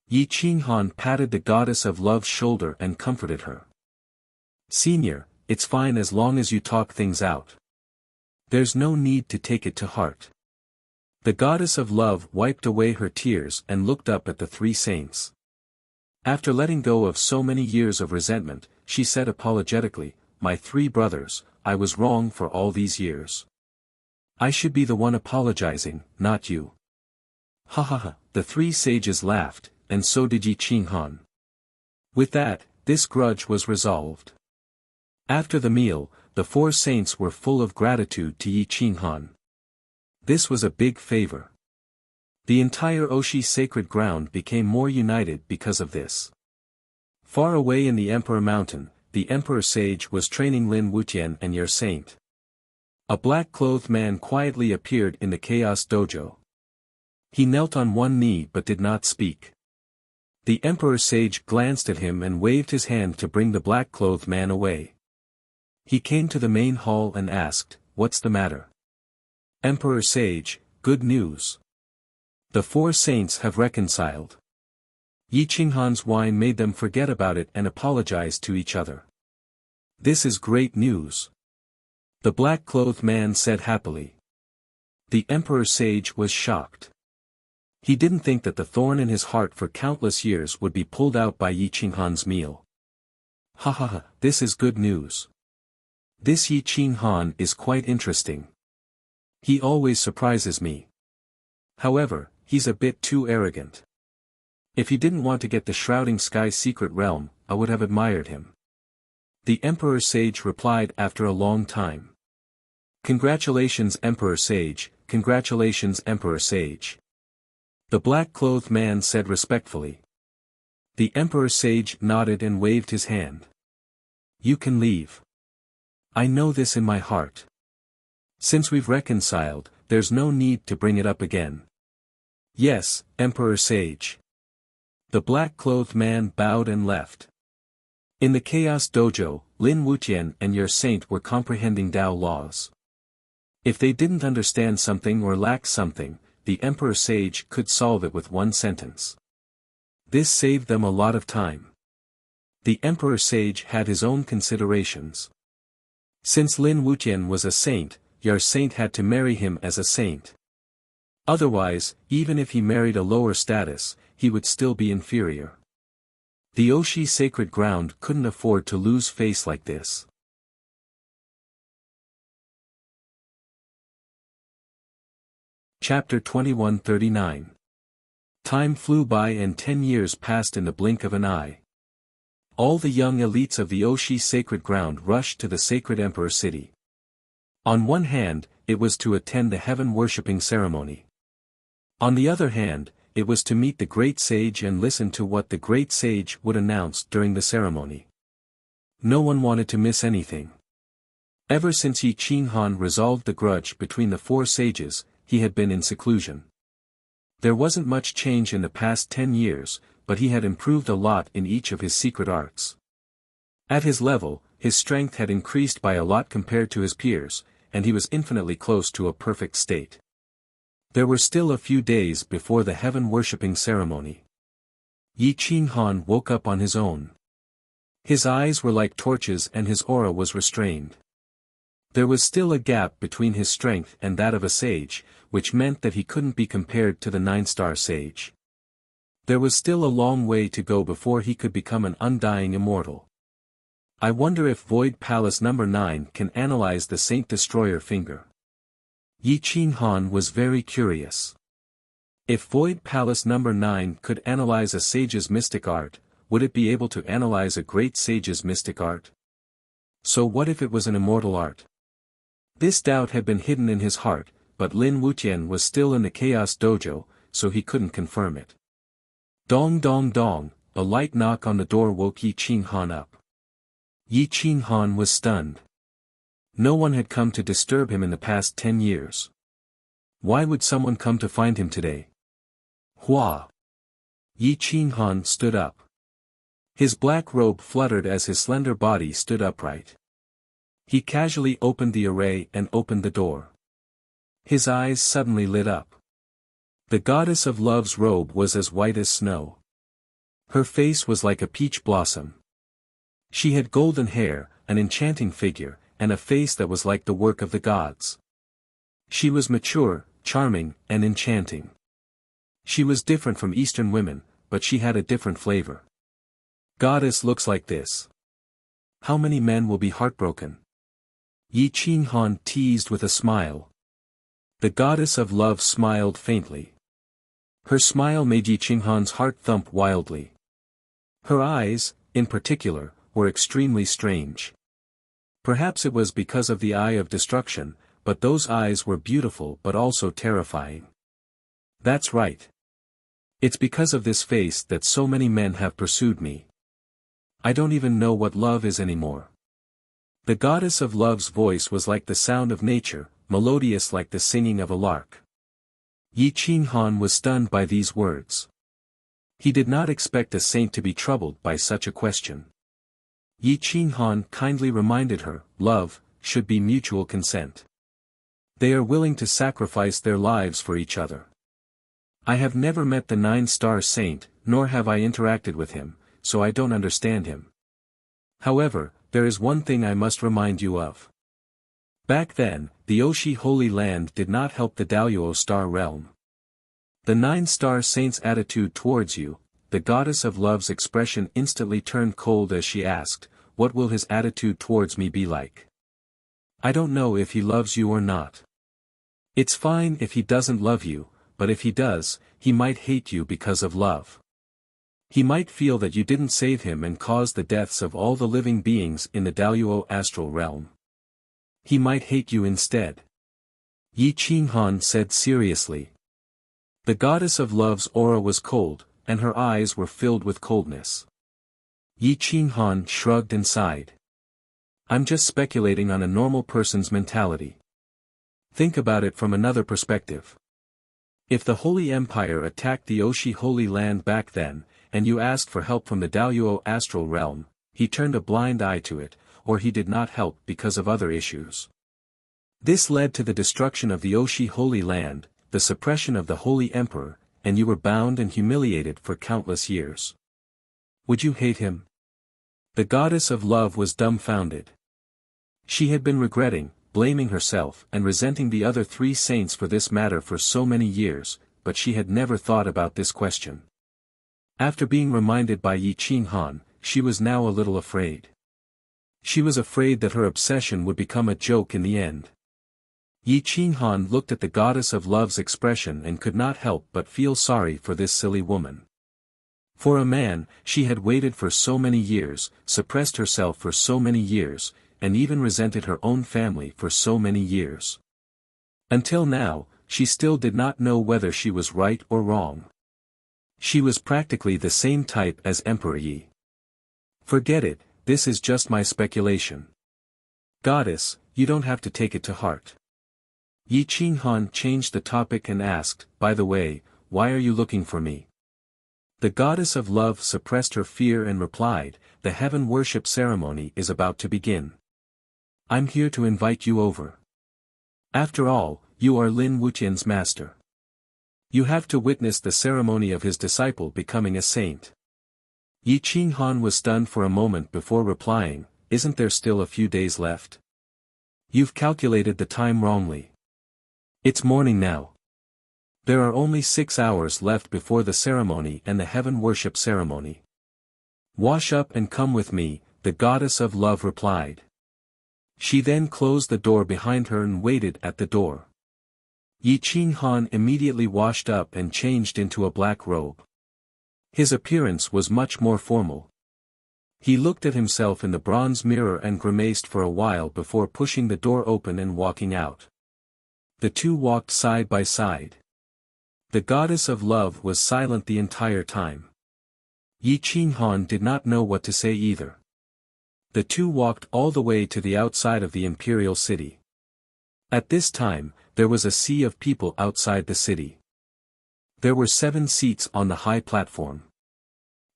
Yi Qinghan patted the goddess of love's shoulder and comforted her. "Senior, it's fine as long as you talk things out. There's no need to take it to heart." The goddess of love wiped away her tears and looked up at the three saints. After letting go of so many years of resentment, she said apologetically, "My three brothers, I was wrong for all these years. I should be the one apologizing, not you." Ha ha ha, the three sages laughed, and so did Yi Qinghan. With that, this grudge was resolved. After the meal, the four saints were full of gratitude to Yi Qinghan. This was a big favor. The entire Oshi sacred ground became more united because of this. Far away in the Emperor Mountain, the Emperor Sage was training Lin Wuxian and Yer Saint. A black-clothed man quietly appeared in the Chaos Dojo. He knelt on one knee but did not speak. The Emperor Sage glanced at him and waved his hand to bring the black-clothed man away. He came to the main hall and asked, "What's the matter?" "Emperor Sage, good news. The four saints have reconciled." Yi Qinghan's wine made them forget about it and apologize to each other. "This is great news," the black-clothed man said happily. The Emperor Sage was shocked. He didn't think that the thorn in his heart for countless years would be pulled out by Yi Qinghan's meal. "Ha ha ha, this is good news. This Yi Qinghan is quite interesting. He always surprises me. However, he's a bit too arrogant. If he didn't want to get the Shrouding Sky secret realm, I would have admired him." The Emperor Sage replied after a long time. "Congratulations Emperor Sage, congratulations Emperor Sage." The black-clothed man said respectfully. The Emperor Sage nodded and waved his hand. "You can leave. I know this in my heart. Since we've reconciled, there's no need to bring it up again." "Yes, Emperor Sage." The black-clothed man bowed and left. In the Chaos Dojo, Lin Wuxian and Yer Saint were comprehending Tao laws. If they didn't understand something or lacked something, the Emperor Sage could solve it with one sentence. This saved them a lot of time. The Emperor Sage had his own considerations. Since Lin Wuxian was a saint, Yer Saint had to marry him as a saint. Otherwise, even if he married a lower status, he would still be inferior. The Oshi sacred ground couldn't afford to lose face like this. Chapter 2139. Time flew by and 10 years passed in the blink of an eye. All the young elites of the Oshi sacred ground rushed to the sacred emperor city. On one hand, it was to attend the heaven-worshipping ceremony. On the other hand, it was to meet the great sage and listen to what the great sage would announce during the ceremony. No one wanted to miss anything. Ever since Yi Qinghan resolved the grudge between the four sages, he had been in seclusion. There wasn't much change in the past 10 years, but he had improved a lot in each of his secret arts. At his level, his strength had increased by a lot compared to his peers, and he was infinitely close to a perfect state. There were still a few days before the heaven-worshipping ceremony. Yi Qinghan woke up on his own. His eyes were like torches and his aura was restrained. There was still a gap between his strength and that of a sage, which meant that he couldn't be compared to the 9-star sage. There was still a long way to go before he could become an undying immortal. I wonder if Void Palace number 9 can analyze the Saint Destroyer finger. Yi Qinghan was very curious. If Void Palace number 9 could analyze a sage's mystic art, would it be able to analyze a great sage's mystic art? So what if it was an immortal art? This doubt had been hidden in his heart, but Lin Wuqian was still in the Chaos Dojo, so he couldn't confirm it. Dong dong dong, a light knock on the door woke Yi Qinghan up. Yi Qinghan was stunned. No one had come to disturb him in the past 10 years. Why would someone come to find him today? Hua! Yi Qinghan stood up. His black robe fluttered as his slender body stood upright. He casually opened the array and opened the door. His eyes suddenly lit up. The goddess of love's robe was as white as snow. Her face was like a peach blossom. She had golden hair, an enchanting figure, and a face that was like the work of the gods. She was mature, charming, and enchanting. She was different from Eastern women, but she had a different flavor. Goddess looks like this. How many men will be heartbroken? Yi Qinghan teased with a smile. The goddess of love smiled faintly. Her smile made Yi Qinghan's heart thump wildly. Her eyes, in particular, were extremely strange. Perhaps it was because of the eye of destruction, but those eyes were beautiful but also terrifying. That's right. It's because of this face that so many men have pursued me. I don't even know what love is anymore. The goddess of love's voice was like the sound of nature, melodious like the singing of a lark. Yi Qinghan was stunned by these words. He did not expect a saint to be troubled by such a question. Yi Qinghan kindly reminded her, love, should be mutual consent. They are willing to sacrifice their lives for each other. I have never met the 9-star saint, nor have I interacted with him, so I don't understand him. However, there is one thing I must remind you of. Back then, the Oshi Holy Land did not help the Daluo Star Realm. The 9-star saint's attitude towards you, the goddess of love's expression instantly turned cold as she asked, what will his attitude towards me be like? I don't know if he loves you or not. It's fine if he doesn't love you, but if he does, he might hate you because of love. He might feel that you didn't save him and cause the deaths of all the living beings in the Daluo astral realm. He might hate you instead. Yi Qinghan said seriously. The goddess of love's aura was cold, and her eyes were filled with coldness. Yi Qinghan shrugged and sighed. I'm just speculating on a normal person's mentality. Think about it from another perspective. If the Holy Empire attacked the Oshi Holy Land back then, and you asked for help from the Daluo astral realm, he turned a blind eye to it, or he did not help because of other issues. This led to the destruction of the Oshi Holy Land, the suppression of the Holy Emperor, and you were bound and humiliated for countless years. Would you hate him? The goddess of love was dumbfounded. She had been regretting, blaming herself and resenting the other 3 saints for this matter for so many years, but she had never thought about this question. After being reminded by Yi Qinghan, she was now a little afraid. She was afraid that her obsession would become a joke in the end. Yi Qinghan looked at the goddess of love's expression and could not help but feel sorry for this silly woman. For a man, she had waited for so many years, suppressed herself for so many years, and even resented her own family for so many years. Until now, she still did not know whether she was right or wrong. She was practically the same type as Emperor Yi. Forget it, this is just my speculation. Goddess, you don't have to take it to heart. Yi Qinghan changed the topic and asked, by the way, why are you looking for me? The goddess of love suppressed her fear and replied, the heaven worship ceremony is about to begin. I'm here to invite you over. After all, you are Lin Wuqian's master. You have to witness the ceremony of his disciple becoming a saint. Yi Qinghan was stunned for a moment before replying, isn't there still a few days left? You've calculated the time wrongly. It's morning now. There are only 6 hours left before the ceremony and the heaven worship ceremony. Wash up and come with me, the goddess of love replied. She then closed the door behind her and waited at the door. Yi Qinghan immediately washed up and changed into a black robe. His appearance was much more formal. He looked at himself in the bronze mirror and grimaced for a while before pushing the door open and walking out. The two walked side by side. The goddess of love was silent the entire time. Yi Qinghan did not know what to say either. The two walked all the way to the outside of the imperial city. At this time, there was a sea of people outside the city. There were 7 seats on the high platform.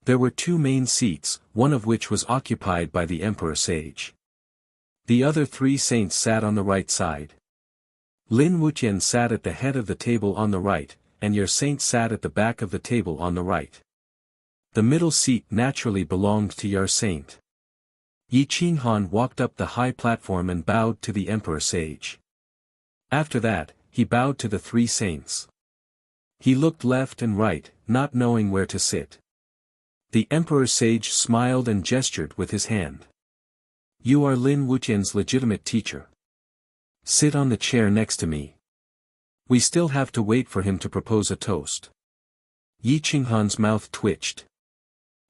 There were 2 main seats, one of which was occupied by the emperor sage. The other 3 saints sat on the right side. Lin Wuqian sat at the head of the table on the right, and your saint sat at the back of the table on the right. The middle seat naturally belonged to your saint. Yi Qinghan walked up the high platform and bowed to the emperor sage. After that, he bowed to the 3 saints. He looked left and right, not knowing where to sit. The emperor sage smiled and gestured with his hand. You are Lin Wuqian's legitimate teacher. Sit on the chair next to me. We still have to wait for him to propose a toast. Yi Qinghan's mouth twitched.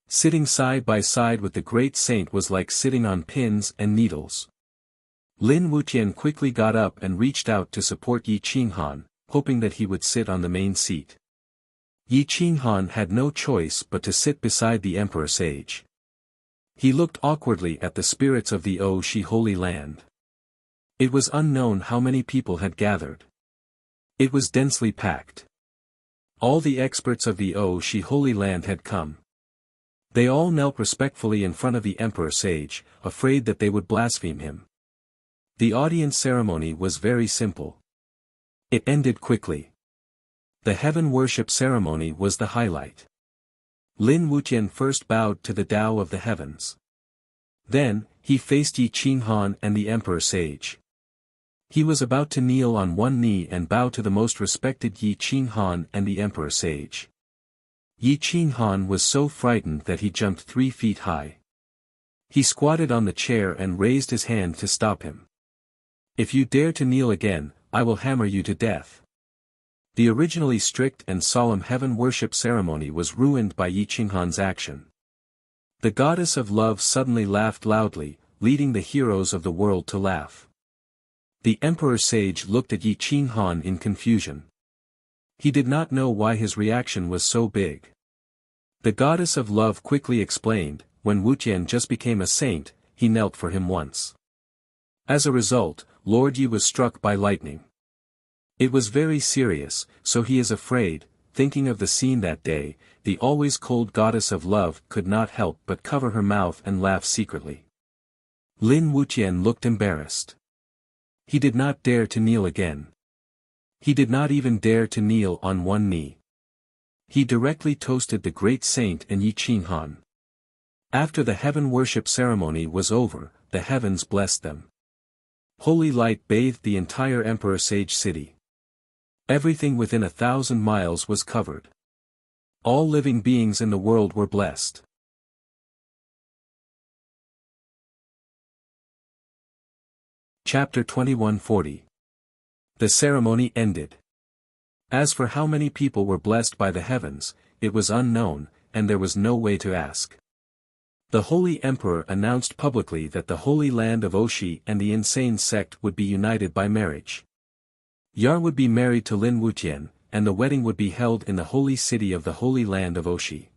Sitting side by side with the great saint was like sitting on pins and needles. Lin Wuqian quickly got up and reached out to support Yi Qinghan, hoping that he would sit on the main seat. Yi Qinghan had no choice but to sit beside the emperor sage. He looked awkwardly at the spirits of the Wuxia Holy Land. It was unknown how many people had gathered. It was densely packed. All the experts of the Wuxia Holy Land had come. They all knelt respectfully in front of the emperor sage, afraid that they would blaspheme him. The audience ceremony was very simple. It ended quickly. The heaven worship ceremony was the highlight. Lin Wuqian first bowed to the Tao of the heavens. Then, he faced Yi Qinghan and the emperor sage. He was about to kneel on one knee and bow to the most respected Yi Qinghan and the emperor sage. Yi Qinghan was so frightened that he jumped 3 feet high. He squatted on the chair and raised his hand to stop him. If you dare to kneel again, I will hammer you to death. The originally strict and solemn heaven worship ceremony was ruined by Yi Qinghan's action. The goddess of love suddenly laughed loudly, leading the heroes of the world to laugh. The emperor sage looked at Yi Qinghan in confusion. He did not know why his reaction was so big. The goddess of love quickly explained, when Wuqian just became a saint, he knelt for him once. As a result, Lord Yi was struck by lightning. It was very serious, so he is afraid. Thinking of the scene that day, the always cold goddess of love could not help but cover her mouth and laugh secretly. Lin Wuqian looked embarrassed. He did not dare to kneel again. He did not even dare to kneel on one knee. He directly toasted the great saint and Yi Qinghan. After the heaven worship ceremony was over, the heavens blessed them. Holy light bathed the entire emperor sage city. Everything within 1,000 miles was covered. All living beings in the world were blessed. Chapter 2140. The ceremony ended. As for how many people were blessed by the heavens, it was unknown, and there was no way to ask. The Holy Emperor announced publicly that the Holy Land of Oshi and the insane sect would be united by marriage. Yar would be married to Lin Wutian, and the wedding would be held in the holy city of the Holy Land of Oshi.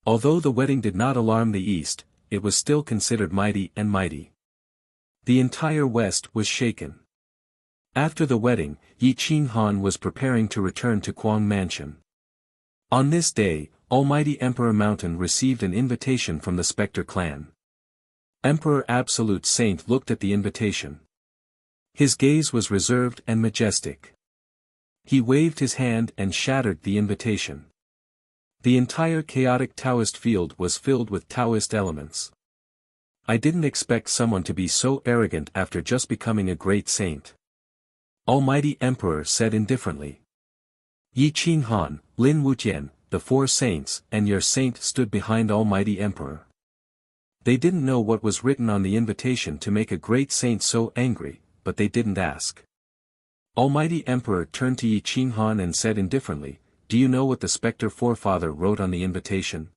Although the wedding did not alarm the East, it was still considered mighty and mighty. The entire West was shaken. After the wedding, Yi Qinghan was preparing to return to Quang Mansion. On this day, Almighty Emperor Mountain received an invitation from the Spectre clan. Emperor Absolute Saint looked at the invitation. His gaze was reserved and majestic. He waved his hand and shattered the invitation. The entire chaotic Taoist field was filled with Taoist elements. I didn't expect someone to be so arrogant after just becoming a great saint. Almighty Emperor said indifferently. Yi Qinghan, Lin Wutian, the four saints, and your saint stood behind Almighty Emperor. They didn't know what was written on the invitation to make a great saint so angry, but they didn't ask. Almighty Emperor turned to Yi Qinghan and said indifferently, do you know what the Spectre forefather wrote on the invitation?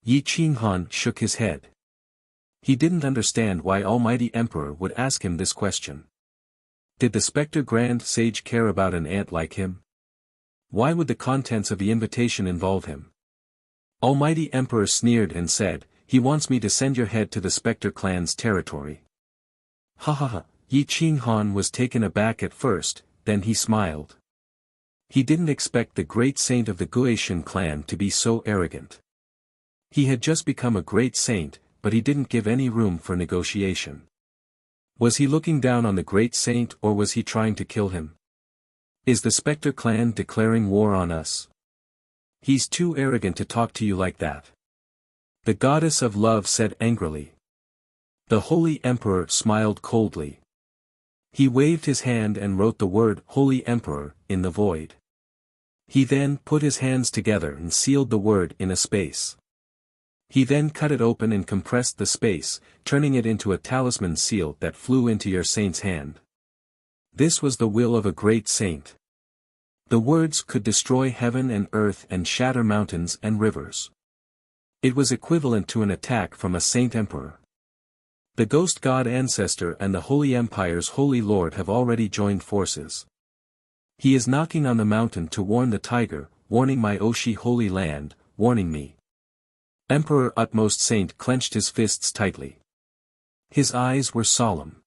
Yi Qinghan shook his head. He didn't understand why Almighty Emperor would ask him this question. Did the Spectre Grand Sage care about an ant like him? Why would the contents of the invitation involve him? Almighty Emperor sneered and said, he wants me to send your head to the Spectre clan's territory. Ha ha ha, Yi Qinghan was taken aback at first, then he smiled. He didn't expect the great saint of the Guishan clan to be so arrogant. He had just become a great saint, but he didn't give any room for negotiation. Was he looking down on the great saint or was he trying to kill him? Is the Spectre clan declaring war on us? He's too arrogant to talk to you like that. The goddess of love said angrily. The Holy Emperor smiled coldly. He waved his hand and wrote the word Holy Emperor in the void. He then put his hands together and sealed the word in a space. He then cut it open and compressed the space, turning it into a talisman seal that flew into your saint's hand. This was the will of a great saint. The words could destroy heaven and earth and shatter mountains and rivers. It was equivalent to an attack from a saint emperor. The ghost god ancestor and the Holy Empire's Holy Lord have already joined forces. He is knocking on the mountain to warn the tiger, warning my Oshi Holy Land, warning me. Emperor Utmost Saint clenched his fists tightly. His eyes were solemn.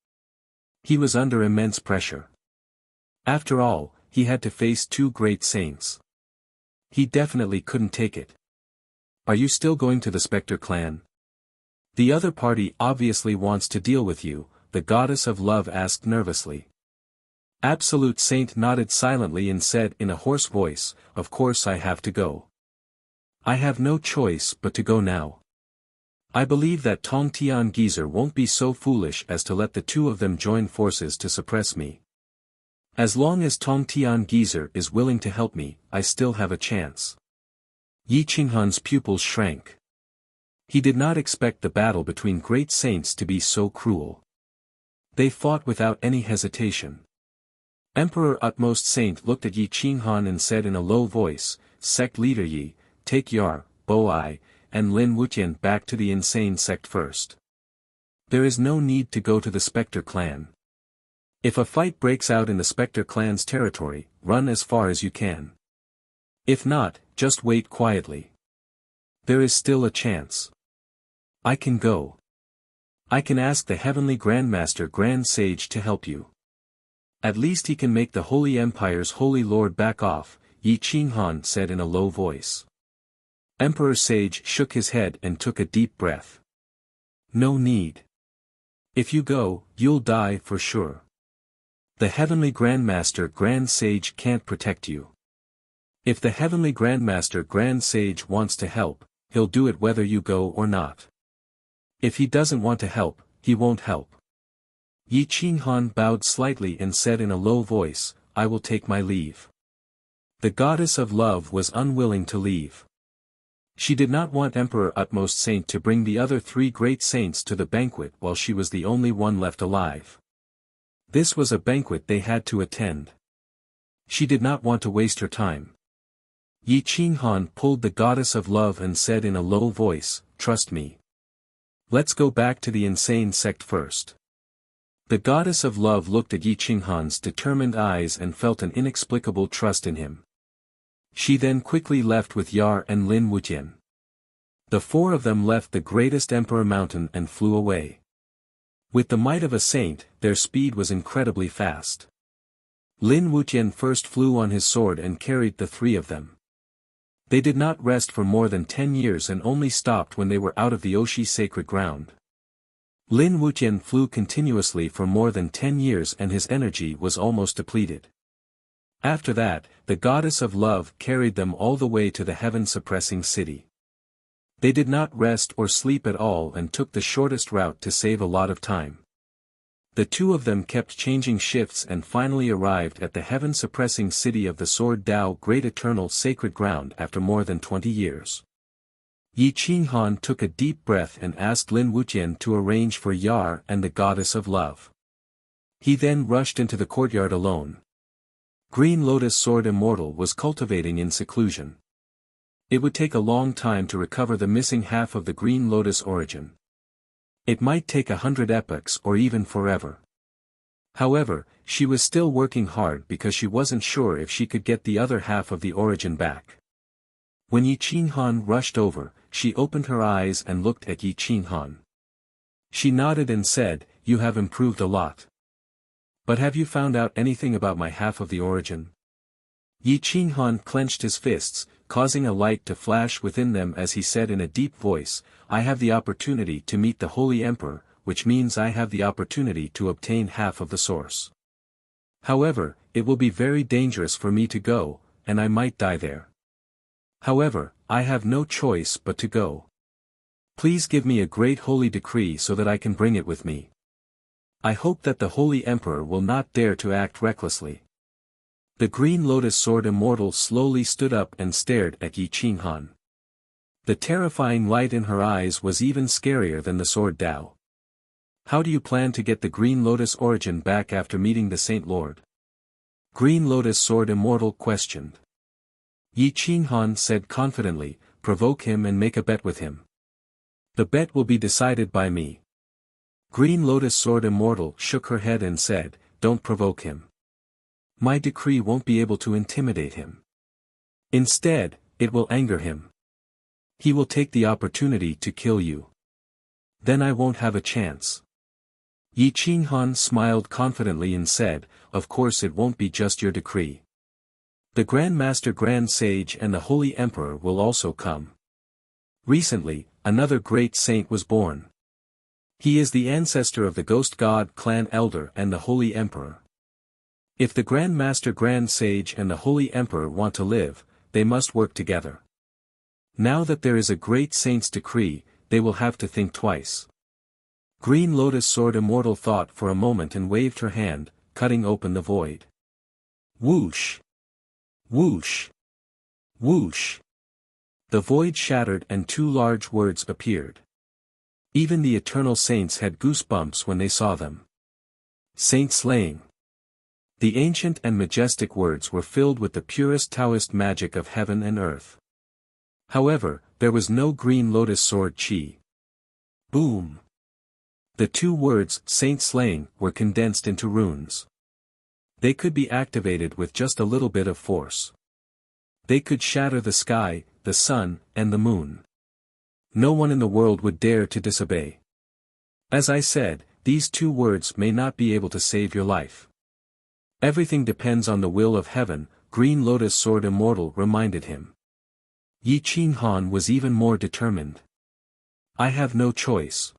He was under immense pressure. After all, he had to face two great saints. He definitely couldn't take it. Are you still going to the Spectre clan? The other party obviously wants to deal with you, the goddess of love asked nervously. Absolute Saint nodded silently and said in a hoarse voice, of course I have to go. I have no choice but to go now. I believe that Tong Tian Geezer won't be so foolish as to let the two of them join forces to suppress me. As long as Tong Tian Geezer is willing to help me, I still have a chance. Yi Qinghan's pupils shrank. He did not expect the battle between great saints to be so cruel. They fought without any hesitation. Emperor Utmost Saint looked at Yi Qinghan and said in a low voice, Sect leader Yi, take Yar, Bo-ai, and Lin Wutian back to the insane sect first. There is no need to go to the Spectre clan. If a fight breaks out in the Spectre clan's territory, run as far as you can. If not, just wait quietly. There is still a chance. I can go. I can ask the Heavenly Grandmaster Grand Sage to help you. At least he can make the Holy Empire's Holy Lord back off, Yi Qinghan said in a low voice. Emperor Sage shook his head and took a deep breath. No need. If you go, you'll die for sure. The Heavenly Grandmaster Grand Sage can't protect you. If the Heavenly Grandmaster Grand Sage wants to help, he'll do it whether you go or not. If he doesn't want to help, he won't help. Yi Qinghan bowed slightly and said in a low voice, I will take my leave. The goddess of love was unwilling to leave. She did not want Emperor Utmost Saint to bring the other three great saints to the banquet while she was the only one left alive. This was a banquet they had to attend. She did not want to waste her time. Yi Qinghan pulled the goddess of love and said in a low voice, "Trust me. Let's go back to the insane sect first." The goddess of love looked at Yi Qinghan's determined eyes and felt an inexplicable trust in him. She then quickly left with Yar and Lin Wujian. The four of them left the greatest emperor mountain and flew away. With the might of a saint, their speed was incredibly fast. Lin Wujian first flew on his sword and carried the three of them. They did not rest for more than 10 years and only stopped when they were out of the Oshi sacred ground. Lin Wujian flew continuously for more than 10 years and his energy was almost depleted. After that, the goddess of love carried them all the way to the heaven-suppressing city. They did not rest or sleep at all and took the shortest route to save a lot of time. The two of them kept changing shifts and finally arrived at the heaven-suppressing city of the Sword Tao Great Eternal Sacred Ground after more than 20 years. Yi Qinghan took a deep breath and asked Lin Wujian to arrange for Yar and the goddess of love. He then rushed into the courtyard alone. Green Lotus Sword Immortal was cultivating in seclusion. It would take a long time to recover the missing half of the Green Lotus origin. It might take 100 epochs or even forever. However, she was still working hard because she wasn't sure if she could get the other half of the origin back. When Yi Qinghan rushed over, she opened her eyes and looked at Yi Qinghan. She nodded and said, "You have improved a lot. But have you found out anything about my half of the origin?" Yi Qinghan clenched his fists, causing a light to flash within them as he said in a deep voice, "I have the opportunity to meet the Holy Emperor, which means I have the opportunity to obtain half of the source. However, it will be very dangerous for me to go, and I might die there. However, I have no choice but to go. Please give me a great holy decree so that I can bring it with me. I hope that the Holy Emperor will not dare to act recklessly." The Green Lotus Sword Immortal slowly stood up and stared at Yi Qinghan. The terrifying light in her eyes was even scarier than the Sword Tao. "How do you plan to get the Green Lotus origin back after meeting the Saint Lord?" Green Lotus Sword Immortal questioned. Yi Qinghan said confidently, "Provoke him and make a bet with him. The bet will be decided by me." Green Lotus Sword Immortal shook her head and said, "Don't provoke him. My decree won't be able to intimidate him. Instead, it will anger him. He will take the opportunity to kill you. Then I won't have a chance." Yi Qinghan smiled confidently and said, "Of course it won't be just your decree. The Grand Master Grand Sage and the Holy Emperor will also come. Recently, another great saint was born. He is the ancestor of the Ghost God Clan Elder and the Holy Emperor. If the Grand Master Grand Sage and the Holy Emperor want to live, they must work together. Now that there is a great saint's decree, they will have to think twice." Green Lotus Sword Immortal thought for a moment and waved her hand, cutting open the void. Whoosh! Whoosh! Whoosh! The void shattered and two large words appeared. Even the eternal saints had goosebumps when they saw them. Saint Slaying. The ancient and majestic words were filled with the purest Taoist magic of heaven and earth. However, there was no Green Lotus Sword Chi. Boom! The two words, Saint Slaying, were condensed into runes. They could be activated with just a little bit of force. They could shatter the sky, the sun, and the moon. No one in the world would dare to disobey. As I said, these two words may not be able to save your life. Everything depends on the will of heaven, Green Lotus Sword Immortal reminded him. Yi Qinghan was even more determined. "I have no choice.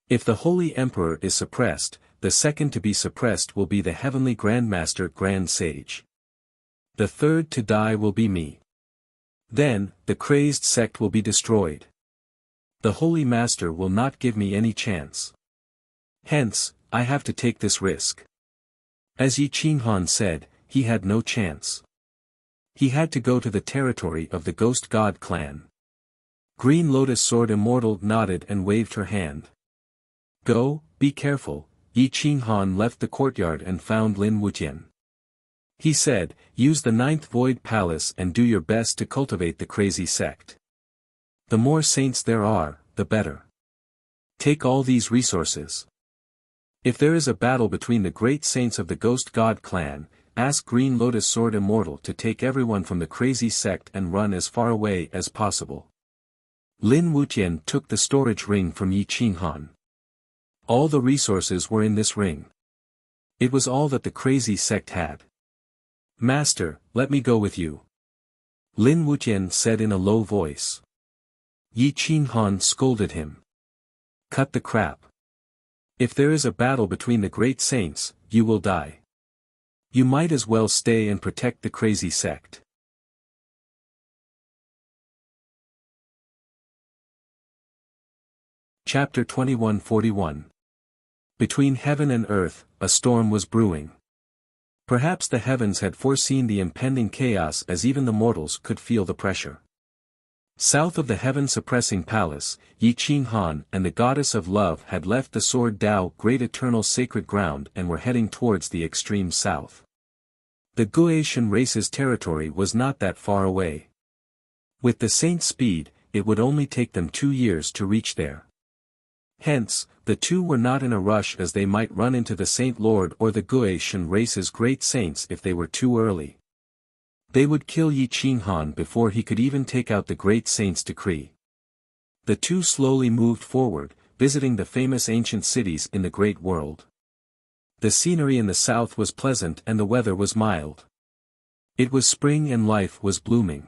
If the Holy Emperor is suppressed, the second to be suppressed will be the Heavenly Grand Master Grand Sage. The third to die will be me. Then, the crazed sect will be destroyed. The Holy Master will not give me any chance. Hence, I have to take this risk." As Yi Qinghan said, he had no chance. He had to go to the territory of the Ghost God clan. Green Lotus Sword Immortal nodded and waved her hand. Go, be careful. Yi Qinghan left the courtyard and found Lin Wuqian. He said, use the 9th Void Palace and do your best to cultivate the crazy sect. The more saints there are, the better. Take all these resources. If there is a battle between the great saints of the Ghost God clan, ask Green Lotus Sword Immortal to take everyone from the crazy sect and run as far away as possible. Lin Wuqian took the storage ring from Yi Qinghan. All the resources were in this ring. It was all that the crazy sect had. Master, let me go with you. Lin Wuqian said in a low voice. Yi Qinghan scolded him. Cut the crap. If there is a battle between the great saints, you will die. You might as well stay and protect the crazy sect. Chapter 2141. Between heaven and earth, a storm was brewing. Perhaps the heavens had foreseen the impending chaos as even the mortals could feel the pressure. South of the heaven-suppressing palace, Yi Qinghan and the goddess of love had left the Sword Tao great eternal sacred ground and were heading towards the extreme south. The Guotian race's territory was not that far away. With the saint's speed, it would only take them 2 years to reach there. Hence, the two were not in a rush as they might run into the Saint Lord or the Guotian race's great saints if they were too early. They would kill Yi Qinghan before he could even take out the great saint's decree. The two slowly moved forward, visiting the famous ancient cities in the great world. The scenery in the south was pleasant and the weather was mild. It was spring and life was blooming.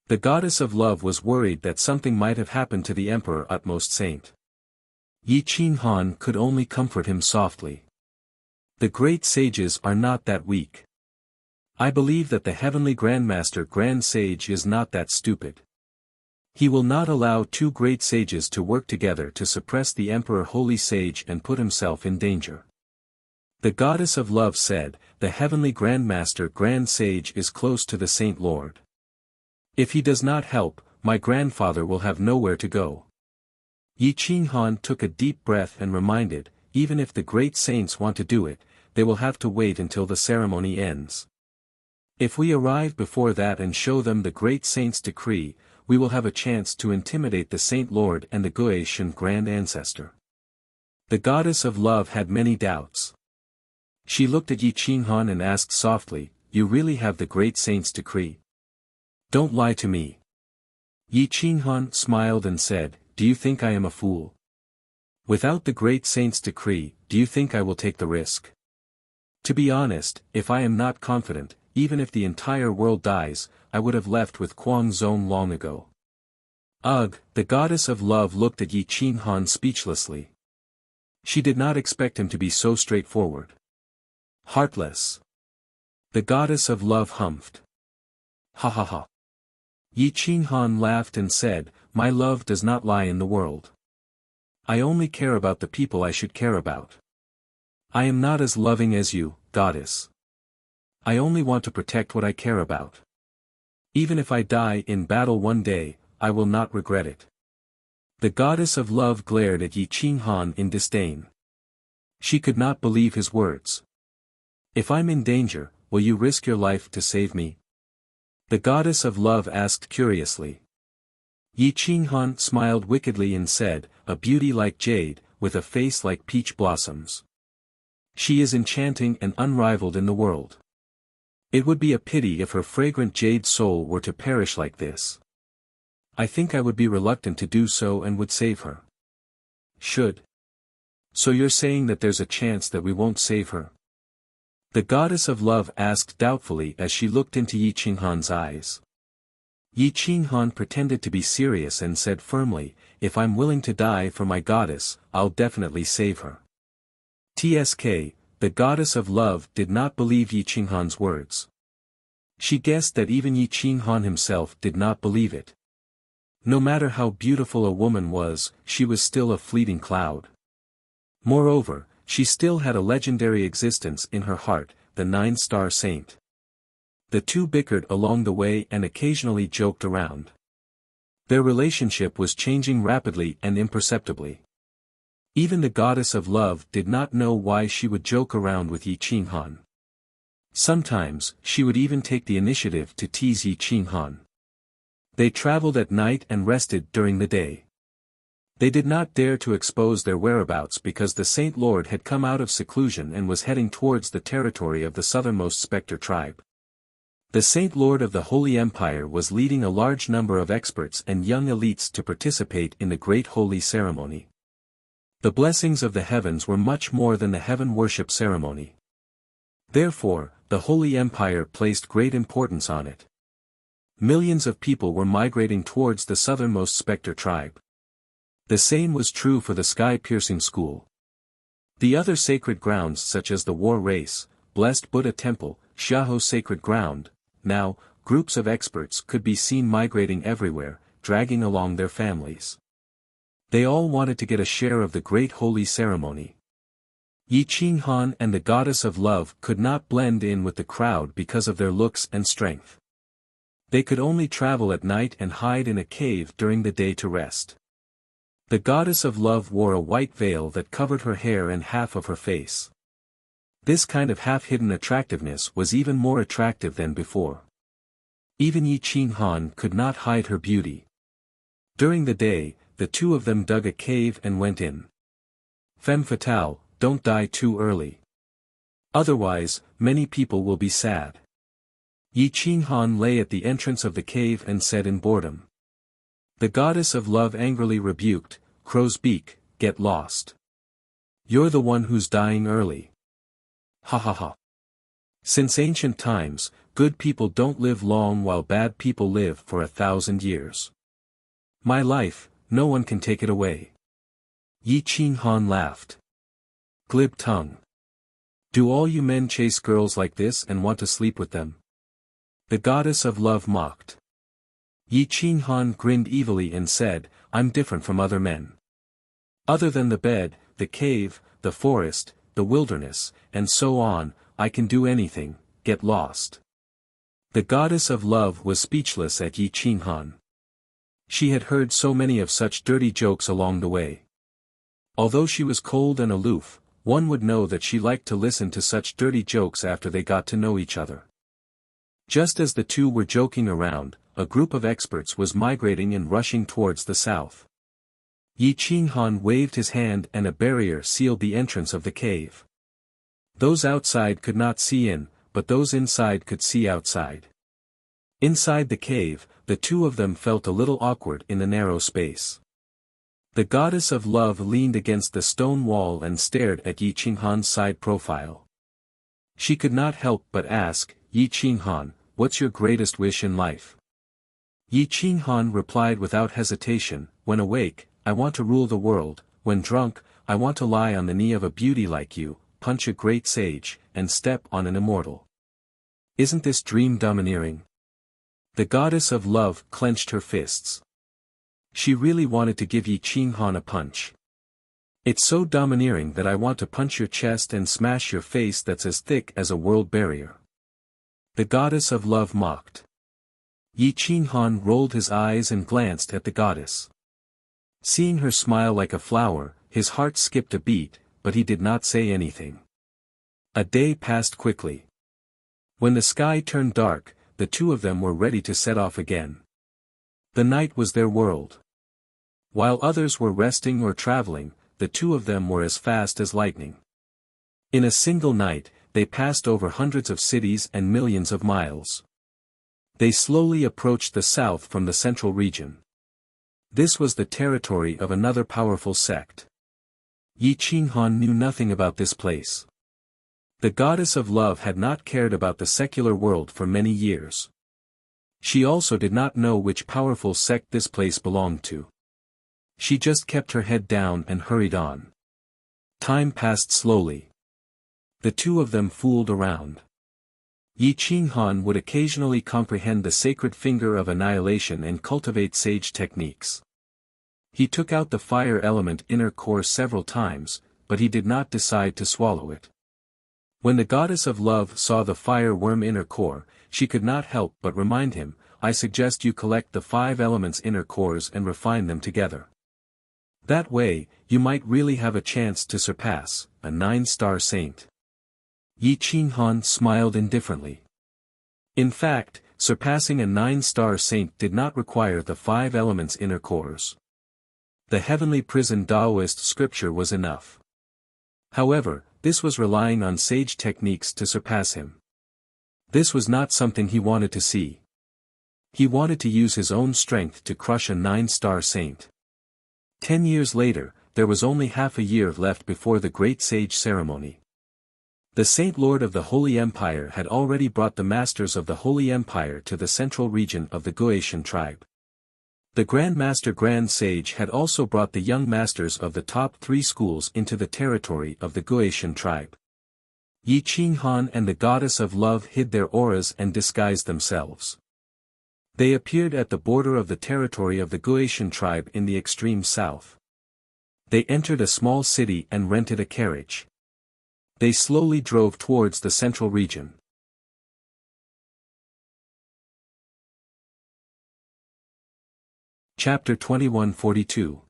The goddess of love was worried that something might have happened to the emperor utmost saint. Yi Qinghan could only comfort him softly. The great sages are not that weak. I believe that the heavenly Grandmaster Grand Sage is not that stupid. He will not allow two great sages to work together to suppress the Emperor Holy Sage and put himself in danger. The goddess of love said, the heavenly Grandmaster Grand Sage is close to the Saint Lord. If he does not help, my grandfather will have nowhere to go. Yi Qinghan took a deep breath and reminded, even if the great saints want to do it, they will have to wait until the ceremony ends. If we arrive before that and show them the great saint's decree, we will have a chance to intimidate the Saint Lord and the Guotian Grand Ancestor. The goddess of love had many doubts. She looked at Yi Qinghan and asked softly, you really have the great saint's decree? Don't lie to me. Yi Qinghan smiled and said, do you think I am a fool? Without the great saint's decree, do you think I will take the risk? To be honest, if I am not confident, even if the entire world dies, I would have left with Kuang Zong long ago. Ugh, the goddess of love looked at Yi Qinghan speechlessly. She did not expect him to be so straightforward. Heartless. The goddess of love humphed. Ha ha ha. Yi Qinghan laughed and said, my love does not lie in the world. I only care about the people I should care about. I am not as loving as you, goddess. I only want to protect what I care about. Even if I die in battle one day, I will not regret it. The goddess of love glared at Yi Qinghan in disdain. She could not believe his words. If I'm in danger, will you risk your life to save me? The goddess of love asked curiously. Yi Qinghan smiled wickedly and said, a beauty like jade, with a face like peach blossoms. She is enchanting and unrivaled in the world. It would be a pity if her fragrant jade soul were to perish like this. I think I would be reluctant to do so and would save her. Should. So you're saying that there's a chance that we won't save her? The goddess of love asked doubtfully as she looked into Yi Qinghan's eyes. Yi Qinghan pretended to be serious and said firmly, if I'm willing to die for my goddess, I'll definitely save her. TSK, the goddess of love did not believe Yi Qinghan's words. She guessed that even Yi Qinghan himself did not believe it. No matter how beautiful a woman was, she was still a fleeting cloud. Moreover, she still had a legendary existence in her heart, the 9-star saint. The two bickered along the way and occasionally joked around. Their relationship was changing rapidly and imperceptibly. Even the goddess of love did not know why she would joke around with Yi Qinghan. Sometimes, she would even take the initiative to tease Yi Qinghan. They traveled at night and rested during the day. They did not dare to expose their whereabouts because the Saint Lord had come out of seclusion and was heading towards the territory of the southernmost Spectre tribe. The Saint Lord of the Holy Empire was leading a large number of experts and young elites to participate in the great holy ceremony. The blessings of the heavens were much more than the heaven worship ceremony. Therefore, the Holy Empire placed great importance on it. Millions of people were migrating towards the southernmost Spectre tribe. The same was true for the sky-piercing school. The other sacred grounds such as the War Race, Blessed Buddha Temple, Xiaoho Sacred Ground, now, groups of experts could be seen migrating everywhere, dragging along their families. They all wanted to get a share of the great holy ceremony. Yi Qinghan and the goddess of love could not blend in with the crowd because of their looks and strength. They could only travel at night and hide in a cave during the day to rest. The goddess of love wore a white veil that covered her hair and half of her face. This kind of half-hidden attractiveness was even more attractive than before. Even Yi Qinghan could not hide her beauty. During the day, the two of them dug a cave and went in. Femme fatale, don't die too early. Otherwise, many people will be sad. Yi Qinghan lay at the entrance of the cave and said in boredom. The goddess of love angrily rebuked, "Crow's beak, get lost. You're the one who's dying early. Ha ha ha. Since ancient times, good people don't live long while bad people live for 1,000 years. My life, no one can take it away." Yi Qinghan laughed. Glib tongue. Do all you men chase girls like this and want to sleep with them? The goddess of love mocked. Yi Qinghan grinned evilly and said, I'm different from other men. Other than the bed, the cave, the forest, the wilderness, and so on, I can do anything, get lost. The goddess of love was speechless at Yi Qinghan. She had heard so many of such dirty jokes along the way. Although she was cold and aloof, one would know that she liked to listen to such dirty jokes after they got to know each other. Just as the two were joking around, a group of experts was migrating and rushing towards the south. Yi Qinghan waved his hand and a barrier sealed the entrance of the cave. Those outside could not see in, but those inside could see outside. Inside the cave, the two of them felt a little awkward in the narrow space. The goddess of love leaned against the stone wall and stared at Yi Qinghan's side profile. She could not help but ask, Yi Qinghan, what's your greatest wish in life? Yi Qinghan replied without hesitation, when awake, I want to rule the world, when drunk, I want to lie on the knee of a beauty like you, punch a great sage, and step on an immortal. Isn't this dream domineering? The goddess of love clenched her fists. She really wanted to give Yi Qinghan a punch. It's so domineering that I want to punch your chest and smash your face that's as thick as a world barrier. The goddess of love mocked. Yi Qinghan rolled his eyes and glanced at the goddess. Seeing her smile like a flower, his heart skipped a beat, but he did not say anything. A day passed quickly. When the sky turned dark, the two of them were ready to set off again. The night was their world. While others were resting or traveling, the two of them were as fast as lightning. In a single night, they passed over hundreds of cities and millions of miles. They slowly approached the south from the central region. This was the territory of another powerful sect. Yi Qinghan knew nothing about this place. The goddess of love had not cared about the secular world for many years. She also did not know which powerful sect this place belonged to. She just kept her head down and hurried on. Time passed slowly. The two of them fooled around. Yi Qinghan would occasionally comprehend the sacred finger of annihilation and cultivate sage techniques. He took out the fire element inner core several times, but he did not decide to swallow it. When the goddess of love saw the fire worm inner core, she could not help but remind him, I suggest you collect the 5 elements' inner cores and refine them together. That way, you might really have a chance to surpass a 9-star saint. Yi Qinghan smiled indifferently. In fact, surpassing a 9-star saint did not require the 5 elements' inner cores. The heavenly prison Taoist scripture was enough. However, this was relying on sage techniques to surpass him. This was not something he wanted to see. He wanted to use his own strength to crush a 9-star saint. 10 years later, there was only half a year left before the great sage ceremony. The Saint Lord of the Holy Empire had already brought the masters of the Holy Empire to the central region of the Guotian tribe. The Grand Master Grand Sage had also brought the young masters of the top 3 schools into the territory of the Guotian tribe. Yi Qinghan and the Goddess of Love hid their auras and disguised themselves. They appeared at the border of the territory of the Guotian tribe in the extreme south. They entered a small city and rented a carriage. They slowly drove towards the central region. Chapter 2142.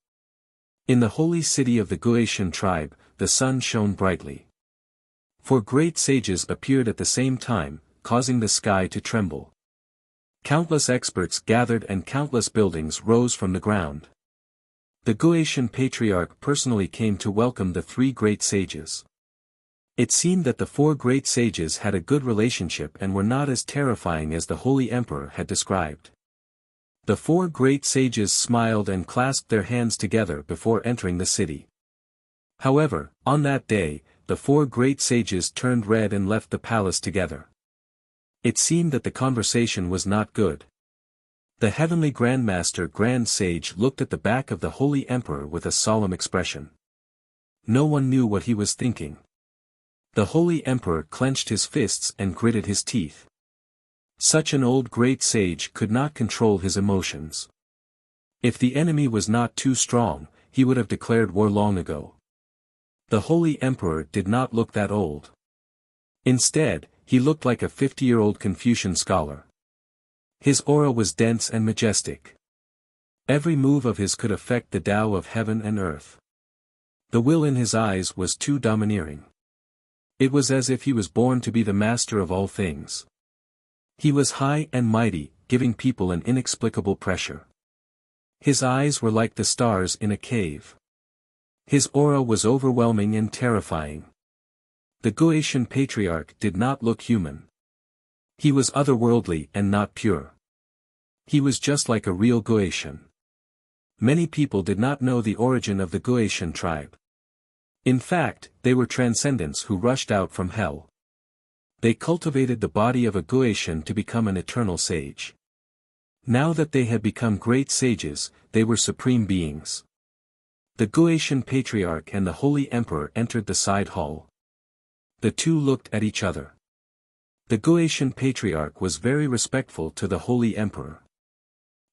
In the holy city of the Guotian tribe, the sun shone brightly. 4 great sages appeared at the same time, causing the sky to tremble. Countless experts gathered and countless buildings rose from the ground. The Guotian patriarch personally came to welcome the 3 great sages. It seemed that the 4 great sages had a good relationship and were not as terrifying as the Holy Emperor had described. The 4 great sages smiled and clasped their hands together before entering the city. However, on that day, the 4 great sages turned red and left the palace together. It seemed that the conversation was not good. The heavenly Grandmaster Grand Sage looked at the back of the Holy Emperor with a solemn expression. No one knew what he was thinking. The Holy Emperor clenched his fists and gritted his teeth. Such an old great sage could not control his emotions. If the enemy was not too strong, he would have declared war long ago. The Holy Emperor did not look that old. Instead, he looked like a 50-year-old Confucian scholar. His aura was dense and majestic. Every move of his could affect the Tao of heaven and earth. The will in his eyes was too domineering. It was as if he was born to be the master of all things. He was high and mighty, giving people an inexplicable pressure. His eyes were like the stars in a cave. His aura was overwhelming and terrifying. The Guotian patriarch did not look human. He was otherworldly and not pure. He was just like a real Guotian. Many people did not know the origin of the Guotian tribe. In fact, they were transcendents who rushed out from hell. They cultivated the body of a Guotian to become an eternal sage. Now that they had become great sages, they were supreme beings. The Guotian patriarch and the Holy Emperor entered the side hall. The 2 looked at each other. The Guotian patriarch was very respectful to the Holy Emperor.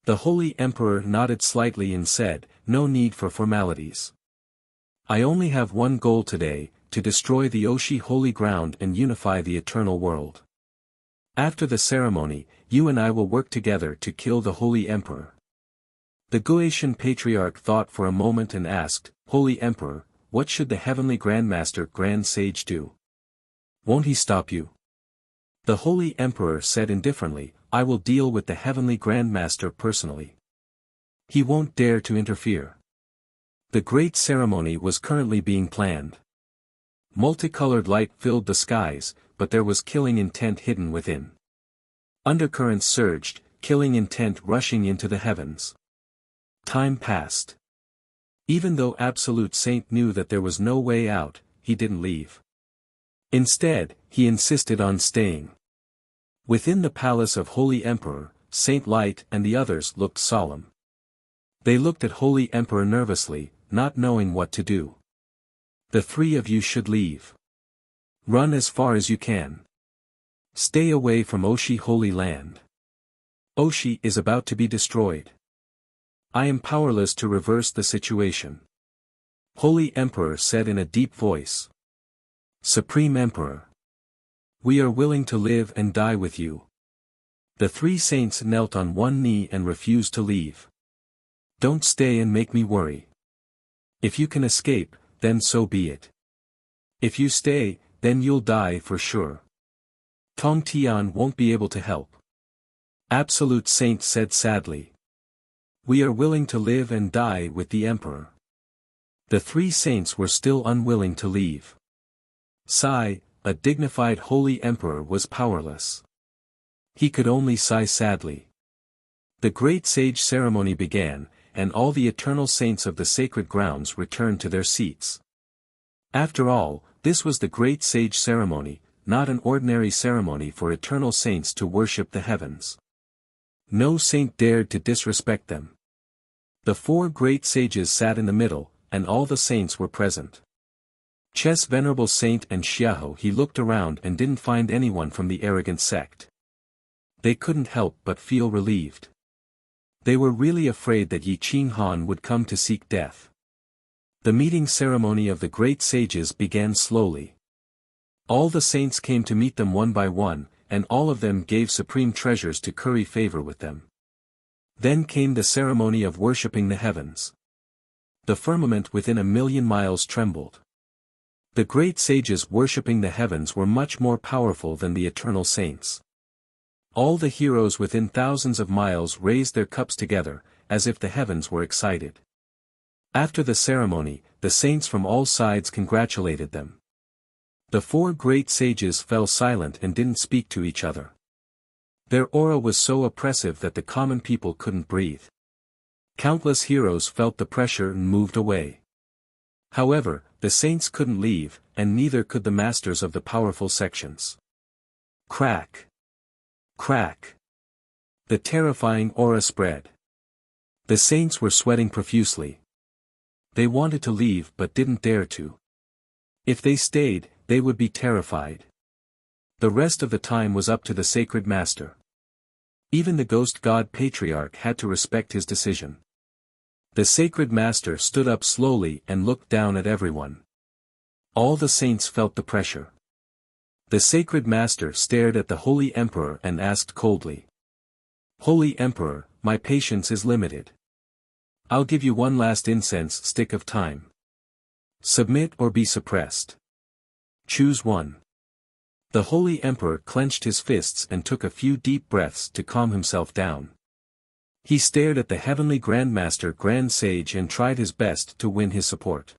The Holy Emperor nodded slightly and said, "No need for formalities. I only have one goal today, to destroy the Oshi holy ground and unify the eternal world. After the ceremony, you and I will work together to kill the Holy Emperor." The Guotian patriarch thought for a moment and asked, "Holy Emperor, what should the heavenly Grandmaster Grand Sage do? Won't he stop you?" The Holy Emperor said indifferently, "I will deal with the heavenly Grandmaster personally. He won't dare to interfere." The great ceremony was currently being planned. Multicolored light filled the skies, but there was killing intent hidden within. Undercurrents surged, killing intent rushing into the heavens. Time passed. Even though Absolute Saint knew that there was no way out, he didn't leave. Instead, he insisted on staying. Within the palace of Holy Emperor, Saint Light and the others looked solemn. They looked at Holy Emperor nervously, not knowing what to do. "The 3 of you should leave. Run as far as you can. Stay away from Oshi Holy Land. Oshi is about to be destroyed. I am powerless to reverse the situation." Holy Emperor said in a deep voice. "Supreme Emperor. We are willing to live and die with you. The three saints knelt on one knee and refused to leave. Don't stay and make me worry. If you can escape, then so be it. If you stay, then you'll die for sure. Tong Tian won't be able to help. Absolute Saint said sadly. We are willing to live and die with the emperor. The three saints were still unwilling to leave. Sai, a dignified holy emperor, was powerless. He could only sigh sadly. The great sage ceremony began, and all the eternal saints of the sacred grounds returned to their seats. After all, this was the great sage ceremony, not an ordinary ceremony for eternal saints to worship the heavens. No saint dared to disrespect them. The four great sages sat in the middle, and all the saints were present. Chess Venerable Saint and Xiaohu, he looked around and didn't find anyone from the arrogant sect. They couldn't help but feel relieved. They were really afraid that Yi Qinghan would come to seek death. The meeting ceremony of the great sages began slowly. All the saints came to meet them one by one, and all of them gave supreme treasures to curry favor with them. Then came the ceremony of worshipping the heavens. The firmament within 1,000,000 miles trembled. The great sages worshipping the heavens were much more powerful than the eternal saints. All the heroes within thousands of miles raised their cups together, as if the heavens were excited. After the ceremony, the saints from all sides congratulated them. The four great sages fell silent and didn't speak to each other. Their aura was so oppressive that the common people couldn't breathe. Countless heroes felt the pressure and moved away. However, the saints couldn't leave, and neither could the masters of the powerful sections. Crack! Crack! The terrifying aura spread. The saints were sweating profusely. They wanted to leave but didn't dare to. If they stayed, they would be terrified. The rest of the time was up to the sacred master. Even the ghost god patriarch had to respect his decision. The sacred master stood up slowly and looked down at everyone. All the saints felt the pressure. The sacred master stared at the holy emperor and asked coldly. Holy emperor, my patience is limited. I'll give you one last incense stick of time. Submit or be suppressed. Choose one. The holy emperor clenched his fists and took a few deep breaths to calm himself down. He stared at the heavenly Grandmaster Grand Sage and tried his best to win his support.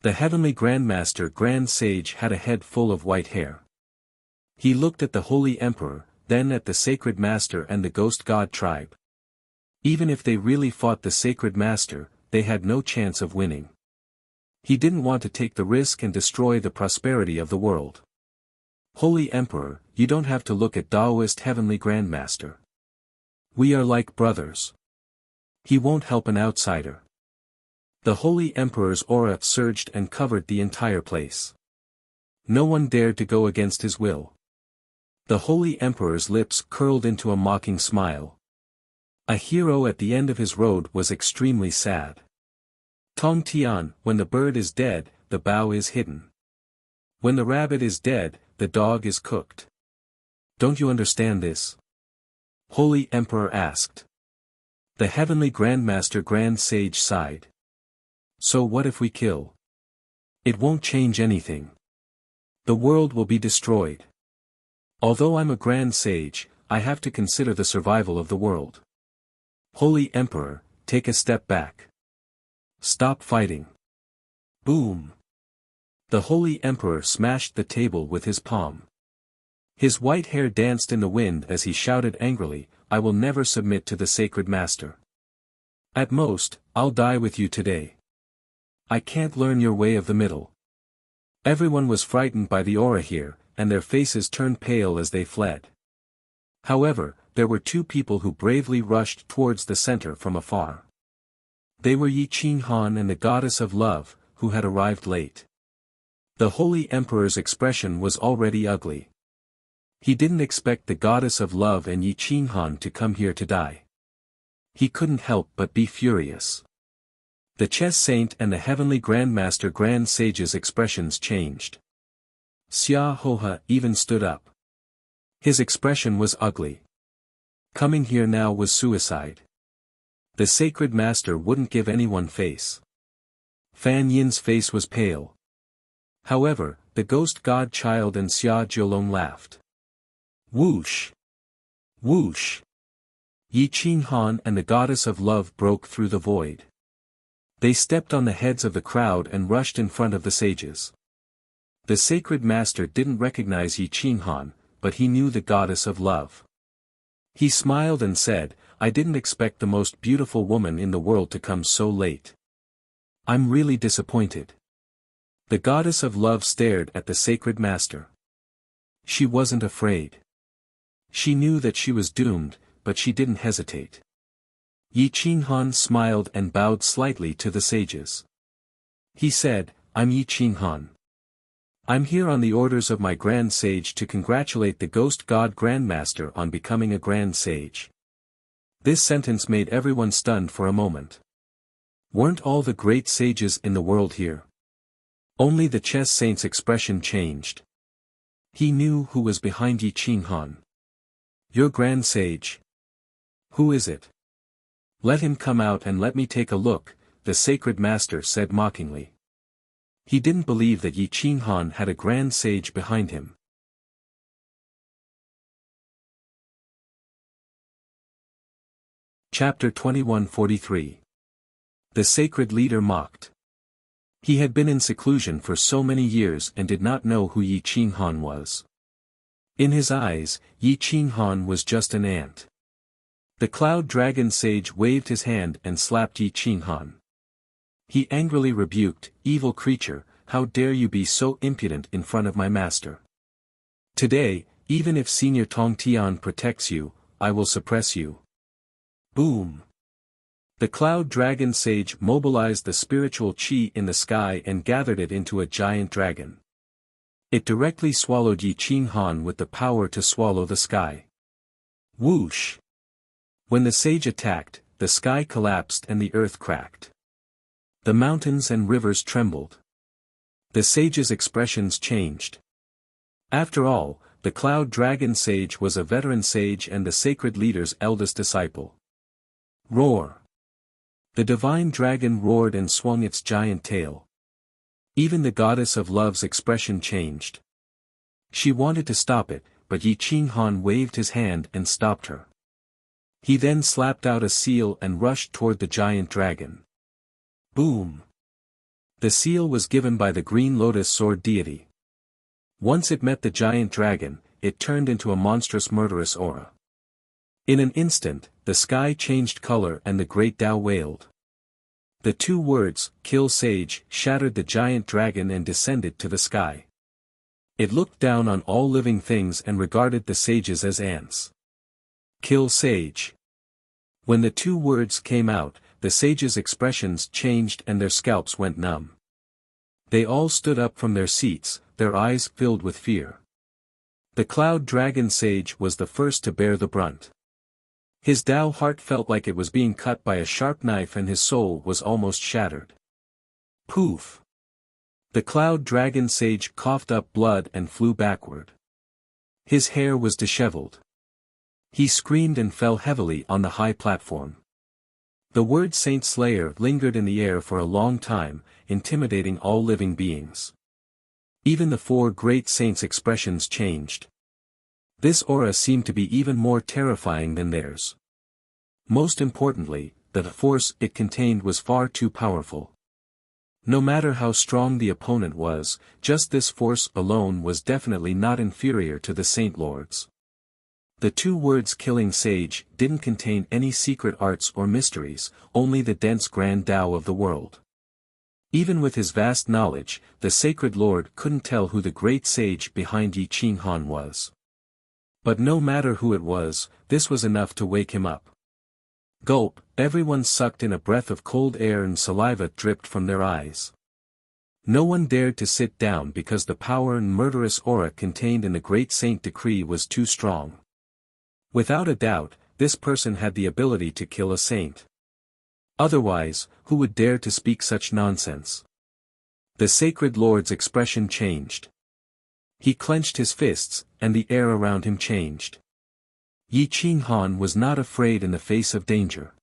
The heavenly Grandmaster Grand Sage had a head full of white hair. He looked at the holy emperor, then at the sacred master and the ghost god tribe. Even if they really fought the sacred master, they had no chance of winning. He didn't want to take the risk and destroy the prosperity of the world. Holy Emperor, you don't have to look at Taoist Heavenly Grandmaster. We are like brothers. He won't help an outsider. The Holy Emperor's aura surged and covered the entire place. No one dared to go against his will. The Holy Emperor's lips curled into a mocking smile. A hero at the end of his road was extremely sad. Tong Tian, when the bird is dead, the bough is hidden. When the rabbit is dead, the dog is cooked. Don't you understand this? Holy Emperor asked. The heavenly Grandmaster Grand Sage sighed. So what if we kill? It won't change anything. The world will be destroyed. Although I'm a Grand Sage, I have to consider the survival of the world. Holy Emperor, take a step back. Stop fighting. Boom. The Holy Emperor smashed the table with his palm. His white hair danced in the wind as he shouted angrily, I will never submit to the sacred master. At most, I'll die with you today. I can't learn your way of the middle. Everyone was frightened by the aura here, and their faces turned pale as they fled. However, there were two people who bravely rushed towards the center from afar. They were Yi Qinghan and the goddess of love, who had arrived late. The Holy Emperor's expression was already ugly. He didn't expect the goddess of love and Yi Qinghan to come here to die. He couldn't help but be furious. The chess saint and the heavenly Grandmaster Grand Sage's expressions changed. Xia Hoha even stood up. His expression was ugly. Coming here now was suicide. The sacred master wouldn't give anyone face. Fan Yin's face was pale. However, the ghost godchild and Xia Jiulong laughed. Whoosh! Whoosh! Yi Qinghan and the goddess of love broke through the void. They stepped on the heads of the crowd and rushed in front of the sages. The sacred master didn't recognize Yi Qinghan, but he knew the goddess of love. He smiled and said, "I didn't expect the most beautiful woman in the world to come so late. I'm really disappointed." The goddess of love stared at the sacred master. She wasn't afraid. She knew that she was doomed, but she didn't hesitate. Yi Qinghan smiled and bowed slightly to the sages. He said, "I'm Yi Qinghan. I'm here on the orders of my Grand Sage to congratulate the Ghost God Grandmaster on becoming a Grand Sage." This sentence made everyone stunned for a moment. Weren't all the great sages in the world here? Only the chess saint's expression changed. He knew who was behind Yi Qinghan. "Your Grand Sage? Who is it? Let him come out and let me take a look," the sacred master said mockingly. He didn't believe that Yi Qinghan had a Grand Sage behind him. Chapter 2143. The sacred leader mocked. He had been in seclusion for so many years and did not know who Yi Qinghan was. In his eyes, Yi Qinghan was just an ant. The Cloud Dragon Sage waved his hand and slapped Yi Qinghan. He angrily rebuked, "Evil creature, how dare you be so impudent in front of my master? Today, even if Senior Tong Tian protects you, I will suppress you." Boom! The Cloud Dragon Sage mobilized the spiritual qi in the sky and gathered it into a giant dragon. It directly swallowed Yi Qinghan with the power to swallow the sky. Whoosh! When the sage attacked, the sky collapsed and the earth cracked. The mountains and rivers trembled. The sage's expressions changed. After all, the Cloud Dragon Sage was a veteran sage and the sacred leader's eldest disciple. Roar! The divine dragon roared and swung its giant tail. Even the goddess of love's expression changed. She wanted to stop it, but Yi Qinghan waved his hand and stopped her. He then slapped out a seal and rushed toward the giant dragon. Boom! The seal was given by the Green Lotus Sword deity. Once it met the giant dragon, it turned into a monstrous murderous aura. In an instant, the sky changed color and the great Tao wailed. The two words, "Kill Sage," shattered the giant dragon and descended to the sky. It looked down on all living things and regarded the sages as ants. Kill Sage. When the two words came out, the sages' expressions changed and their scalps went numb. They all stood up from their seats, their eyes filled with fear. The Cloud Dragon Sage was the first to bear the brunt. His Tao heart felt like it was being cut by a sharp knife and his soul was almost shattered. Poof! The Cloud Dragon Sage coughed up blood and flew backward. His hair was disheveled. He screamed and fell heavily on the high platform. The word Saint Slayer lingered in the air for a long time, intimidating all living beings. Even the four great saints' expressions changed. This aura seemed to be even more terrifying than theirs. Most importantly, the force it contained was far too powerful. No matter how strong the opponent was, just this force alone was definitely not inferior to the Saint Lords. The two words "killing sage" didn't contain any secret arts or mysteries, only the dense grand Tao of the world. Even with his vast knowledge, the sacred lord couldn't tell who the great sage behind Yi Qinghan was. But no matter who it was, this was enough to wake him up. Gulp! Everyone sucked in a breath of cold air and saliva dripped from their eyes. No one dared to sit down because the power and murderous aura contained in the great saint decree was too strong. Without a doubt, this person had the ability to kill a saint. Otherwise, who would dare to speak such nonsense? The sacred lord's expression changed. He clenched his fists, and the air around him changed. Yi Qinghan was not afraid in the face of danger.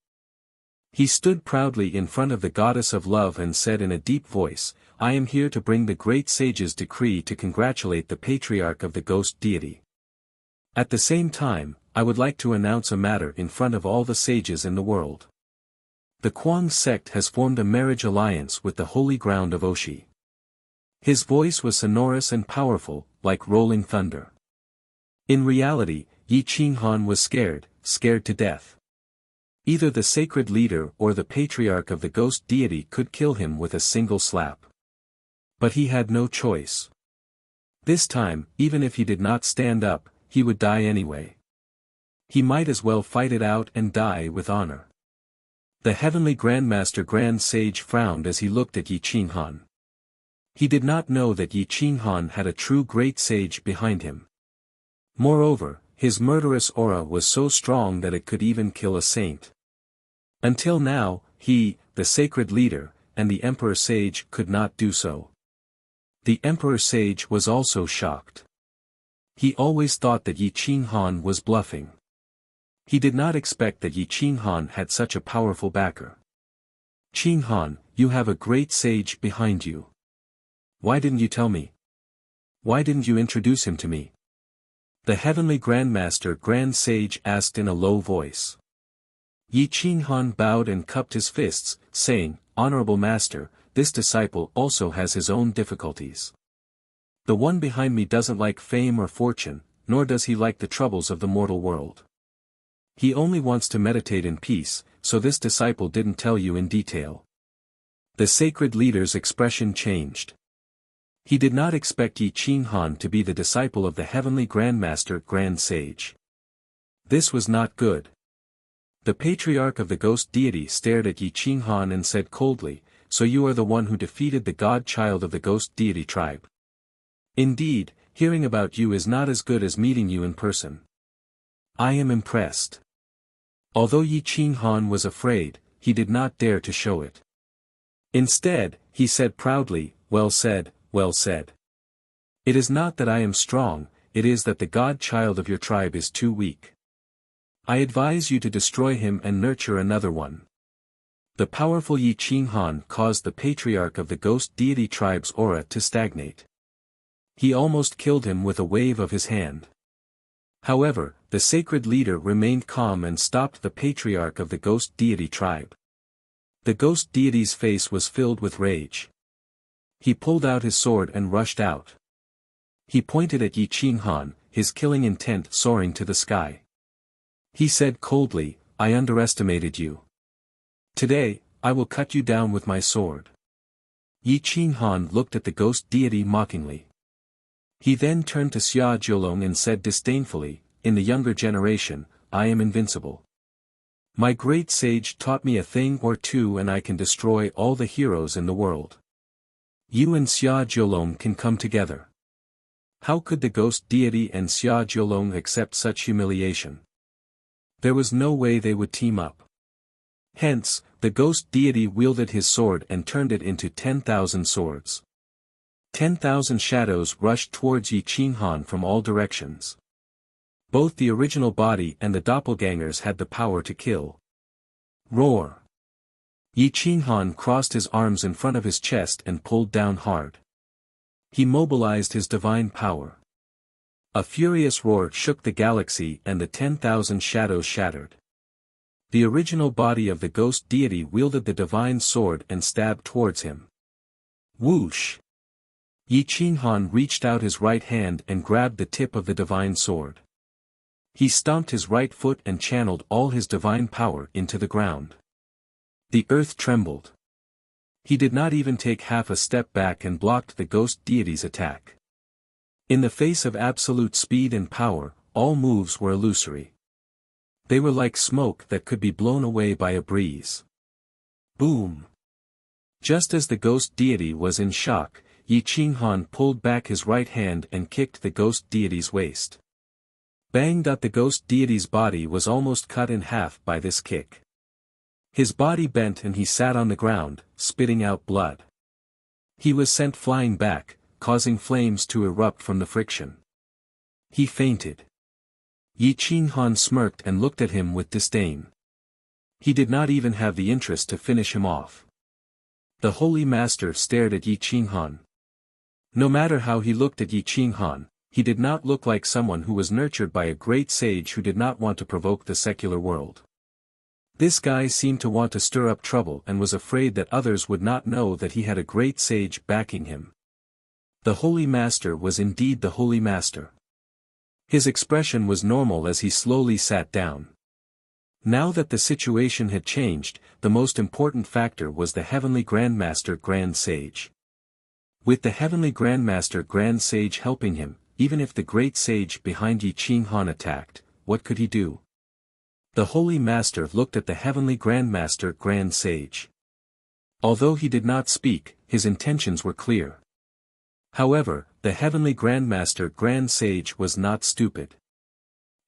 He stood proudly in front of the goddess of love and said in a deep voice, "I am here to bring the great sage's decree to congratulate the patriarch of the ghost deity. At the same time, I would like to announce a matter in front of all the sages in the world. The Kuang sect has formed a marriage alliance with the holy ground of Oshi." His voice was sonorous and powerful, like rolling thunder. In reality, Yi Qinghan was scared to death. Either the sacred leader or the patriarch of the ghost deity could kill him with a single slap. But he had no choice. This time, even if he did not stand up, he would die anyway. He might as well fight it out and die with honor. The heavenly Grandmaster Grand Sage frowned as he looked at Yi Qinghan. He did not know that Yi Qinghan had a true great sage behind him. Moreover, his murderous aura was so strong that it could even kill a saint. Until now, he, the sacred leader, and the Emperor Sage could not do so. The Emperor Sage was also shocked. He always thought that Yi Qinghan was bluffing. He did not expect that Yi Qinghan had such a powerful backer. "Qinghan, you have a great sage behind you. Why didn't you tell me? Why didn't you introduce him to me?" The heavenly Grandmaster Grand Sage asked in a low voice. Yi Qinghan bowed and cupped his fists, saying, "Honorable Master, this disciple also has his own difficulties. The one behind me doesn't like fame or fortune, nor does he like the troubles of the mortal world. He only wants to meditate in peace, so this disciple didn't tell you in detail." The sacred leader's expression changed. He did not expect Yi Qinghan to be the disciple of the heavenly Grandmaster Grand Sage. This was not good. The patriarch of the ghost deity stared at Yi Qinghan and said coldly, "So you are the one who defeated the god-child of the ghost deity tribe. Indeed, hearing about you is not as good as meeting you in person. I am impressed." Although Yi Qinghan was afraid, he did not dare to show it. Instead, he said proudly, "Well said, well said. It is not that I am strong, it is that the god-child of your tribe is too weak. I advise you to destroy him and nurture another one." The powerful Yi Qinghan caused the patriarch of the ghost deity tribe's aura to stagnate. He almost killed him with a wave of his hand. However, the sacred leader remained calm and stopped the patriarch of the ghost deity tribe. The ghost deity's face was filled with rage. He pulled out his sword and rushed out. He pointed at Yi Qinghan, his killing intent soaring to the sky. He said coldly, "I underestimated you. Today, I will cut you down with my sword." Yi Qinghan looked at the ghost deity mockingly. He then turned to Xia Jiulong and said disdainfully, "In the younger generation, I am invincible. My great sage taught me a thing or two and I can destroy all the heroes in the world. You and Xia Jiulong can come together." How could the ghost deity and Xia Jiulong accept such humiliation? There was no way they would team up. Hence, the ghost deity wielded his sword and turned it into 10,000 swords. 10,000 shadows rushed towards Yi Qinghan from all directions. Both the original body and the doppelgangers had the power to kill. Roar! Yi Qinghan crossed his arms in front of his chest and pulled down hard. He mobilized his divine power. A furious roar shook the galaxy and the 10,000 shadows shattered. The original body of the ghost deity wielded the divine sword and stabbed towards him. Whoosh! Yi Qinghan reached out his right hand and grabbed the tip of the divine sword. He stomped his right foot and channeled all his divine power into the ground. The earth trembled. He did not even take half a step back and blocked the ghost deity's attack. In the face of absolute speed and power, all moves were illusory. They were like smoke that could be blown away by a breeze. Boom! Just as the ghost deity was in shock, Yi Qinghan pulled back his right hand and kicked the ghost deity's waist. Bang! The ghost deity's body was almost cut in half by this kick. His body bent and he sat on the ground, spitting out blood. He was sent flying back, causing flames to erupt from the friction. He fainted. Yi Qinghan smirked and looked at him with disdain. He did not even have the interest to finish him off. The Holy Master stared at Yi Qinghan. No matter how he looked at Yi Qinghan, he did not look like someone who was nurtured by a great sage who did not want to provoke the secular world. This guy seemed to want to stir up trouble and was afraid that others would not know that he had a great sage backing him. The Holy Master was indeed the Holy Master. His expression was normal as he slowly sat down. Now that the situation had changed, the most important factor was the Heavenly Grandmaster Grand Sage. With the Heavenly Grandmaster Grand Sage helping him, even if the great sage behind Yi Qinghan attacked, what could he do? The Holy Master looked at the Heavenly Grandmaster Grand Sage. Although he did not speak, his intentions were clear. However, the Heavenly Grandmaster Grand Sage was not stupid.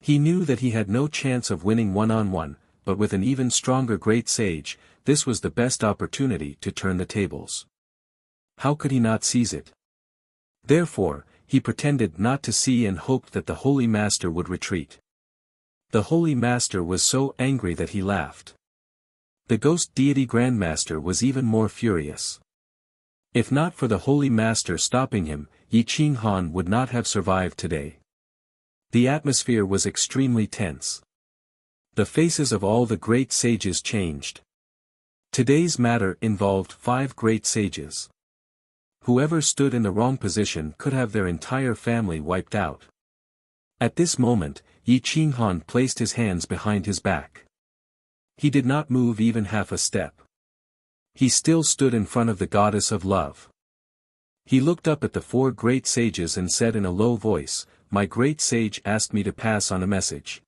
He knew that he had no chance of winning one-on-one, but with an even stronger Great Sage, this was the best opportunity to turn the tables. How could he not seize it? Therefore, he pretended not to see and hoped that the Holy Master would retreat. The Holy Master was so angry that he laughed. The Ghost Deity Grandmaster was even more furious. If not for the Holy Master stopping him, Yi Qinghan would not have survived today. The atmosphere was extremely tense. The faces of all the great sages changed. Today's matter involved 5 great sages. Whoever stood in the wrong position could have their entire family wiped out. At this moment, Yi Qinghan placed his hands behind his back. He did not move even half a step. He still stood in front of the goddess of love. He looked up at the 4 great sages and said in a low voice, "My great sage asked me to pass on a message.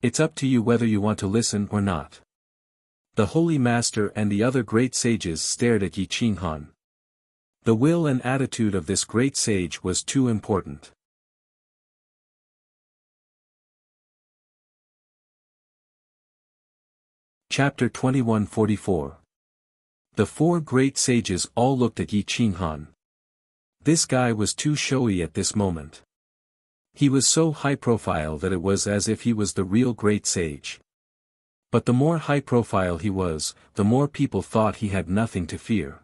It's up to you whether you want to listen or not." The Holy Master and the other great sages stared at Yi Qinghan. The will and attitude of this great sage was too important. Chapter 2144. The 4 great sages all looked at Yi Qinghan. This guy was too showy at this moment. He was so high profile that it was as if he was the real great sage. But the more high profile he was, the more people thought he had nothing to fear.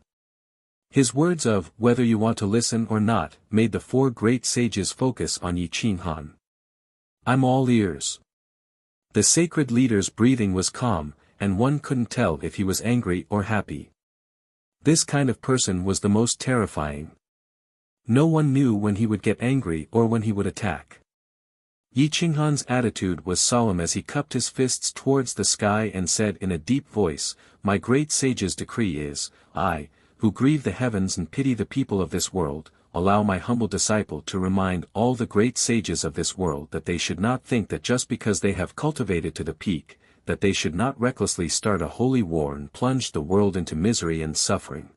His words of, "whether you want to listen or not," made the 4 great sages focus on Yi Qinghan. "I'm all ears." The sacred leader's breathing was calm, and one couldn't tell if he was angry or happy. This kind of person was the most terrifying. No one knew when he would get angry or when he would attack. Yi Qinghan's attitude was solemn as he cupped his fists towards the sky and said in a deep voice, "My great sage's decree is, I, who grieve the heavens and pity the people of this world, allow my humble disciple to remind all the great sages of this world that they should not think that just because they have cultivated to the peak, that they should not recklessly start a holy war and plunge the world into misery and suffering.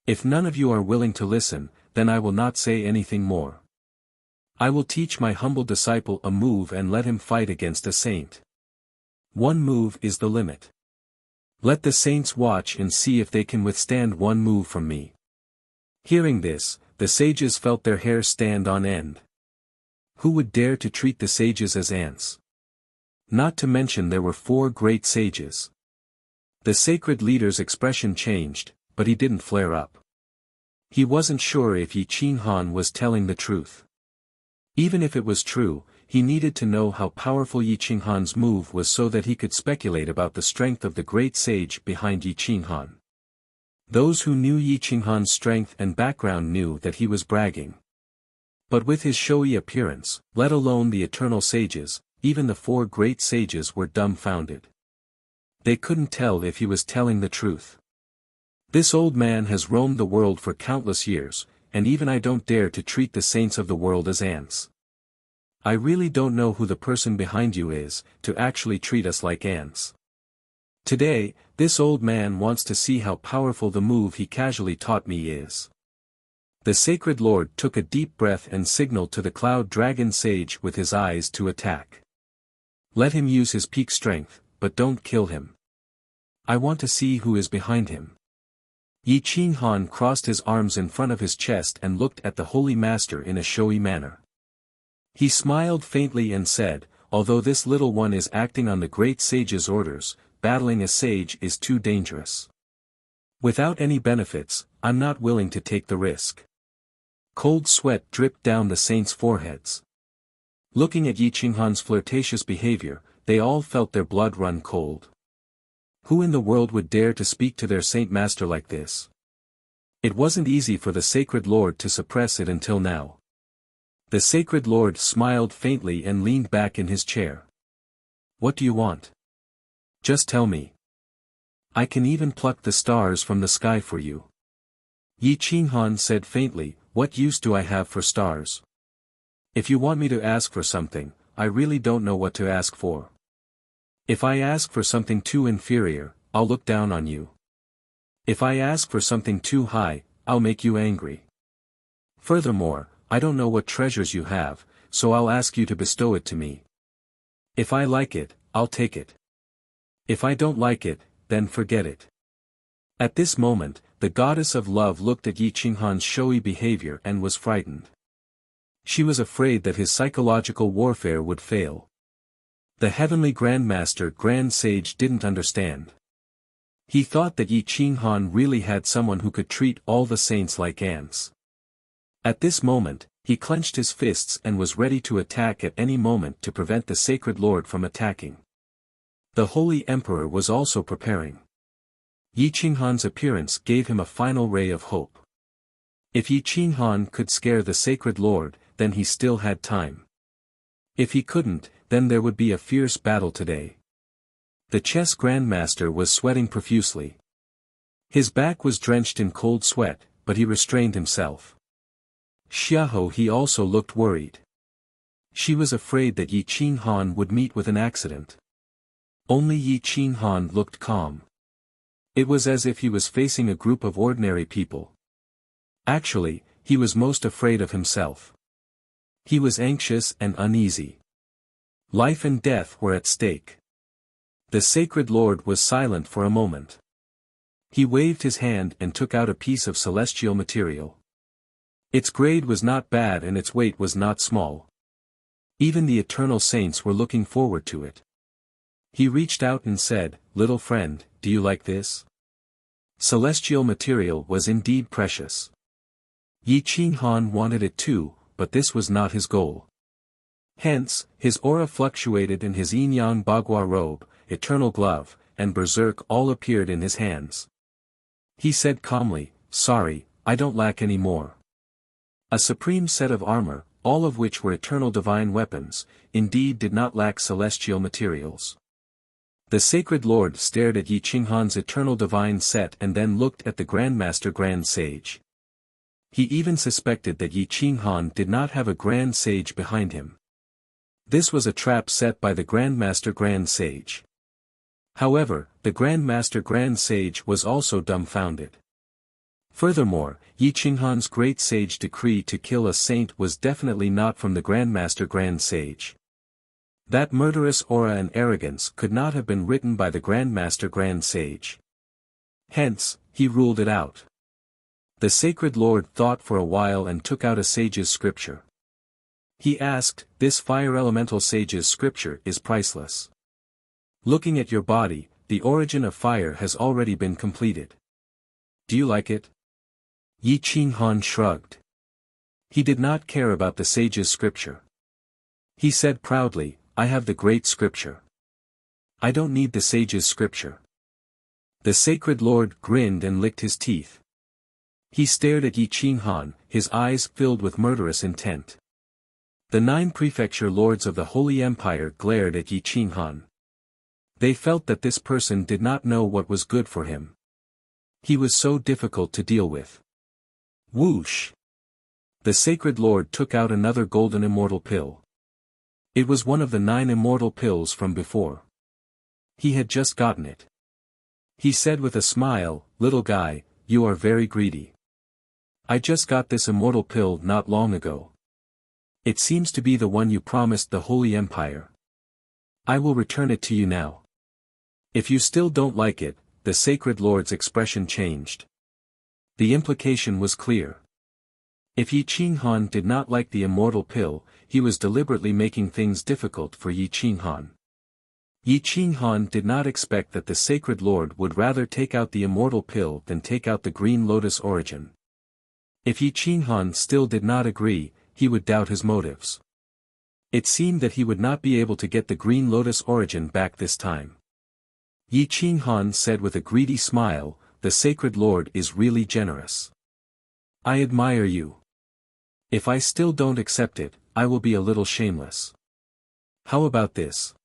If none of you are willing to listen, then I will not say anything more. I will teach my humble disciple a move and let him fight against a saint. One move is the limit. Let the saints watch and see if they can withstand one move from me." Hearing this, the sages felt their hair stand on end. Who would dare to treat the sages as ants? Not to mention there were 4 great sages. The sacred leader's expression changed, but he didn't flare up. He wasn't sure if Yi Qinghan was telling the truth. Even if it was true, he needed to know how powerful Yi Qinghan's move was so that he could speculate about the strength of the great sage behind Yi Qinghan. Those who knew Yi Qinghan's strength and background knew that he was bragging. But with his showy appearance, let alone the eternal sages, even the 4 great sages were dumbfounded. They couldn't tell if he was telling the truth. This old man has roamed the world for countless years, and even I don't dare to treat the saints of the world as ants. I really don't know who the person behind you is, to actually treat us like ants. Today, this old man wants to see how powerful the move he casually taught me is." The sacred lord took a deep breath and signaled to the cloud dragon sage with his eyes to attack. "Let him use his peak strength, but don't kill him. I want to see who is behind him." Yi Qinghan crossed his arms in front of his chest and looked at the Holy Master in a showy manner. He smiled faintly and said, although this little one is acting on the great sage's orders, battling a sage is too dangerous. Without any benefits, I'm not willing to take the risk. Cold sweat dripped down the saints' foreheads. Looking at Yi Qinghan's flirtatious behavior, they all felt their blood run cold. Who in the world would dare to speak to their saint master like this? It wasn't easy for the sacred lord to suppress it until now. The sacred lord smiled faintly and leaned back in his chair. What do you want? Just tell me. I can even pluck the stars from the sky for you. Yi Qinghan said faintly, what use do I have for stars? If you want me to ask for something, I really don't know what to ask for. If I ask for something too inferior, I'll look down on you. If I ask for something too high, I'll make you angry. Furthermore, I don't know what treasures you have, so I'll ask you to bestow it to me. If I like it, I'll take it. If I don't like it, then forget it. At this moment, the goddess of love looked at Yi Qinghan's showy behavior and was frightened. She was afraid that his psychological warfare would fail. The heavenly Grandmaster Grand Sage didn't understand. He thought that Yi Qinghan really had someone who could treat all the saints like ants. At this moment, he clenched his fists and was ready to attack at any moment to prevent the sacred lord from attacking. The Holy Emperor was also preparing. Yi Qinghan's appearance gave him a final ray of hope. If Yi Qinghan could scare the sacred lord, then he still had time. If he couldn't, then there would be a fierce battle today. The chess grandmaster was sweating profusely. His back was drenched in cold sweat, but he restrained himself. Xiaohu he also looked worried. She was afraid that Yi Qinghan would meet with an accident. Only Yi Qinghan looked calm. It was as if he was facing a group of ordinary people. Actually, he was most afraid of himself. He was anxious and uneasy. Life and death were at stake. The sacred lord was silent for a moment. He waved his hand and took out a piece of celestial material. Its grade was not bad and its weight was not small. Even the eternal saints were looking forward to it. He reached out and said, "Little friend, do you like this?" Celestial material was indeed precious. Yi Qinghan wanted it too, but this was not his goal. Hence, his aura fluctuated in his yin-yang bagua robe, eternal glove, and berserk all appeared in his hands. He said calmly, "Sorry, I don't lack any more." A supreme set of armor, all of which were eternal divine weapons, indeed did not lack celestial materials. The sacred lord stared at Yi Qinghan's eternal divine set and then looked at the Grandmaster Grand Sage. He even suspected that Yi Qinghan did not have a Grand Sage behind him. This was a trap set by the Grandmaster Grand Sage. However, the Grandmaster Grand Sage was also dumbfounded. Furthermore, Yi Qinghan's great sage decree to kill a saint was definitely not from the Grandmaster Grand Sage. That murderous aura and arrogance could not have been written by the Grandmaster Grand Sage. Hence, he ruled it out. The sacred lord thought for a while and took out a sage's scripture. He asked, "This fire elemental sage's scripture is priceless. Looking at your body, the origin of fire has already been completed. Do you like it?" Yi Qinghan shrugged. He did not care about the sage's scripture. He said proudly, "I have the great scripture. I don't need the sage's scripture." The sacred lord grinned and licked his teeth. He stared at Yi Qinghan, his eyes filled with murderous intent. The 9 prefecture lords of the Holy Empire glared at Yi Qinghan. They felt that this person did not know what was good for him. He was so difficult to deal with. Whoosh! The sacred lord took out another golden immortal pill. It was one of the 9 immortal pills from before. He had just gotten it. He said with a smile, "Little guy, you are very greedy. I just got this immortal pill not long ago. It seems to be the one you promised the Holy Empire. I will return it to you now. If you still don't like it," the sacred lord's expression changed. The implication was clear. If Yi Qinghan did not like the immortal pill, he was deliberately making things difficult for Yi Qinghan. Yi Qinghan did not expect that the sacred lord would rather take out the immortal pill than take out the green lotus origin. If Yi Qinghan still did not agree, he would doubt his motives. It seemed that he would not be able to get the green lotus origin back this time. Yi Qinghan said with a greedy smile, "The sacred lord is really generous. I admire you. If I still don't accept it, I will be a little shameless. How about this?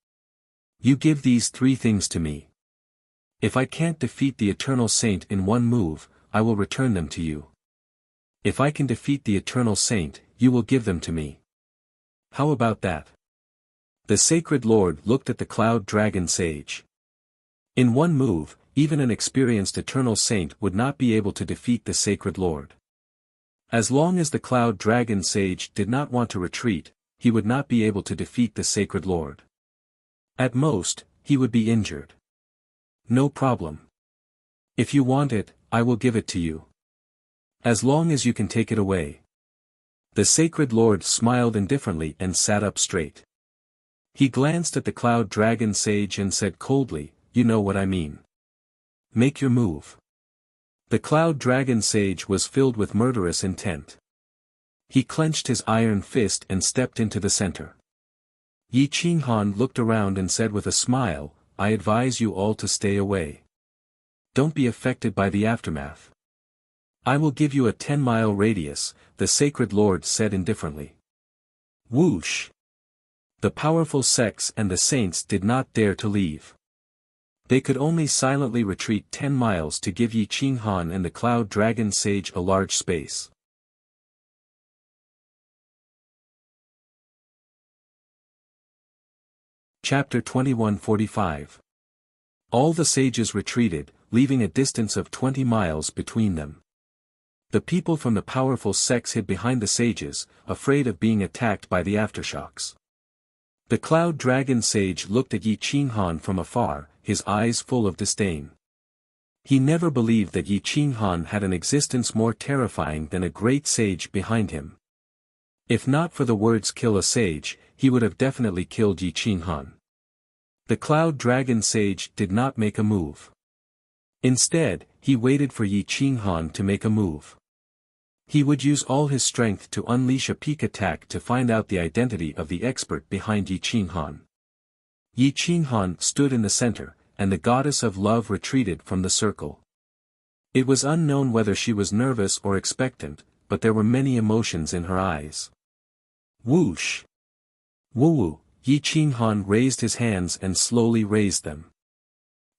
You give these 3 things to me. If I can't defeat the eternal saint in one move, I will return them to you. If I can defeat the eternal saint, you will give them to me. How about that?" The sacred lord looked at the cloud dragon sage. In one move, even an experienced eternal saint would not be able to defeat the sacred lord. As long as the cloud dragon sage did not want to retreat, he would not be able to defeat the sacred lord. At most, he would be injured. No problem. If you want it, I will give it to you. As long as you can take it away. The sacred lord smiled indifferently and sat up straight. He glanced at the cloud dragon sage and said coldly, "You know what I mean. Make your move." The cloud dragon sage was filled with murderous intent. He clenched his iron fist and stepped into the center. Yi Qinghan looked around and said with a smile, "I advise you all to stay away. Don't be affected by the aftermath. I will give you a 10-mile radius," the sacred lord said indifferently. Whoosh! The powerful sects and the saints did not dare to leave. They could only silently retreat 10 miles to give Yi Qinghan and the cloud dragon sage a large space. Chapter 2145. All the sages retreated, leaving a distance of 20 miles between them. The people from the powerful sects hid behind the sages, afraid of being attacked by the aftershocks. The cloud dragon sage looked at Yi Qinghan from afar, his eyes full of disdain. He never believed that Yi Qinghan had an existence more terrifying than a great sage behind him. If not for the words "kill a sage," he would have definitely killed Yi Qinghan. The cloud dragon sage did not make a move. Instead, he waited for Yi Qinghan to make a move. He would use all his strength to unleash a peak attack to find out the identity of the expert behind Yi Qinghan. Yi Qinghan stood in the center, and the goddess of love retreated from the circle. It was unknown whether she was nervous or expectant, but there were many emotions in her eyes. Whoosh! Woo-woo! Yi Qinghan raised his hands and slowly raised them.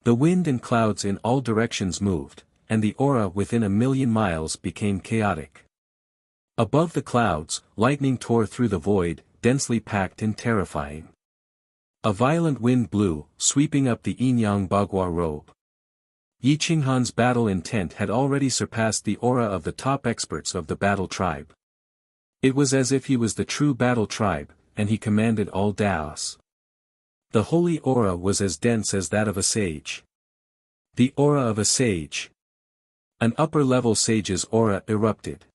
The wind and clouds in all directions moved, and the aura within 1,000,000 miles became chaotic. Above the clouds, lightning tore through the void, densely packed and terrifying. A violent wind blew, sweeping up the Yin-Yang Bagua robe. Yi Qinghan's battle intent had already surpassed the aura of the top experts of the battle tribe. It was as if he was the true battle tribe, and he commanded all Daos. The holy aura was as dense as that of a sage. The aura of a sage. An upper-level sage's aura erupted.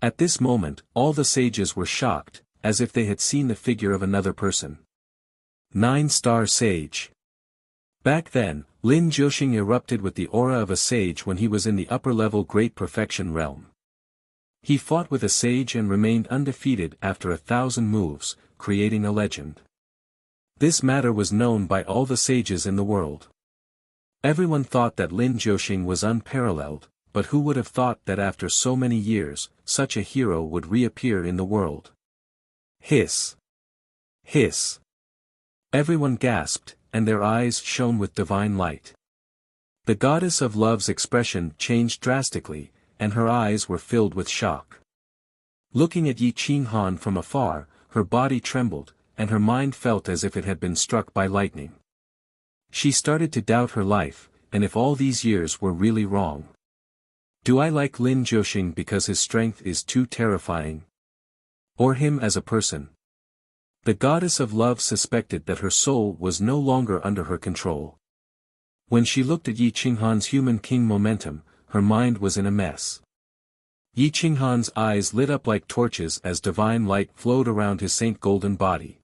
At this moment, all the sages were shocked, as if they had seen the figure of another person. 9-star sage. Back then, Lin Jiuxing erupted with the aura of a sage when he was in the upper-level Great Perfection realm. He fought with a sage and remained undefeated after 1,000 moves, creating a legend. This matter was known by all the sages in the world. Everyone thought that Lin Jiuxing was unparalleled, but who would have thought that after so many years, such a hero would reappear in the world? Hiss! Hiss! Everyone gasped, and their eyes shone with divine light. The goddess of love's expression changed drastically, and her eyes were filled with shock. Looking at Yi Qinghan from afar, her body trembled, and her mind felt as if it had been struck by lightning. She started to doubt her life, and if all these years were really wrong. Do I like Lin Jiuxing because his strength is too terrifying? Or him as a person? The goddess of love suspected that her soul was no longer under her control. When she looked at Yi Qinghan's human king momentum, her mind was in a mess. Yi Qinghan's eyes lit up like torches as divine light flowed around his saint golden body.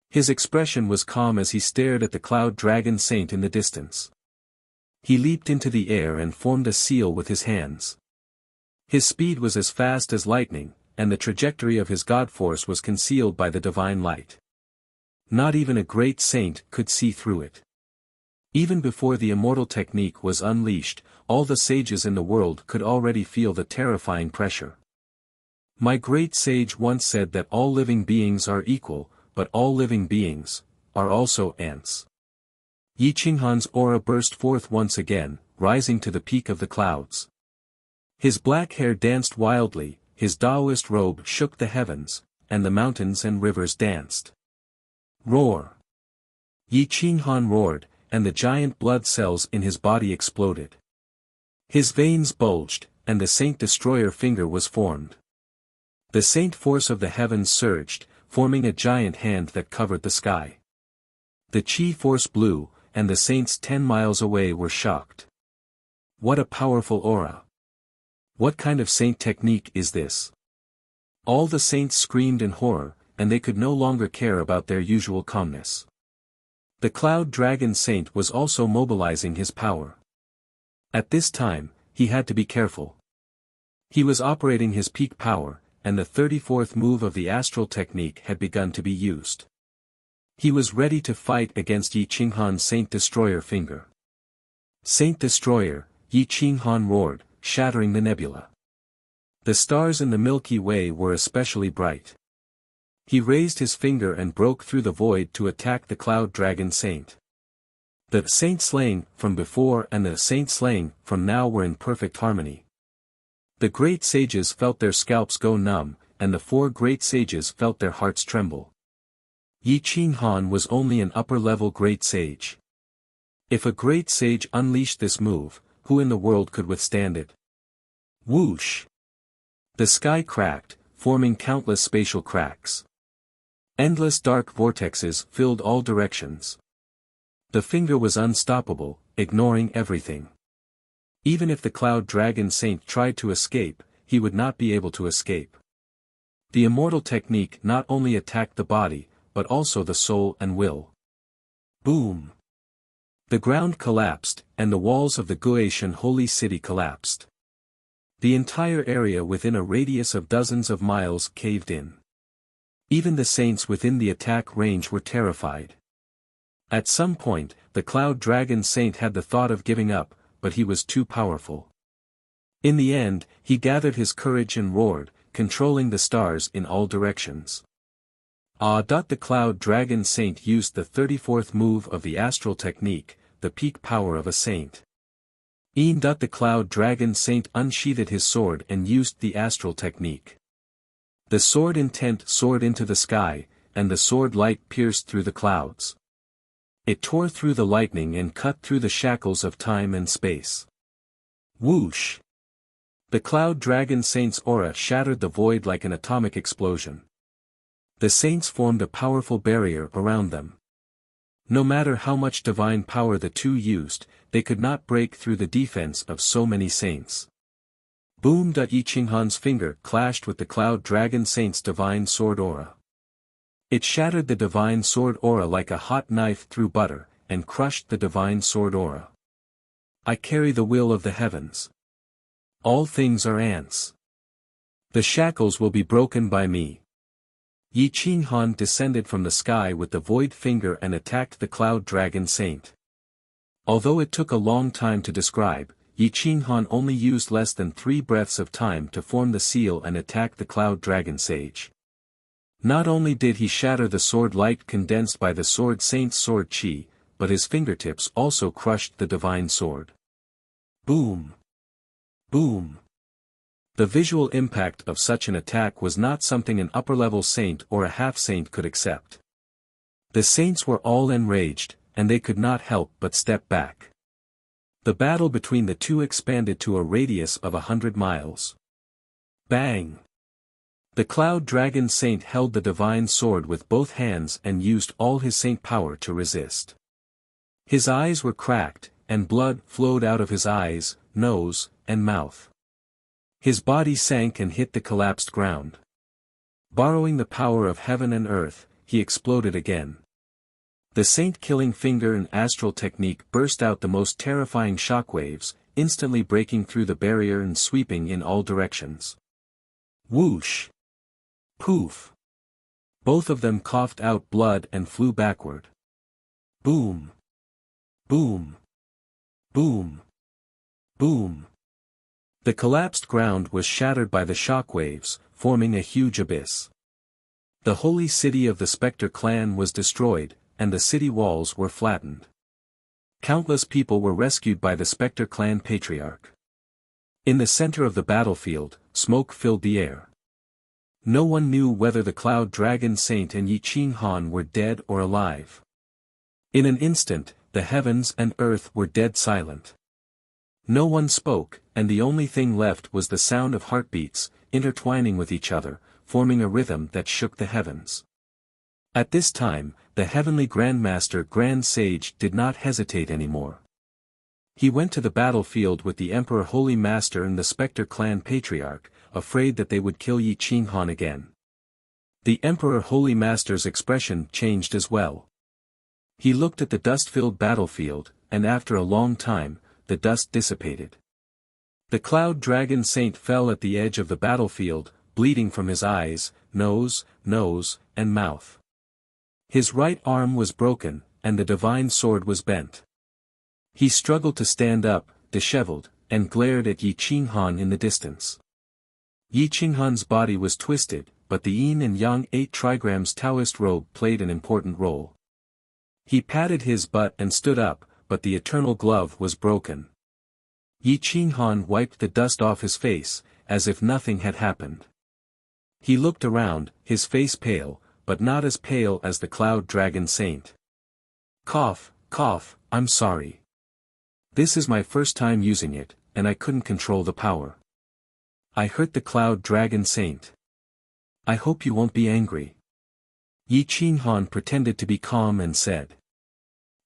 His expression was calm as he stared at the cloud dragon saint in the distance. He leaped into the air and formed a seal with his hands. His speed was as fast as lightning, and the trajectory of his god force was concealed by the divine light. Not even a great saint could see through it. Even before the immortal technique was unleashed, all the sages in the world could already feel the terrifying pressure. My great sage once said that all living beings are equal, but all living beings are also ants. Yi Qinghan's aura burst forth once again, rising to the peak of the clouds. His black hair danced wildly, his Taoist robe shook the heavens, and the mountains and rivers danced. Roar! Yi Qinghan roared, and the giant blood cells in his body exploded. His veins bulged, and the Saint Destroyer finger was formed. The saint force of the heavens surged, forming a giant hand that covered the sky. The chi force blew, and the saints 10 miles away were shocked. What a powerful aura! What kind of saint technique is this? All the saints screamed in horror, and they could no longer care about their usual calmness. The cloud dragon saint was also mobilizing his power. At this time, he had to be careful. He was operating his peak power, and the 34th move of the astral technique had begun to be used. He was ready to fight against Yi Qinghan's Saint Destroyer finger. Saint Destroyer, Yi Qinghan roared, shattering the nebula. The stars in the Milky Way were especially bright. He raised his finger and broke through the void to attack the cloud dragon saint. The saint slaying from before and the saint slaying from now were in perfect harmony. The great sages felt their scalps go numb, and the 4 great sages felt their hearts tremble. Yi Qinghan was only an upper-level great sage. If a great sage unleashed this move, who in the world could withstand it? Whoosh! The sky cracked, forming countless spatial cracks. Endless dark vortexes filled all directions. The finger was unstoppable, ignoring everything. Even if the cloud dragon saint tried to escape, he would not be able to escape. The immortal technique not only attacked the body, but also the soul and will. Boom! The ground collapsed, and the walls of the Guotian holy city collapsed. The entire area within a radius of dozens of miles caved in. Even the saints within the attack range were terrified. At some point, the cloud dragon saint had the thought of giving up, but he was too powerful. In the end, he gathered his courage and roared, controlling the stars in all directions. The cloud dragon saint used the 34th move of the astral technique, the peak power of a saint. The cloud dragon saint unsheathed his sword and used the astral technique. The sword intent soared into the sky, and the sword light pierced through the clouds. It tore through the lightning and cut through the shackles of time and space. Whoosh! The cloud dragon saint's aura shattered the void like an atomic explosion. The saints formed a powerful barrier around them. No matter how much divine power the two used, they could not break through the defense of so many saints. Boom! Yi Qinghan's finger clashed with the cloud dragon saint's divine sword aura. It shattered the divine sword aura like a hot knife through butter, and crushed the divine sword aura. I carry the will of the heavens. All things are ants. The shackles will be broken by me. Yi Qinghan descended from the sky with the void finger and attacked the cloud dragon saint. Although it took a long time to describe, Yi Qinghan only used less than 3 breaths of time to form the seal and attack the cloud dragon sage. Not only did he shatter the sword light condensed by the sword saint's sword chi, but his fingertips also crushed the divine sword. Boom! Boom! The visual impact of such an attack was not something an upper-level saint or a half-saint could accept. The saints were all enraged, and they could not help but step back. The battle between the two expanded to a radius of 100 miles. Bang! The cloud dragon saint held the divine sword with both hands and used all his saint power to resist. His eyes were cracked, and blood flowed out of his eyes, nose, and mouth. His body sank and hit the collapsed ground. Borrowing the power of heaven and earth, he exploded again. The saint-killing finger and astral technique burst out the most terrifying shockwaves, instantly breaking through the barrier and sweeping in all directions. Whoosh! Poof! Both of them coughed out blood and flew backward. Boom! Boom! Boom! Boom! The collapsed ground was shattered by the shockwaves, forming a huge abyss. The holy city of the Spectre clan was destroyed, and the city walls were flattened. Countless people were rescued by the Spectre clan patriarch. In the center of the battlefield, smoke filled the air. No one knew whether the Cloud Dragon Saint and Yi Qing Han were dead or alive. In an instant, the heavens and earth were dead silent. No one spoke, and the only thing left was the sound of heartbeats, intertwining with each other, forming a rhythm that shook the heavens. At this time, the heavenly Grandmaster Grand Sage did not hesitate anymore. He went to the battlefield with the Emperor Holy Master and the Spectre clan patriarch, afraid that they would kill Yi Qing Han again. The Emperor Holy Master's expression changed as well. He looked at the dust-filled battlefield, and after a long time, the dust dissipated. The Cloud Dragon Saint fell at the edge of the battlefield, bleeding from his eyes, nose, and mouth. His right arm was broken, and the divine sword was bent. He struggled to stand up, disheveled, and glared at Yi Qing Han in the distance. Yi Qing Han's body was twisted, but the Yin and Yang 8 trigrams Taoist robe played an important role. He patted his butt and stood up, but the eternal glove was broken. Yi Qing Han wiped the dust off his face, as if nothing had happened. He looked around, his face pale, but not as pale as the Cloud Dragon Saint. Cough, cough, I'm sorry. This is my first time using it, and I couldn't control the power. I hurt the Cloud Dragon Saint. I hope you won't be angry. Yi Qing Han pretended to be calm and said.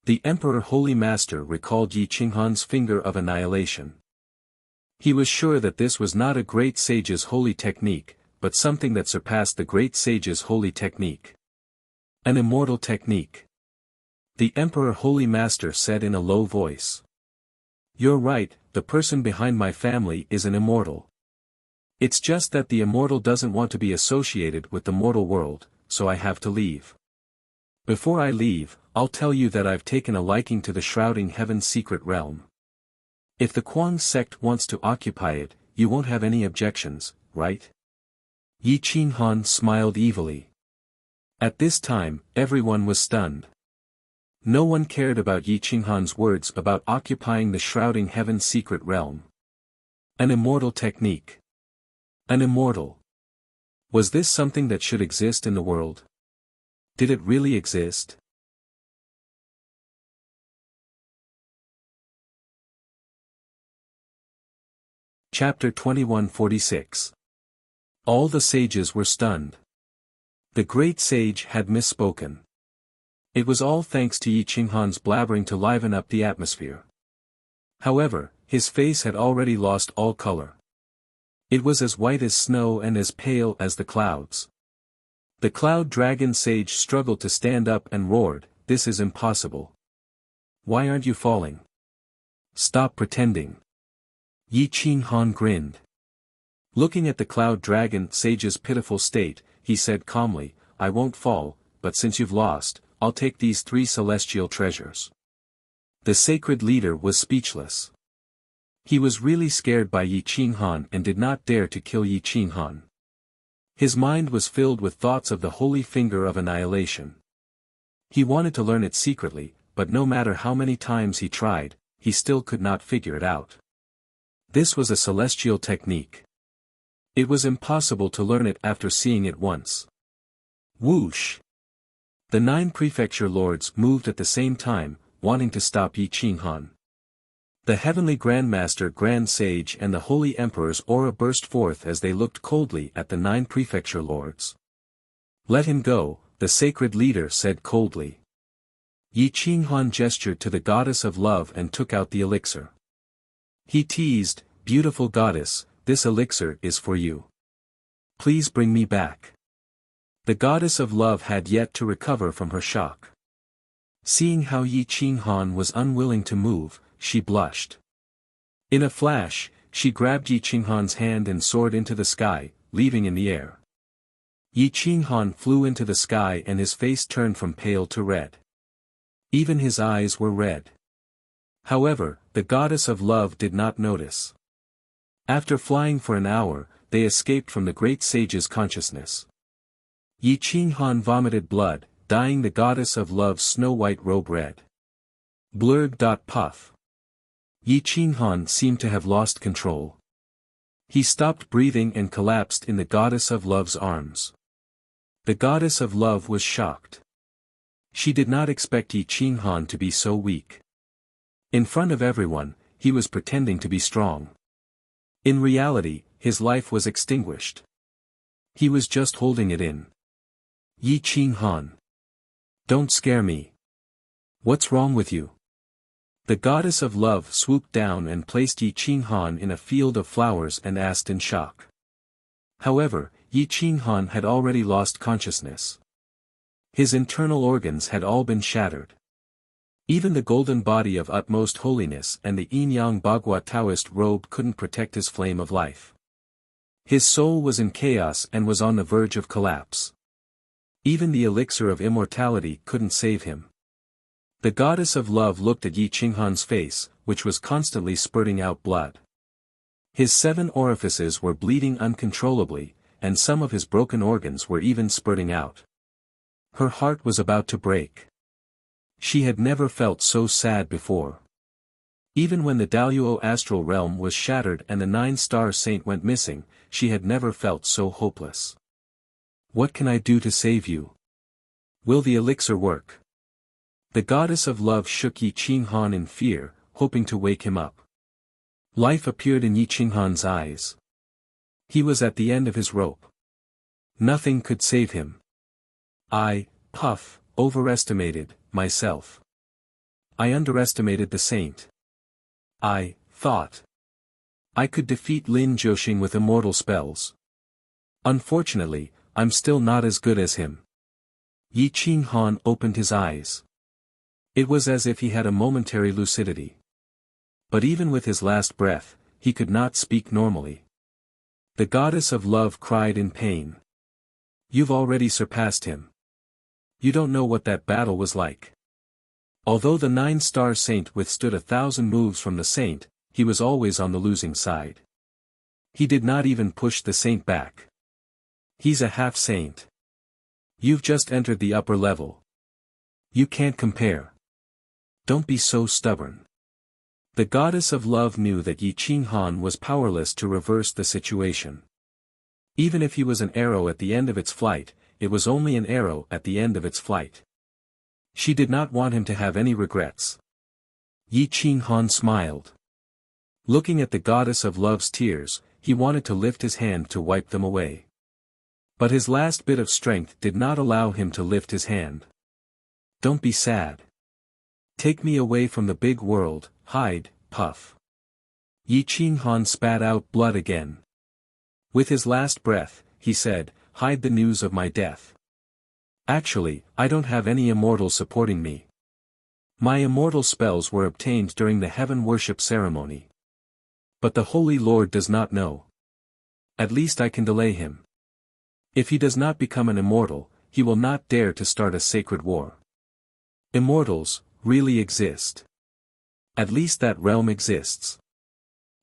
The Emperor Holy Master recalled Yi Qing Han's finger of annihilation. He was sure that this was not a great sage's holy technique, but something that surpassed the great sage's holy technique. An immortal technique. The Emperor Holy Master said in a low voice. You're right, the person behind my family is an immortal. It's just that the immortal doesn't want to be associated with the mortal world, so I have to leave. Before I leave, I'll tell you that I've taken a liking to the Shrouding Heaven's secret realm. If the Kuang sect wants to occupy it, you won't have any objections, right? Yi Qing Han smiled evilly. At this time, everyone was stunned. No one cared about Yi Qing Han's words about occupying the Shrouding Heaven's secret realm. An immortal technique. An immortal. Was this something that should exist in the world? Did it really exist? Chapter 2146. All the sages were stunned. The great sage had misspoken. It was all thanks to Yi Qing Han's blabbering to liven up the atmosphere. However, his face had already lost all color. It was as white as snow and as pale as the clouds. The Cloud Dragon Sage struggled to stand up and roared, "This is impossible. Why aren't you falling? Stop pretending." Yi Qing Han grinned. Looking at the Cloud Dragon Sage's pitiful state, he said calmly, "I won't fall, but since you've lost, I'll take these 3 celestial treasures." The sacred leader was speechless. He was really scared by Yi Qing Han and did not dare to kill Yi Qing Han. His mind was filled with thoughts of the holy finger of annihilation. He wanted to learn it secretly, but no matter how many times he tried, he still could not figure it out. This was a celestial technique. It was impossible to learn it after seeing it once. Whoosh! The 9 prefecture lords moved at the same time, wanting to stop Yi Qing Han. The heavenly Grandmaster Grand Sage and the Holy Emperor's aura burst forth as they looked coldly at the 9 prefecture lords. "Let him go," the sacred leader said coldly. Yi Qing Han gestured to the goddess of love and took out the elixir. He teased, "Beautiful goddess, this elixir is for you. Please bring me back. The goddess of love had yet to recover from her shock. Seeing how Yi Qinghan was unwilling to move, she blushed. In a flash, she grabbed Yi Qinghan's hand and soared into the sky, leaving in the air. Yi Qinghan flew into the sky and his face turned from pale to red. Even his eyes were red. However, the goddess of love did not notice. After flying for an hour, they escaped from the great sage's consciousness. Yi Qinghan vomited blood, dyeing the goddess of love's snow-white robe red. Blurg. Puff. Yi Qinghan seemed to have lost control. He stopped breathing and collapsed in the goddess of love's arms. The goddess of love was shocked. She did not expect Yi Qinghan to be so weak. In front of everyone, he was pretending to be strong. In reality, his life was extinguished. He was just holding it in. Yi Qinghan. Don't scare me. What's wrong with you? The goddess of love swooped down and placed Yi Qinghan in a field of flowers and asked in shock. However, Yi Qinghan had already lost consciousness. His internal organs had all been shattered. Even the golden body of utmost holiness and the yin-yang Bagua Taoist robe couldn't protect his flame of life. His soul was in chaos and was on the verge of collapse. Even the elixir of immortality couldn't save him. The goddess of love looked at Yi Qinghan's face, which was constantly spurting out blood. His 7 orifices were bleeding uncontrollably, and some of his broken organs were even spurting out. Her heart was about to break. She had never felt so sad before. Even when the Daluo astral realm was shattered and the 9-star saint went missing, she had never felt so hopeless. What can I do to save you? Will the elixir work? The goddess of love shook Yi Qinghan in fear, hoping to wake him up. Life appeared in Yi Qinghan's eyes. He was at the end of his rope. Nothing could save him. I, Puff, overestimated myself. I underestimated the saint. I thought I could defeat Lin Zhoxing with immortal spells. Unfortunately, I'm still not as good as him. Yi Qinghan opened his eyes. It was as if he had a momentary lucidity. But even with his last breath, he could not speak normally. The goddess of love cried in pain. You've already surpassed him. You don't know what that battle was like. Although the 9-star saint withstood 1,000 moves from the saint, he was always on the losing side. He did not even push the saint back. He's a half-saint. You've just entered the upper level. You can't compare. Don't be so stubborn. The goddess of love knew that Yi Qinghan was powerless to reverse the situation. Even if he was an arrow at the end of its flight, it was only an arrow at the end of its flight. She did not want him to have any regrets. Yi Qinghan smiled. Looking at the goddess of love's tears, he wanted to lift his hand to wipe them away. But his last bit of strength did not allow him to lift his hand. Don't be sad. Take me away from the big world, hide, Puff. Yi Qinghan spat out blood again. With his last breath, he said, hide the news of my death. Actually, I don't have any immortals supporting me. My immortal spells were obtained during the heaven worship ceremony. But the Holy Lord does not know. At least I can delay him. If he does not become an immortal, he will not dare to start a sacred war. Immortals really exist. At least that realm exists.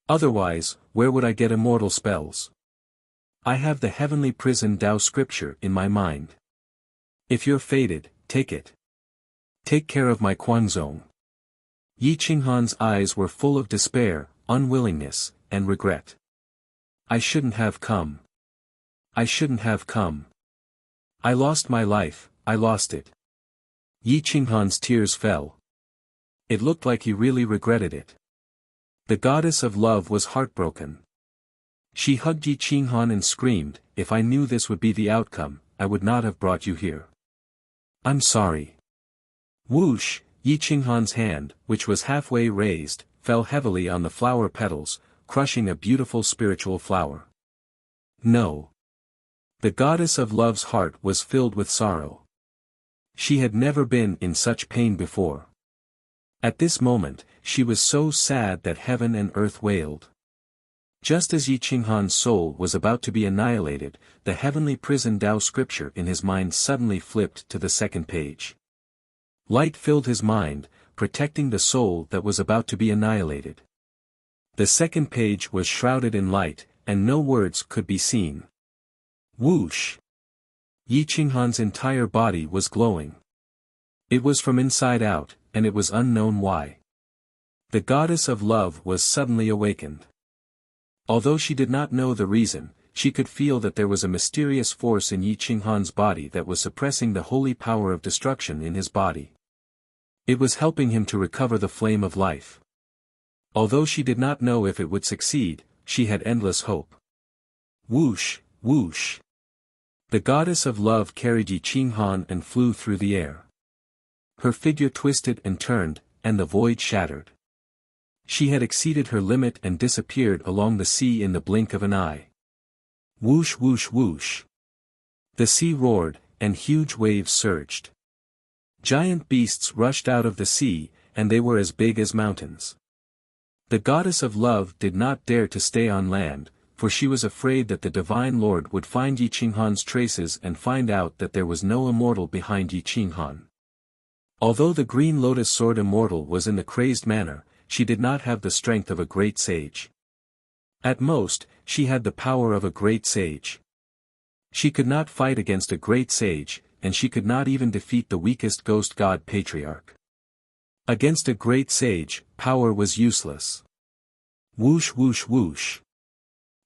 Otherwise, where would I get immortal spells? I have the heavenly prison Tao scripture in my mind. If you're fated, take it. Take care of my Quanzong. Yi Qinghan's eyes were full of despair, unwillingness, and regret. I shouldn't have come. I shouldn't have come. I lost my life, I lost it. Yi Qinghan's tears fell. It looked like he really regretted it. The goddess of love was heartbroken. She hugged Yi Qinghan and screamed, if I knew this would be the outcome, I would not have brought you here. I'm sorry. Whoosh, Yi Qinghan's hand, which was halfway raised, fell heavily on the flower petals, crushing a beautiful spiritual flower. No. The goddess of love's heart was filled with sorrow. She had never been in such pain before. At this moment, she was so sad that heaven and earth wailed. Just as Yi Qinghan's soul was about to be annihilated, the heavenly prison Tao scripture in his mind suddenly flipped to the second page. Light filled his mind, protecting the soul that was about to be annihilated. The second page was shrouded in light, and no words could be seen. Whoosh! Yi Qinghan's entire body was glowing. It was from inside out, and it was unknown why. The goddess of love was suddenly awakened. Although she did not know the reason, she could feel that there was a mysterious force in Yi Qinghan's body that was suppressing the holy power of destruction in his body. It was helping him to recover the flame of life. Although she did not know if it would succeed, she had endless hope. Whoosh, whoosh. The goddess of love carried Yi Qinghan and flew through the air. Her figure twisted and turned, and the void shattered. She had exceeded her limit and disappeared along the sea in the blink of an eye. Whoosh whoosh whoosh. The sea roared, and huge waves surged. Giant beasts rushed out of the sea, and they were as big as mountains. The goddess of love did not dare to stay on land, for she was afraid that the divine Lord would find Yi Qinghan's traces and find out that there was no immortal behind Yi Qinghan. Although the green lotus sword immortal was in the crazed manner, she did not have the strength of a great sage. At most, she had the power of a great sage. She could not fight against a great sage, and she could not even defeat the weakest ghost god patriarch. Against a great sage, power was useless. Whoosh whoosh whoosh.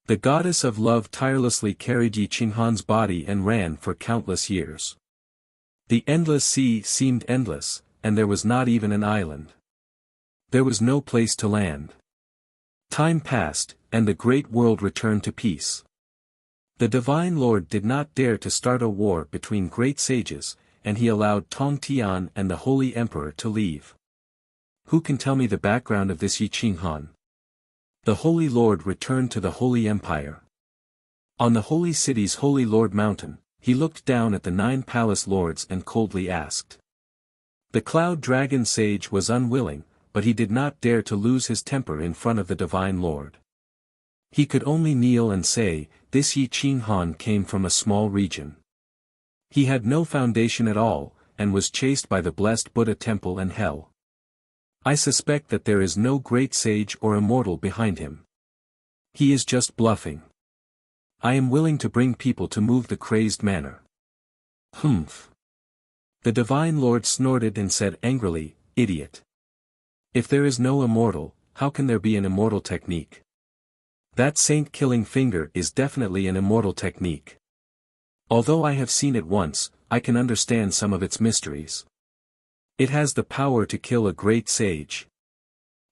The goddess of love tirelessly carried Yi Qinghan's body and ran for countless years. The endless sea seemed endless, and there was not even an island. There was no place to land. Time passed, and the great world returned to peace. The divine Lord did not dare to start a war between great sages, and he allowed Tong Tian and the Holy Emperor to leave. Who can tell me the background of this Yi Qinghan? The Holy Lord returned to the Holy Empire. On the Holy City's Holy Lord Mountain, he looked down at the 9 palace lords and coldly asked. The Cloud Dragon Sage was unwilling, but he did not dare to lose his temper in front of the Divine Lord. He could only kneel and say, this Yi Qinghan came from a small region. He had no foundation at all, and was chased by the blessed Buddha temple and hell. I suspect that there is no great sage or immortal behind him. He is just bluffing. I am willing to bring people to move the crazed manner. Humph. The Divine Lord snorted and said angrily, idiot. If there is no immortal, how can there be an immortal technique? That saint-killing finger is definitely an immortal technique. Although I have seen it once, I can understand some of its mysteries. It has the power to kill a great sage.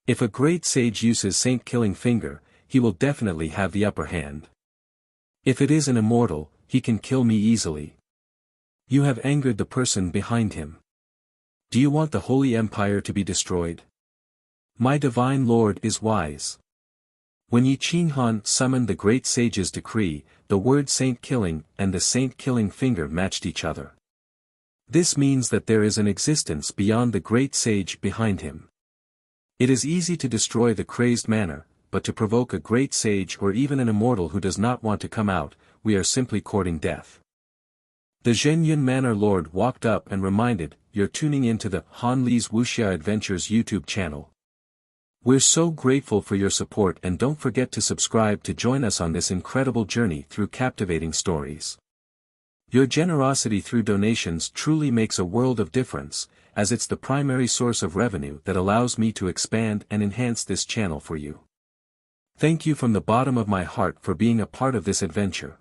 If a great sage uses saint-killing finger, he will definitely have the upper hand. If it is an immortal, he can kill me easily. You have angered the person behind him. Do you want the Holy Empire to be destroyed? My divine Lord is wise. When Yi Qinghan summoned the great sage's decree, the word saint-killing and the saint-killing finger matched each other. This means that there is an existence beyond the great sage behind him. It is easy to destroy the crazed manner, but to provoke a great sage or even an immortal who does not want to come out, we are simply courting death. The Zhenyun Manor Lord walked up and reminded, you're tuning into the Han Li's Wuxia Adventures YouTube channel. We're so grateful for your support, and don't forget to subscribe to join us on this incredible journey through captivating stories. Your generosity through donations truly makes a world of difference, as it's the primary source of revenue that allows me to expand and enhance this channel for you. Thank you from the bottom of my heart for being a part of this adventure.